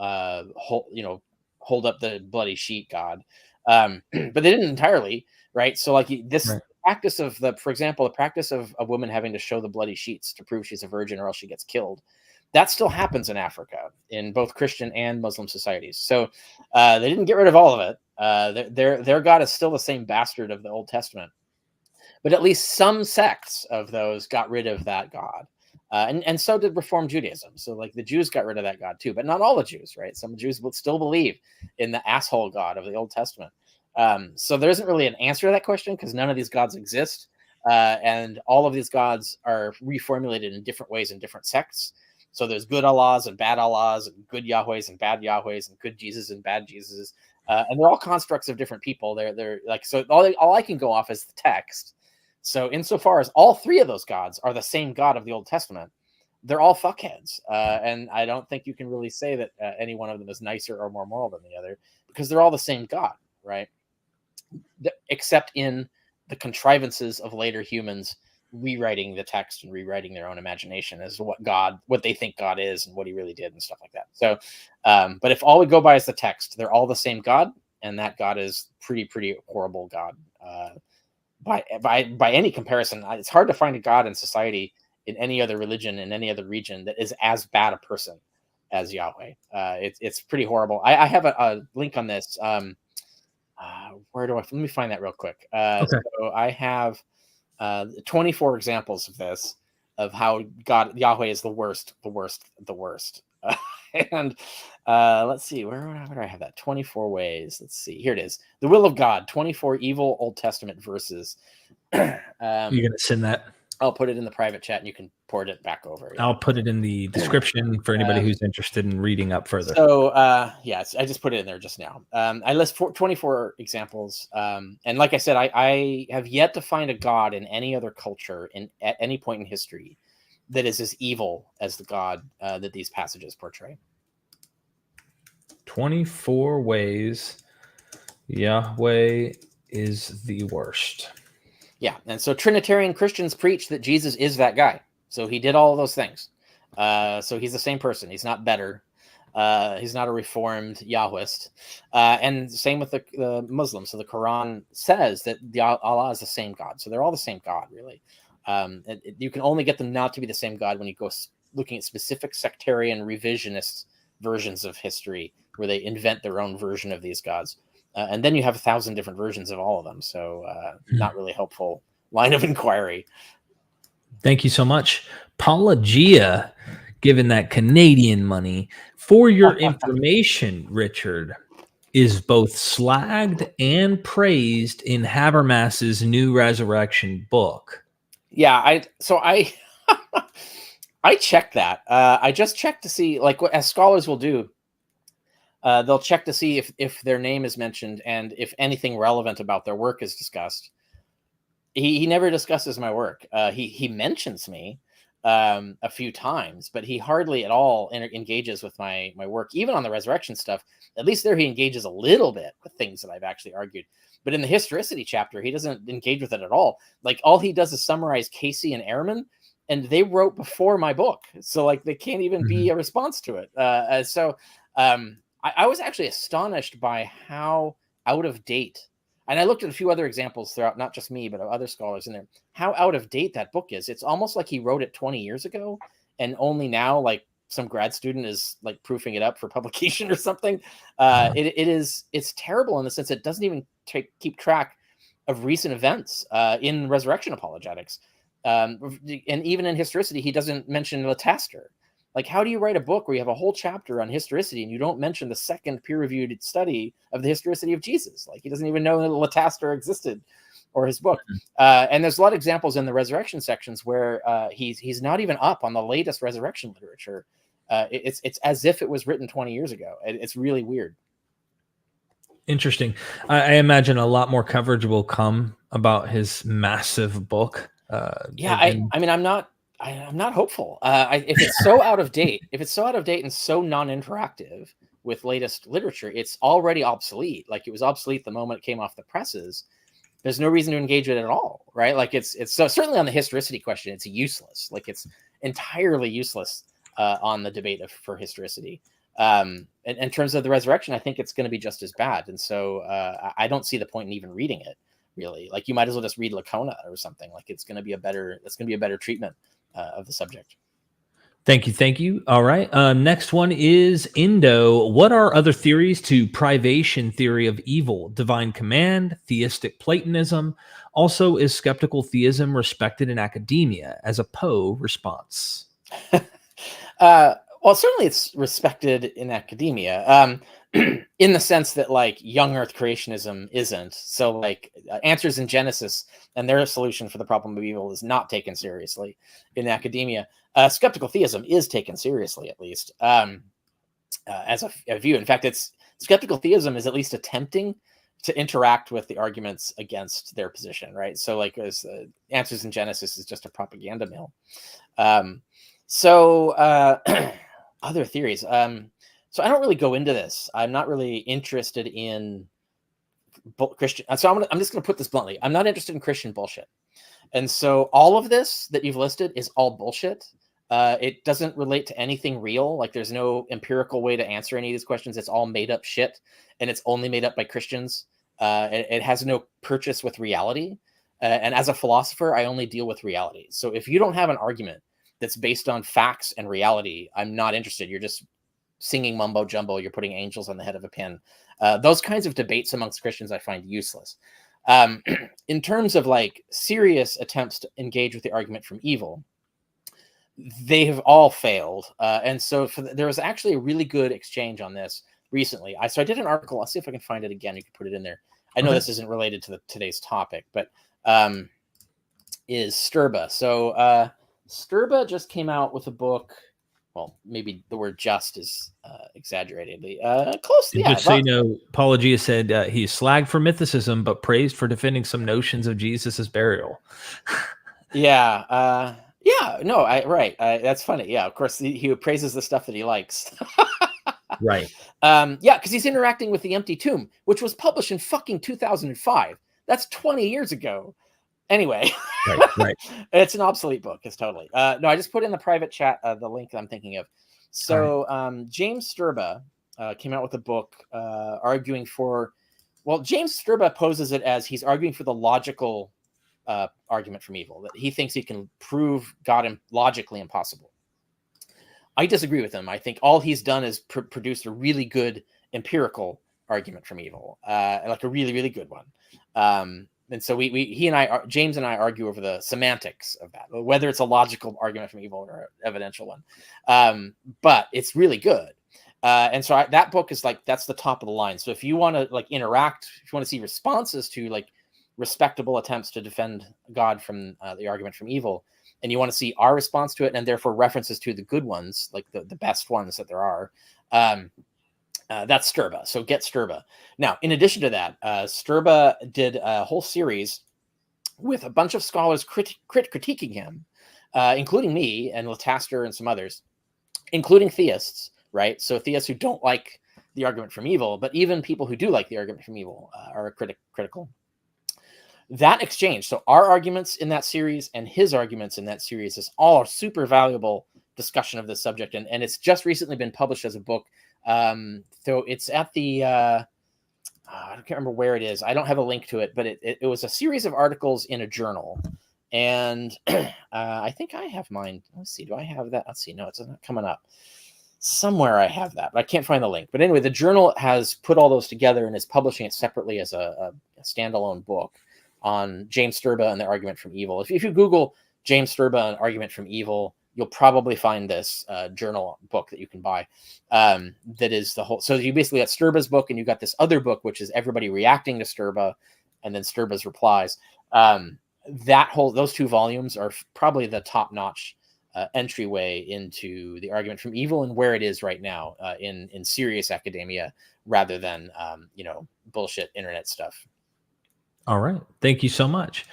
hold up the bloody sheet God, but they didn't entirely, right? So like this. Right. Practice of for example, the practice of a woman having to show the bloody sheets to prove she's a virgin or else she gets killed, that still happens in Africa in both Christian and Muslim societies. So they didn't get rid of all of it. Their God is still the same bastard of the Old Testament, but at least some sects of those got rid of that God, and so did Reform Judaism. So like the Jews got rid of that God too, but not all the Jews, right? Some Jews will still believe in the asshole God of the Old Testament. So there isn't really an answer to that question because none of these gods exist, and all of these gods are reformulated in different ways in different sects. So there's good Allahs and bad Allahs, and good Yahwehs and bad Yahwehs, and good Jesus and bad Jesuses, and they're all constructs of different people. They're like, so all I can go off is the text. So insofar as all three of those gods are the same God of the Old Testament, they're all fuckheads, and I don't think you can really say that any one of them is nicer or more moral than the other because they're all the same God, right? Except in the contrivances of later humans rewriting the text and rewriting their own imagination as to what they think God is and what he really did and stuff like that. So, but if all we go by is the text, they're all the same God, and that God is pretty horrible God. By any comparison, it's hard to find a God in society in any other religion in any other region that is as bad a person as Yahweh. It's pretty horrible. I have a link on this. Let me find that real quick. Okay. So I have 24 examples of this, of how Yahweh is the worst. And let's see, where do I have that? 24 ways. Let's see. Here it is. The will of God, 24 evil Old Testament verses. You're going to send that? I'll put it in the private chat and you can port it back over. Yeah. I'll put it in the description for anybody who's interested in reading up further. So, yes, I just put it in there just now. I list 24 examples. And like I said, I have yet to find a God in any other culture at any point in history that is as evil as the God that these passages portray. 24 ways Yahweh is the worst. Yeah, and so Trinitarian Christians preach that Jesus is that guy. So he did all of those things. So he's the same person. He's not better. He's not a reformed Yahwist. And same with the Muslims. So the Quran says that Allah is the same God. So they're all the same God, really. You can only get them not to be the same God when you go looking at specific sectarian revisionist versions of history where they invent their own version of these gods. And then you have 1,000 different versions of all of them. So not really helpful line of inquiry. Thank you so much. Paulogia, given that Canadian money. For your information, Richard, is both slagged and praised in Habermas's New Resurrection book. Yeah, I I checked that. I just checked to see, like, what as scholars will do. They'll check to see if their name is mentioned and if anything relevant about their work is discussed. He never discusses my work. He mentions me a few times, but he hardly at all engages with my work, even on the resurrection stuff. At least there he engages a little bit with things that I've actually argued. But in the historicity chapter, he doesn't engage with it at all. Like, all he does is summarize Casey and Ehrman, and they wrote before my book, so like they can't even be a response to it. I was actually astonished by how out of date, and I looked at a few other examples throughout, not just me, but other scholars in there, how out of date that book is. It's almost like he wrote it 20 years ago, and only now, like, some grad student is like proofing it up for publication or something. It's terrible in the sense it doesn't even keep track of recent events in resurrection apologetics. And even in historicity, he doesn't mention Lataster. Like, how do you write a book where you have a whole chapter on historicity and you don't mention the second peer-reviewed study of the historicity of Jesus? Like, he doesn't even know that Lataster existed, or his book. And there's a lot of examples in the resurrection sections where he's not even up on the latest resurrection literature. It's as if it was written 20 years ago. It's really weird. Interesting. I imagine a lot more coverage will come about his massive book. I mean, I'm not hopeful. If it's so out of date, and so non-interactive with latest literature, it's already obsolete. Like, it was obsolete the moment it came off the presses. There's no reason to engage with it at all, right? Like, it's so certainly on the historicity question, it's useless. Like, it's entirely useless on the debate for historicity. In terms of the resurrection, I think it's going to be just as bad. And so I don't see the point in even reading it, really. Like, you might as well just read Lacona or something. Like, it's going to be a better treatment of the subject. Thank you. All right. Next one is Indo. What are other theories to privation theory of evil? Divine command, theistic Platonism. Also, is skeptical theism respected in academia? As a Poe response. Well, certainly it's respected in academia, in the sense that, like, young Earth creationism isn't. So, like, Answers in Genesis and their solution for the problem of evil is not taken seriously in academia. Skeptical theism is taken seriously, at least, as a view. In fact, skeptical theism is at least attempting to interact with the arguments against their position, right? So, like, Answers in Genesis is just a propaganda mill. Other theories. So I don't really go into this. I'm not really interested in Christian. So I'm just going to put this bluntly. I'm not interested in Christian bullshit. And so all of this that you've listed is all bullshit. It doesn't relate to anything real. Like, there's no empirical way to answer any of these questions. It's all made up shit, and it's only made up by Christians. It has no purchase with reality. And as a philosopher, I only deal with reality. So if you don't have an argument that's based on facts and reality, I'm not interested. You're just singing mumbo jumbo. You're putting angels on the head of a pin. Those kinds of debates amongst Christians I find useless. In terms of, like, serious attempts to engage with the argument from evil, they have all failed. And so there was actually a really good exchange on this recently. So I did an article. I'll see if I can find it again. You can put it in there. I know this isn't related to today's topic, but is Sturba. So Sturba just came out with a book. Well, maybe the word "just" is exaggeratedly close. Yeah, just so you know, Apologia said he's slagged for mythicism, but praised for defending some notions of Jesus's burial. Yeah. No, right. That's funny. Yeah, of course, he praises the stuff that he likes. Right. Yeah, because he's interacting with The Empty Tomb, which was published in fucking 2005. That's 20 years ago. Anyway, right. It's an obsolete book. It's totally. No, I just put in the private chat the link that I'm thinking of. So James Sturba came out with a book arguing for. Well, James Sturba poses it as he's arguing for the logical argument from evil, that he thinks he can prove God logically impossible. I disagree with him. I think all he's done is produced a really good empirical argument from evil, like a really, really good one. And so James and I argue over the semantics of that, whether it's a logical argument from evil or an evidential one. But it's really good. And so that book is like, that's the top of the line. So if you want to like interact, if you want to see responses to like respectable attempts to defend God from the argument from evil, and you want to see our response to it, and therefore references to the good ones, like the best ones that there are, that's Sturba. So get Sturba. Now, in addition to that, Sturba did a whole series with a bunch of scholars critiquing him, including me and Lataster and some others, including theists, right? So theists who don't like the argument from evil, but even people who do like the argument from evil are critical. That exchange, so our arguments in that series and his arguments in that series, is all a super valuable discussion of this subject, and it's just recently been published as a book. So it's at the I can't remember where it is. I don't have a link to it, but it was a series of articles in a journal, and I think I have mine. Let's see, do I have that? Let's see, no, it's not coming up. Somewhere I have that, but I can't find the link. But anyway, the journal has put all those together and is publishing it separately as a standalone book on James Sturba and the argument from evil. If you Google James Sturba and argument from evil, you'll probably find this journal book that you can buy. That is the whole. So you basically got Sturba's book, and you got this other book, which is everybody reacting to Sturba, and then Sturba's replies. Those two volumes are probably the top-notch entryway into the argument from evil and where it is right now in serious academia, rather than bullshit internet stuff. All right. Thank you so much.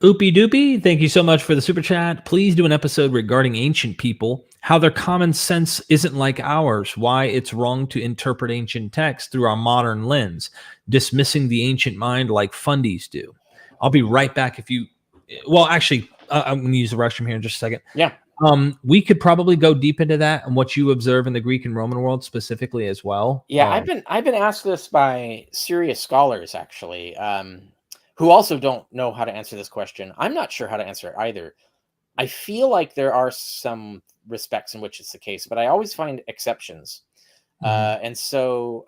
Oopie Doopie, thank you so much for the super chat. Please do an episode regarding ancient people, how their common sense isn't like ours, why it's wrong to interpret ancient texts through our modern lens, dismissing the ancient mind like fundies do. I'll be right back if you... Well, actually, I'm going to use the restroom here in just a second. Yeah. We could probably go deep into that and what you observe in the Greek and Roman world specifically as well. Yeah, I've been asked this by serious scholars, actually, who also don't know how to answer this question. I'm not sure how to answer it either. I feel like there are some respects in which it's the case, but I always find exceptions. And so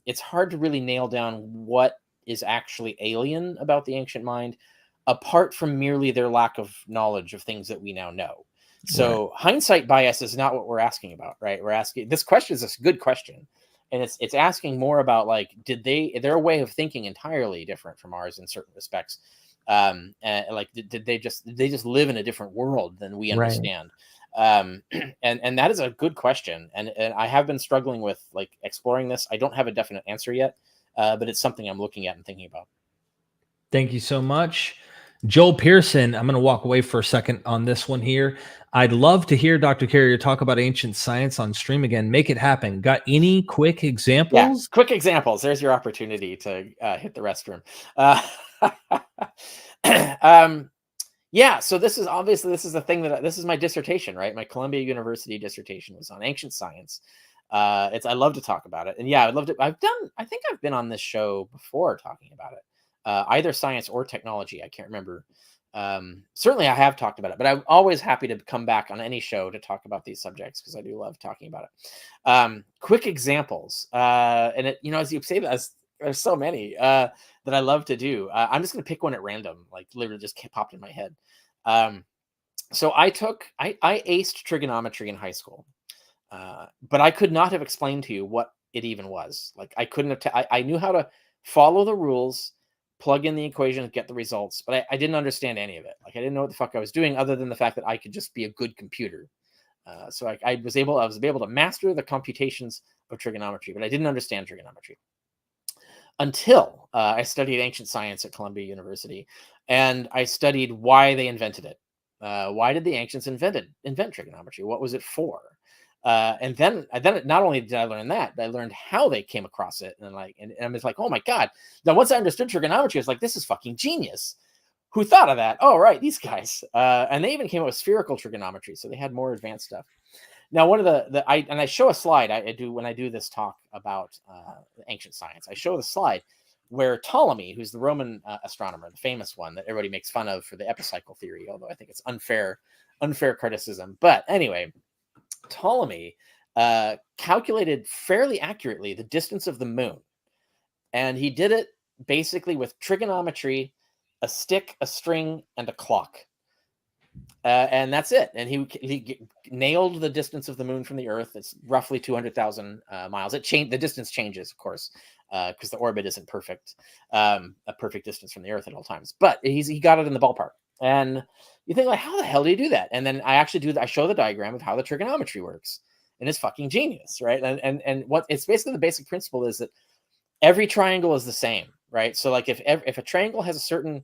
it's hard to really nail down what is actually alien about the ancient mind, apart from merely their lack of knowledge of things that we now know. So hindsight bias is not what we're asking about, right? We're asking, this question is a good question. And it's asking more about, like, their way of thinking entirely different from ours in certain respects. And like, did they just live in a different world than we understand? And that is a good question. And I have been struggling with like exploring this. I don't have a definite answer yet, but it's something I'm looking at and thinking about. Thank you so much. Joel Pearson, I'm going to walk away for a second on this one here. I'd love to hear Dr. Carrier talk about ancient science on stream again. Make it happen. Got any quick examples? Yeah, quick examples. There's your opportunity to hit the restroom. Yeah, so this is the thing this is my dissertation, right? My Columbia University dissertation was on ancient science. I love to talk about it. And yeah, I'd love to. I think I've been on this show before talking about it. Either science or technology. I can't remember. Certainly I have talked about it, but I'm always happy to come back on any show to talk about these subjects because I do love talking about it. Quick examples. And it, as you say, there's so many that I love to do. I'm just going to pick one at random, like literally just popped in my head. So I aced trigonometry in high school, but I could not have explained to you what it even was. Like I couldn't have, I knew how to follow the rules, plug in the equation, get the results, but I didn't understand any of it. Like I didn't know what the fuck I was doing other than the fact that I could just be a good computer. So I was able to master the computations of trigonometry, but I didn't understand trigonometry until I studied ancient science at Columbia University, and I studied why they invented it. Why did the ancients invent trigonometry? What was it for? And then not only did I learn that, but I learned how they came across it, and I was like, oh my god! Now once I understood trigonometry, I was like, this is fucking genius. Who thought of that? Oh right, these guys. And they even came up with spherical trigonometry, so they had more advanced stuff. Now one of I show a slide I do when I do this talk about ancient science. I show the slide where Ptolemy, who's the Roman astronomer, the famous one that everybody makes fun of for the epicycle theory, although I think it's unfair criticism. But anyway, Ptolemy calculated fairly accurately the distance of the moon, and he did it basically with trigonometry, a stick, a string, and a clock. And that's it. And he nailed the distance of the moon from the Earth. It's roughly 200,000 miles. The distance changes, of course, because the orbit isn't perfect, a perfect distance from the Earth at all times. But he got it in the ballpark. And you think, like, how the hell do you do that? And then I show the diagram of how the trigonometry works, and it's fucking genius, right? And what it's basically, the basic principle is that every triangle is the same, right? So like if a triangle has a certain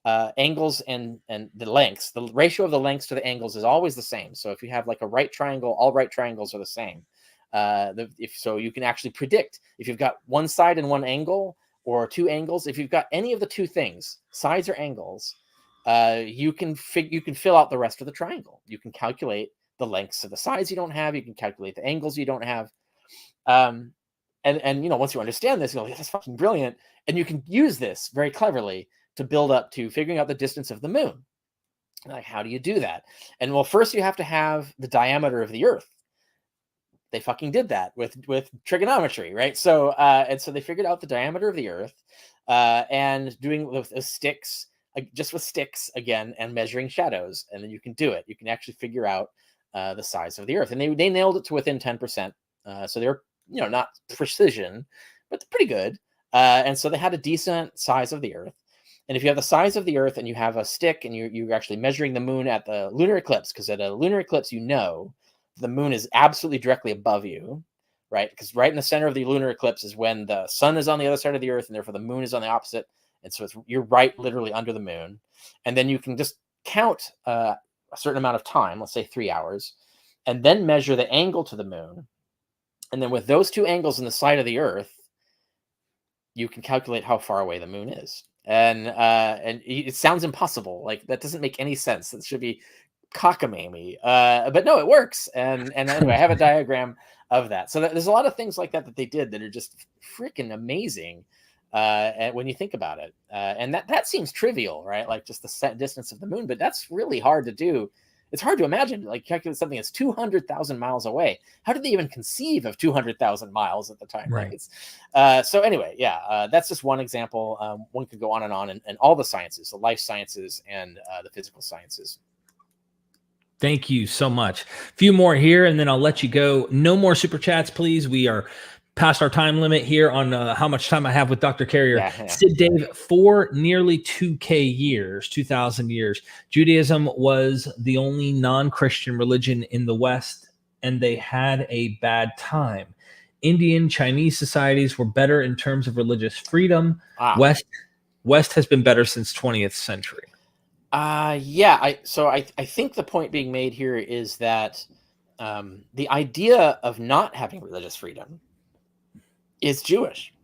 angles and the lengths, the ratio of the lengths to the angles is always the same. So if you have like a right triangle, all right triangles are the same. So you can actually predict if you've got one side and one angle, or two angles. If you've got any of the two things, sides or angles, you can fill out the rest of the triangle. You can calculate the lengths of the sides you don't have. You can calculate the angles you don't have. And once you understand this, you're like, that's fucking brilliant. And you can use this very cleverly to build up to figuring out the distance of the moon. Like, how do you do that? And well, first you have to have the diameter of the Earth. They fucking did that with trigonometry, right? So and so they figured out the diameter of the Earth, and doing with sticks, just with sticks again, and measuring shadows, and then you can do it. You can actually figure out the size of the Earth, and they nailed it to within 10%. So they're not precision, but they're pretty good. And so they had a decent size of the Earth. And if you have the size of the Earth and you have a stick and you're actually measuring the moon at the lunar eclipse, because at a lunar eclipse, the moon is absolutely directly above you, right? Because right in the center of the lunar eclipse is when the sun is on the other side of the Earth, and therefore the moon is on the opposite. And so you're right literally under the moon. And then you can just count a certain amount of time, let's say 3 hours, and then measure the angle to the moon. And then with those two angles in the side of the Earth, you can calculate how far away the moon is. And it sounds impossible. Like, that doesn't make any sense. It should be cockamamie. But no, it works. And anyway, I have a diagram of that. So there's a lot of things like that they did that are just freaking amazing when you think about it. And that seems trivial, right? Like just the set distance of the moon, but that's really hard to do. It's hard to imagine, like, calculate something that's 200,000 miles away. How did they even conceive of 200,000 miles at the time? Right. So anyway, that's just one example. One could go on and all the sciences, the life sciences and the physical sciences. Thank you so much. A few more here, and then I'll let you go. No more super chats, please. We are past our time limit here on how much time I have with Dr. Carrier. Yeah. Sid Dave, for nearly 2,000 years, Judaism was the only non-Christian religion in the West, and they had a bad time. Indian, Chinese societies were better in terms of religious freedom. West has been better since 20th century. I think the point being made here is that the idea of not having religious freedom is Jewish,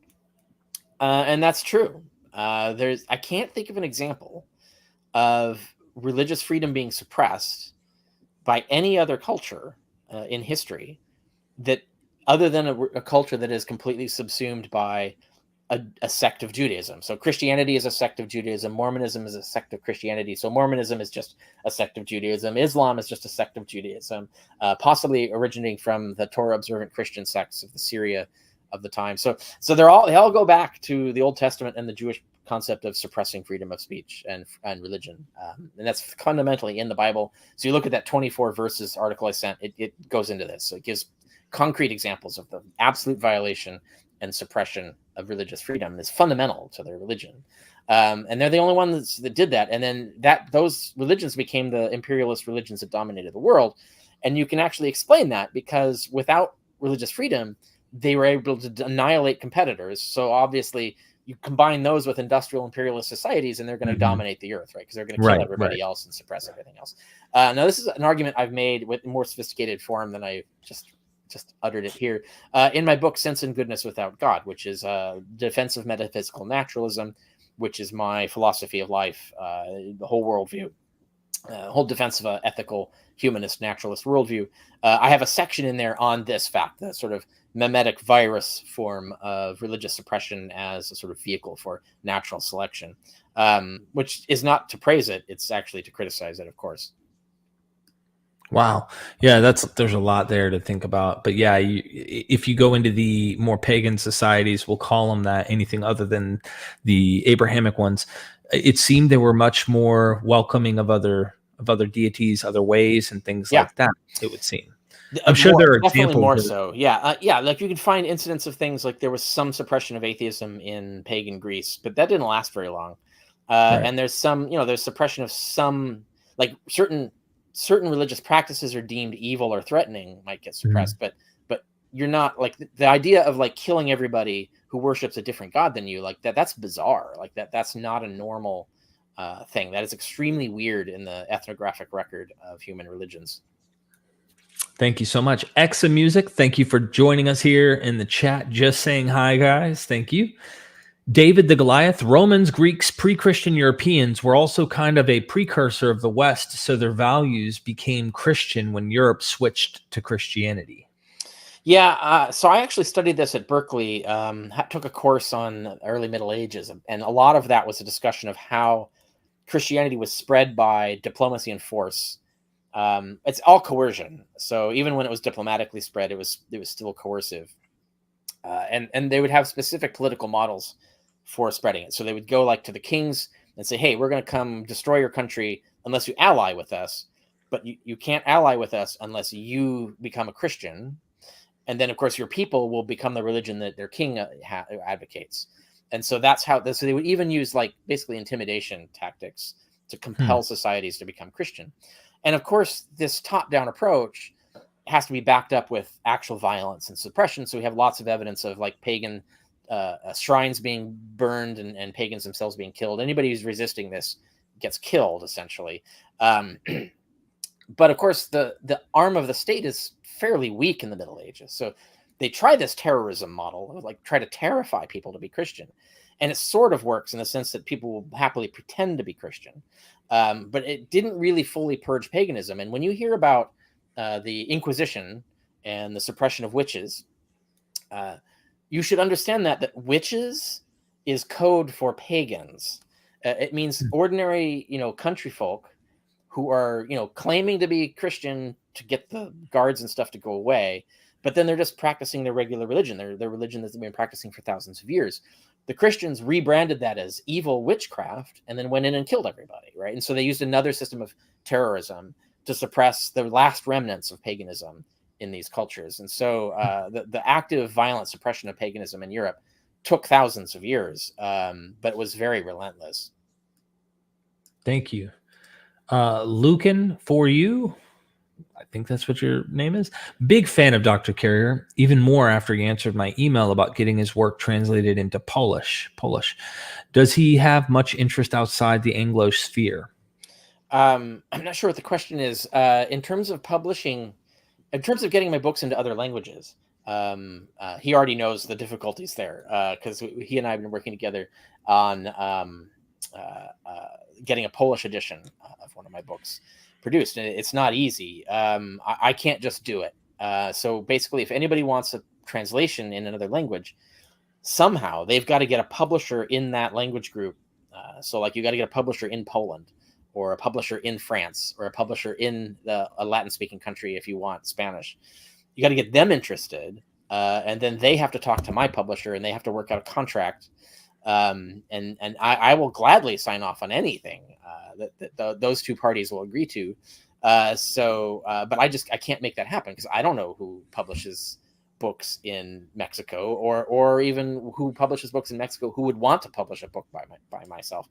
and that's true. I can't think of an example of religious freedom being suppressed by any other culture in history, that other than a culture that is completely subsumed by a sect of Judaism. So Christianity is a sect of Judaism. Mormonism is a sect of Christianity. So Mormonism is just a sect of Judaism. Islam is just a sect of Judaism, possibly originating from the Torah observant Christian sects of the Syria of the time. So they all go back to the Old Testament and the Jewish concept of suppressing freedom of speech and religion. And that's fundamentally in the Bible. So you look at that 24 verses article I sent, it goes into this. So it gives concrete examples of the absolute violation and suppression of religious freedom is fundamental to their religion. And they're the only ones that did that. And then those religions became the imperialist religions that dominated the world. And you can actually explain that because without religious freedom, they were able to annihilate competitors. So obviously you combine those with industrial imperialist societies and they're going to dominate the earth, right? Because they're going to kill everybody else and suppress everything else. Now, this is an argument I've made with more sophisticated form than I just uttered it here in my book, Sense and Goodness Without God, which is defense of metaphysical naturalism, which is my philosophy of life, the whole worldview, whole defense of an ethical, humanist, naturalist worldview. I have a section in there on this fact, the sort of mimetic virus form of religious suppression as a sort of vehicle for natural selection, which is not to praise it. It's actually to criticize it, of course. Wow. Yeah, there's a lot there to think about. But yeah, if you go into the more pagan societies, we'll call them that, anything other than the Abrahamic ones, it seemed they were much more welcoming of other of other deities, other ways, and things Yeah. like that, it would seem. I'm sure there are Definitely examples. more so. Yeah. Yeah. Like you can find incidents of things like there was some suppression of atheism in pagan Greece, but that didn't last very long. Right. And there's some, there's suppression of some, like certain religious practices are deemed evil or threatening might get suppressed, but you're not like the idea of like killing everybody who worships a different god than you, like that's bizarre. Like that's not a normal thing. That is extremely weird in the ethnographic record of human religions. Thank you so much. Exa Music, thank you for joining us here in the chat. Just saying hi, guys. Thank you. David the Goliath, Romans, Greeks, pre-Christian Europeans were also kind of a precursor of the West, so their values became Christian when Europe switched to Christianity. Yeah, so I actually studied this at Berkeley, took a course on early Middle Ages, and a lot of that was a discussion of how Christianity was spread by diplomacy and force. It's all coercion. So even when it was diplomatically spread, it was still coercive. And they would have specific political models for spreading it. So they would go like to the kings and say, hey, we're going to come destroy your country unless you ally with us. But you can't ally with us unless you become a Christian. And then, of course, your people will become the religion that their king advocates. And so that's how so they would even use like basically intimidation tactics to compel societies to become Christian. And of course, this top-down approach has to be backed up with actual violence and suppression. So we have lots of evidence of like pagan shrines being burned and pagans themselves being killed. Anybody who's resisting this gets killed, essentially. But of course, the arm of the state is fairly weak in the Middle Ages. So they try this terrorism model, like try to terrify people to be Christian. And it sort of works in the sense that people will happily pretend to be Christian. But it didn't really fully purge paganism. And when you hear about the Inquisition and the suppression of witches, you should understand that witches is code for pagans. It means ordinary, country folk who are, claiming to be Christian to get the guards and stuff to go away, but then they're just practicing their regular religion, their religion that they've been practicing for thousands of years. The Christians rebranded that as evil witchcraft and then went in and killed everybody, right? And so they used another system of terrorism to suppress the last remnants of paganism in these cultures. And so the active violent suppression of paganism in Europe took thousands of years, but was very relentless. Thank you. Lucan, for you, I think that's what your name is. Big fan of Dr. Carrier, even more after he answered my email about getting his work translated into Polish. Does he have much interest outside the Anglo sphere? I'm not sure what the question is. In terms of publishing, in terms of getting my books into other languages, he already knows the difficulties there because he and I have been working together on getting a Polish edition of one of my books produced, and it's not easy. I can't just do it. So basically, if anybody wants a translation in another language, somehow they've got to get a publisher in that language group. So like you got to get a publisher in Poland, or a publisher in France, or a publisher in a Latin-speaking country if you want Spanish. You got to get them interested, and then they have to talk to my publisher, and they have to work out a contract. And I will gladly sign off on anything that those two parties will agree to. But I can't make that happen because I don't know who publishes books in Mexico, or even who publishes books in Mexico who would want to publish a book by myself.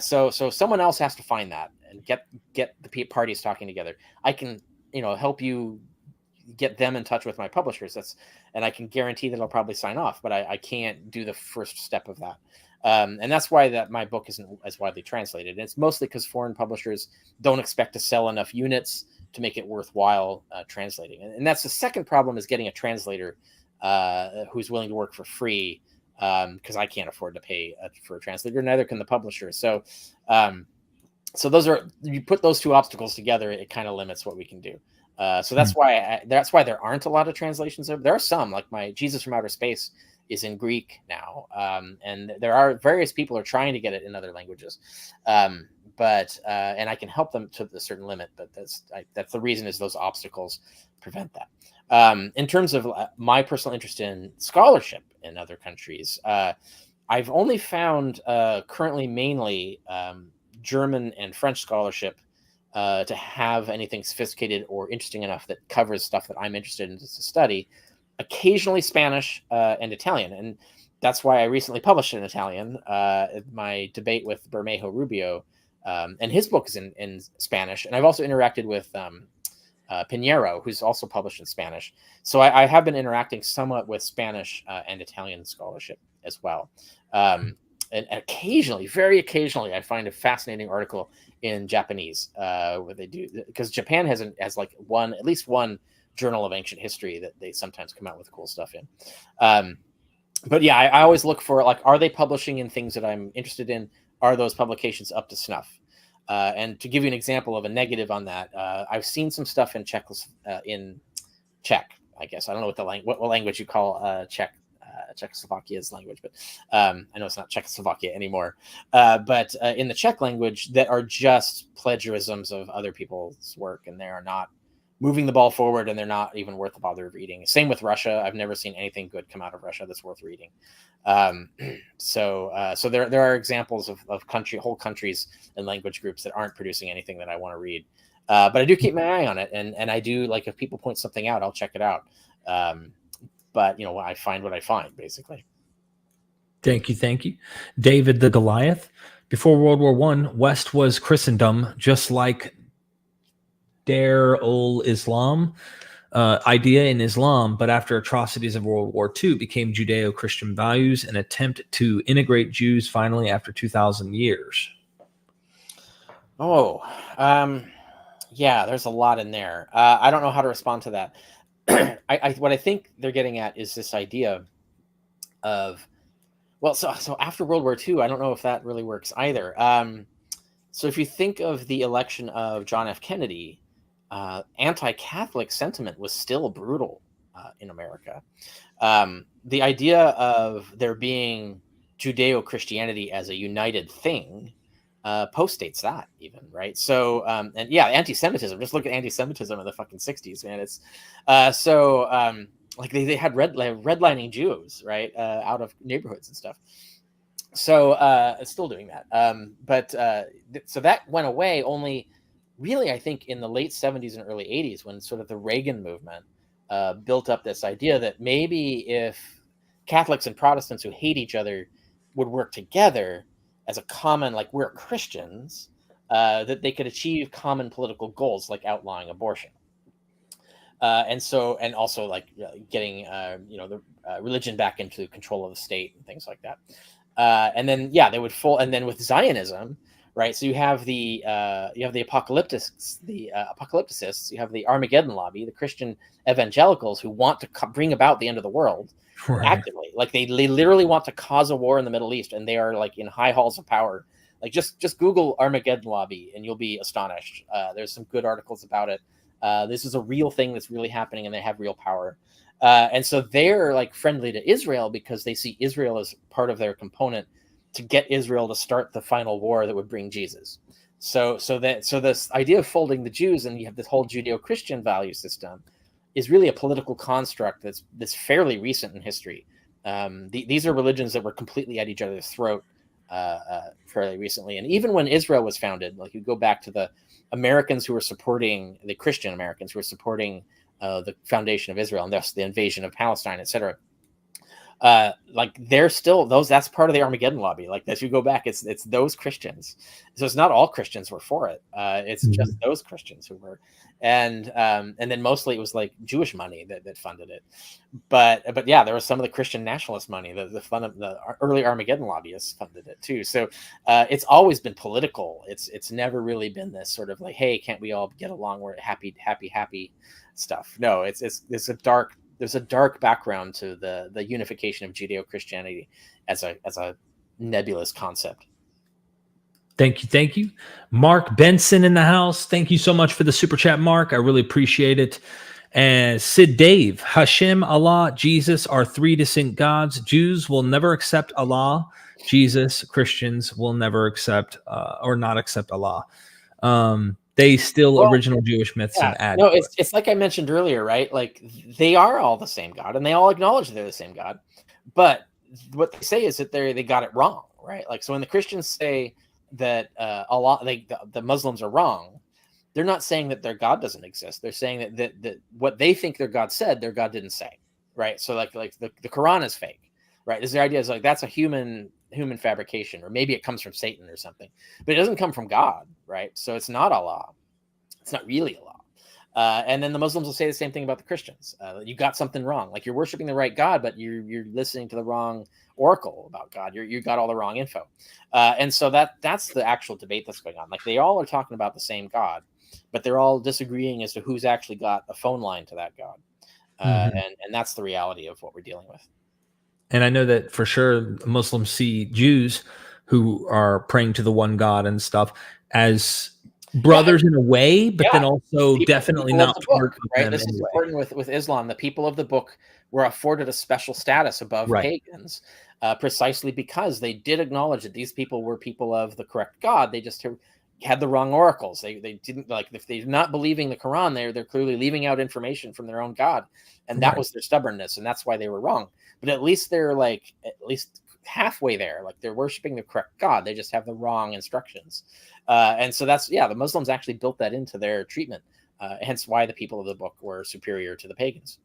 So someone else has to find that and get the parties talking together. I can help you get them in touch with my publishers. And I can guarantee that I'll probably sign off, but I can't do the first step of that. And that's why my book isn't as widely translated. And it's mostly because foreign publishers don't expect to sell enough units to make it worthwhile translating. And that's the second problem, is getting a translator who's willing to work for free, because I can't afford to pay for a translator, neither can the publisher. So you put those two obstacles together, it kind of limits what we can do. So that's why there aren't a lot of translations. There are some, like my Jesus from Outer Space is in Greek now, and there are various people are trying to get it in other languages, but I can help them to a certain limit. But that's the reason, is those obstacles prevent that. In terms of my personal interest in scholarship in other countries, I've only found currently mainly German and French scholarship to have anything sophisticated or interesting enough that covers stuff that I'm interested in to study. Occasionally Spanish and Italian, and that's why I recently published in Italian. My debate with Bermejo Rubio, and his book is in Spanish, and I've also interacted with Pinheiro, who's also published in Spanish. So I have been interacting somewhat with Spanish and Italian scholarship as well. And occasionally, very occasionally, I find a fascinating article in Japanese where they do, because Japan has like at least one journal of ancient history that they sometimes come out with cool stuff in. But yeah, I always look for, like, are they publishing in things that I'm interested in? Are those publications up to snuff? And to give you an example of a negative on that, I've seen some stuff in Czech, I guess. I don't know what language you call Czechoslovakia's language, but I know it's not Czechoslovakia anymore. But in the Czech language, that are just plagiarisms of other people's work, and they are not moving the ball forward, and they're not even worth the bother of reading. Same with Russia. I've never seen anything good come out of Russia that's worth reading. So there are examples of whole countries and language groups that aren't producing anything that I want to read. But I do keep my eye on it, and I do, like, if people point something out, I'll check it out. But I find what I find, basically. Thank you, David the Goliath. Before World War I, West was Christendom, just like Dar ul Islam idea in Islam, but after atrocities of World War II, became Judeo-Christian values, an attempt to integrate Jews finally after 2,000 years. Yeah, there's a lot in there. I don't know how to respond to that. What I think they're getting at is this idea of, well, so after World War II, I don't know if that really works either. So if you think of the election of John F. Kennedy, anti-Catholic sentiment was still brutal in America. The idea of there being Judeo-Christianity as a united thing postdates that, even, right? So and yeah, anti-Semitism, just look at anti-Semitism in the fucking 60s, man. It's like they had redlining Jews, right, out of neighborhoods and stuff. So it's still doing that, but so that went away only really, I think, in the late 70s and early 80s, when sort of the Reagan movement built up this idea that maybe if Catholics and Protestants who hate each other would work together as a common, like, we're Christians, that they could achieve common political goals, like outlawing abortion. And also, like, getting the religion back into control of the state and things like that. And then, yeah, they would and then with Zionism, right? So you have the apocalypticists, you have the Armageddon lobby, the Christian evangelicals who want to bring about the end of the world. Right. Actively, like they literally want to cause a war in the Middle East, and they are, like, in high halls of power. Like, just Google Armageddon lobby and you'll be astonished. There's some good articles about it. This is a real thing that's really happening, and they have real power. And so they're, like, friendly to Israel because they see Israel as part of their component to get Israel to start the final war that would bring Jesus. So this idea of folding the Jews, and you have this whole Judeo-Christian value system, is really a political construct that's fairly recent in history. These are religions that were completely at each other's throat fairly recently. And even when Israel was founded, like, you go back to the Americans who were supporting, the Christian Americans who were supporting the foundation of Israel, and thus the invasion of Palestine, etc. Like, they're still that's part of the Armageddon lobby. Like, as you go back, it's those Christians. So it's not all Christians were for it. It's just those Christians who were, and then mostly it was, like, Jewish money that funded it. But yeah, there was some of the Christian nationalist money. The early Armageddon lobbyists funded it too. So it's always been political. It's never really been this sort of, like, hey, can't we all get along? We're happy stuff. No, there's a dark background to the unification of Judeo-Christianity as a nebulous concept. Thank you. Mark Benson in the house. Thank you so much for the super chat, Mark. I really appreciate it. And Sid Dave, Hashem, Allah, Jesus are three distinct gods. Jews will never accept Allah. Jesus, Christians will never accept or not accept Allah. They still original Jewish myths and add. No, it's like I mentioned earlier, right? Like, they are all the same God, and they all acknowledge they're the same God. But what they say is that they got it wrong, right? Like, so when the Christians say that Allah, the Muslims are wrong, they're not saying that their God doesn't exist. They're saying that what they think their God said, their God didn't say, right? So like the Quran is fake, right? Is the idea is like that's a human fabrication, or maybe it comes from Satan or something, but it doesn't come from God, right? So it's not Allah. It's not really Allah. And then the Muslims will say the same thing about the Christians. You got something wrong. Like you're worshiping the right God, but you're listening to the wrong oracle about God. You got all the wrong info. And so that's the actual debate that's going on. Like they all are talking about the same God, but they're all disagreeing as to who's actually got a phone line to that God. And that's the reality of what we're dealing with. And I know that for sure Muslims see Jews who are praying to the one God and stuff as brothers in a way, but then also definitely not part of right. them This is anyway. important with Islam. The people of the book were afforded a special status above pagans, precisely because they did acknowledge that these people were people of the correct God. They just had the wrong oracles. They didn't, like, if they're not believing the Quran, they're clearly leaving out information from their own God, and that was their stubbornness, and that's why they were wrong. But at least they're like at least halfway there. Like they're worshiping the correct God. They just have the wrong instructions. And so that's, the Muslims actually built that into their treatment. Hence why the people of the book were superior to the pagans.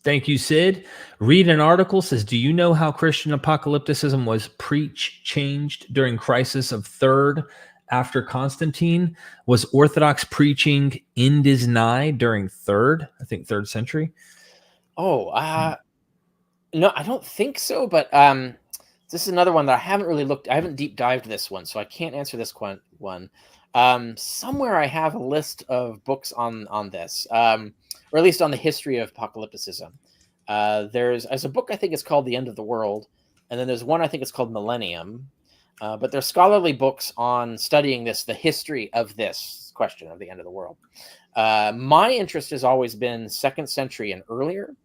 Thank you, Sid. Read an article says, do you know how Christian apocalypticism was changed during crisis of third after Constantine? Was Orthodox preaching Indis nigh during third century? No, I don't think so. But this is another one that I haven't really looked. I haven't deep dived this one, so I can't answer this one. Somewhere I have a list of books on this, or at least on the history of apocalypticism. There's a book, I think it's called The End of the World, and then there's one I think it's called Millennium. But they're scholarly books on studying the history of this question of the end of the world. My interest has always been 2nd century and earlier.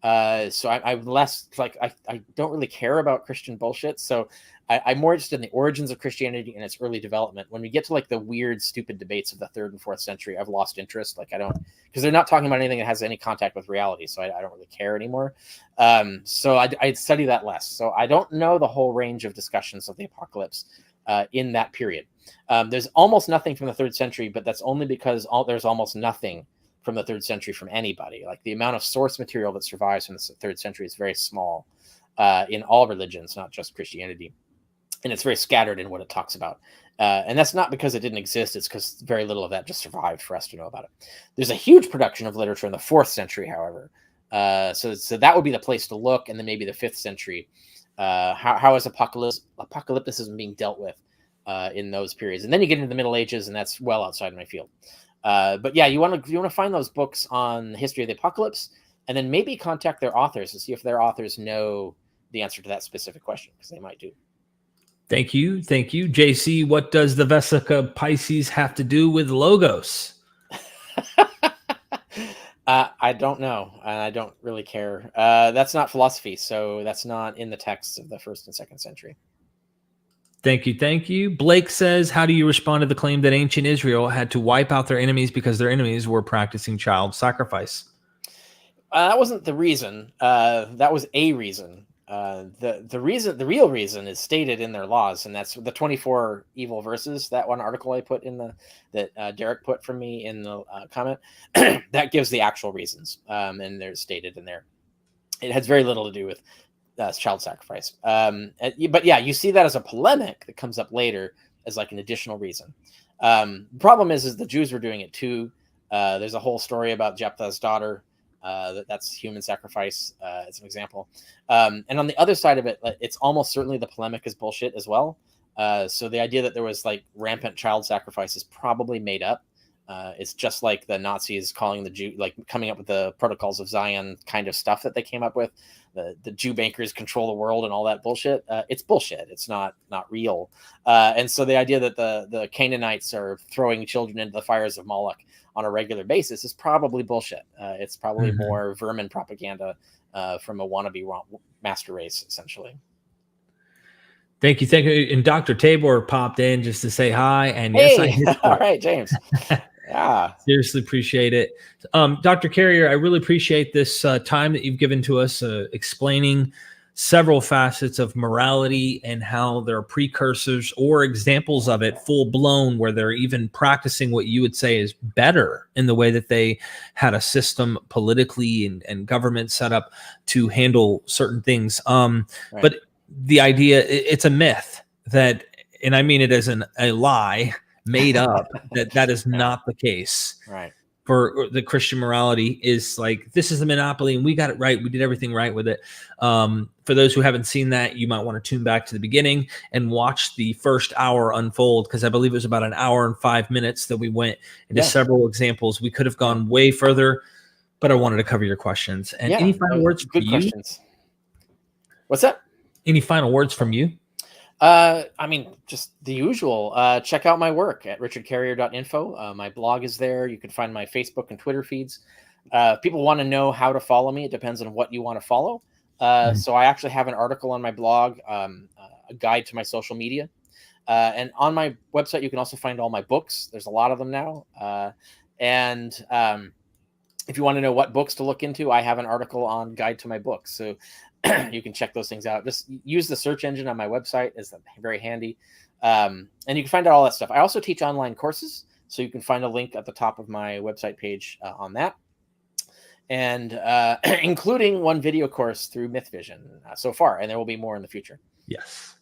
So I'm less like, I don't really care about Christian bullshit. So I'm more interested in the origins of Christianity and its early development. When we get to like the weird, stupid debates of the 3rd and 4th century, I've lost interest. Like because they're not talking about anything that has any contact with reality. So I don't really care anymore. So I study that less. So I don't know the whole range of discussions of the apocalypse in that period. There's almost nothing from the 3rd century, but that's only because there's almost nothing from the 3rd century from anybody. Like the amount of source material that survives from the 3rd century is very small in all religions, not just Christianity. And it's very scattered in what it talks about. And that's not because it didn't exist. It's because very little of that just survived for us to know about it. There's a huge production of literature in the 4th century, however. So that would be the place to look. And then maybe the 5th century. How is apocalypticism being dealt with in those periods? And then you get into the Middle Ages, and that's well outside my field. But yeah, you want to find those books on the history of the apocalypse, and then maybe contact their authors to see if their authors know the answer to that specific question, because they might do. Thank you. JC, what does the Vesica Pisces have to do with logos? I don't know. I don't really care. That's not philosophy, so that's not in the texts of the 1st and 2nd century. Thank you. Blake says, how do you respond to the claim that ancient Israel had to wipe out their enemies because their enemies were practicing child sacrifice? That wasn't the reason. That was a reason. The real reason is stated in their laws, and that's the 24 evil verses. That one article I put that Derek put from me in the comment, that gives the actual reasons, and they're stated in there. It has very little to do with child sacrifice. But yeah, you see that as a polemic that comes up later as like an additional reason. The problem is the Jews were doing it too. There's a whole story about Jephthah's daughter. That's human sacrifice as an example. And on the other side of it, it's almost certainly the polemic is bullshit as well. So the idea that there was like rampant child sacrifice is probably made up. It's just like the Nazis calling the Jew, like coming up with the protocols of Zion kind of stuff that they came up with. The Jew bankers control the world and all that bullshit. It's bullshit. It's not real. And so the idea that the Canaanites are throwing children into the fires of Moloch on a regular basis is probably bullshit. It's probably more vermin propaganda from a wannabe master race, essentially. Thank you. And Dr. Tabor popped in just to say hi. And hey, all right, James. Yeah, seriously appreciate it. Dr. Carrier, I really appreciate this time that you've given to us explaining several facets of morality and how there are precursors or examples of it full blown, where they're even practicing what you would say is better in the way that they had a system politically and government set up to handle certain things. Right. But the idea, it's a myth that, and I mean it as a lie made up, that is not the case. Right. For the Christian morality is like, this is a monopoly and we got it right. We did everything right with it. For those who haven't seen that, you might want to tune back to the beginning and watch the first hour unfold, because I believe it was about an hour and 5 minutes that we went into several examples. We could have gone way further, but I wanted to cover your questions. And any final words from you? Questions. What's that? Any final words from you? I mean, just the usual. Check out my work at richardcarrier.info. My blog is there. You can find my Facebook and Twitter feeds. If people want to know how to follow me, it depends on what you want to follow. So I actually have an article on my blog, a guide to my social media. And on my website, you can also find all my books. There's a lot of them now. If you want to know what books to look into, I have an article on guide to my books. So you can check those things out. Just use the search engine on my website. Is very handy. And you can find out all that stuff. I also teach online courses, so you can find a link at the top of my website page on that. And including one video course through MythVision so far, and there will be more in the future. Yes.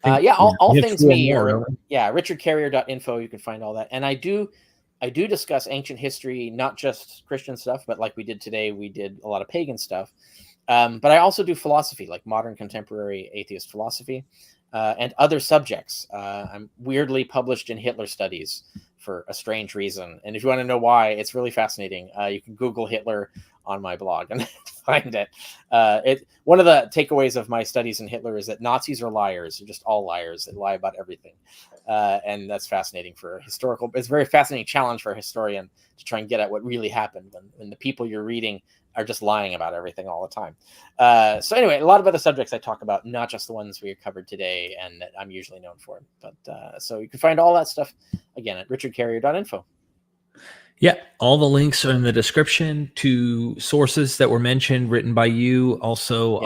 All things me, richardcarrier.info. You can find all that. And I do discuss ancient history, not just Christian stuff, but like we did today, we did a lot of pagan stuff. But I also do philosophy, like modern contemporary atheist philosophy, and other subjects. I'm weirdly published in Hitler studies for a strange reason. And if you want to know why, it's really fascinating. You can Google Hitler on my blog and find it. One of the takeaways of my studies in Hitler is that Nazis are liars. They're just all liars. They lie about everything. And that's fascinating for a historical. It's a very fascinating challenge for a historian to try and get at what really happened when the people you're reading are just lying about everything all the time. So anyway, a lot of other subjects I talk about, not just the ones we covered today and that I'm usually known for. But so you can find all that stuff again at richardcarrier.info. Yeah, all the links are in the description to sources that were mentioned, written by you. Also,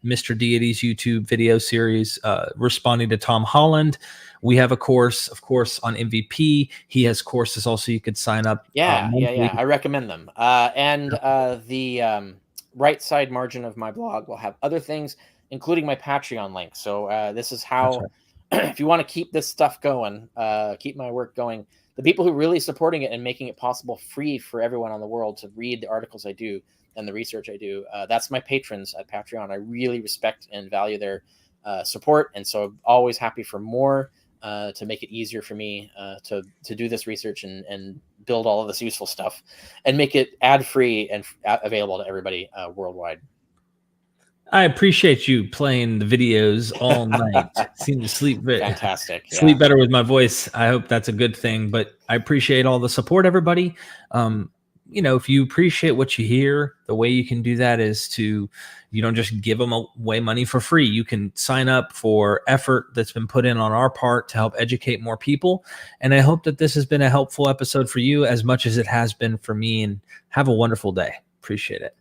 Mr. Deity's YouTube video series, responding to Tom Holland. We have a course, of course, on MVP. He has courses also you could sign up. I recommend them. And the right side margin of my blog will have other things, including my Patreon link. So this is how, if you want to keep this stuff going, keep my work going, the people who are really supporting it and making it possible free for everyone on the world to read the articles I do and the research I do, that's my patrons at Patreon. I really respect and value their support. And so I'm always happy for more to make it easier for me to do this research and build all of this useful stuff and make it ad-free and available to everybody worldwide. I appreciate you playing the videos all night. Seem to sleep fantastic. Sleep better with my voice. I hope that's a good thing. But I appreciate all the support, everybody. If you appreciate what you hear, the way you can do that is you don't just give them away money for free. You can sign up for effort that's been put in on our part to help educate more people. And I hope that this has been a helpful episode for you as much as it has been for me. And have a wonderful day. Appreciate it.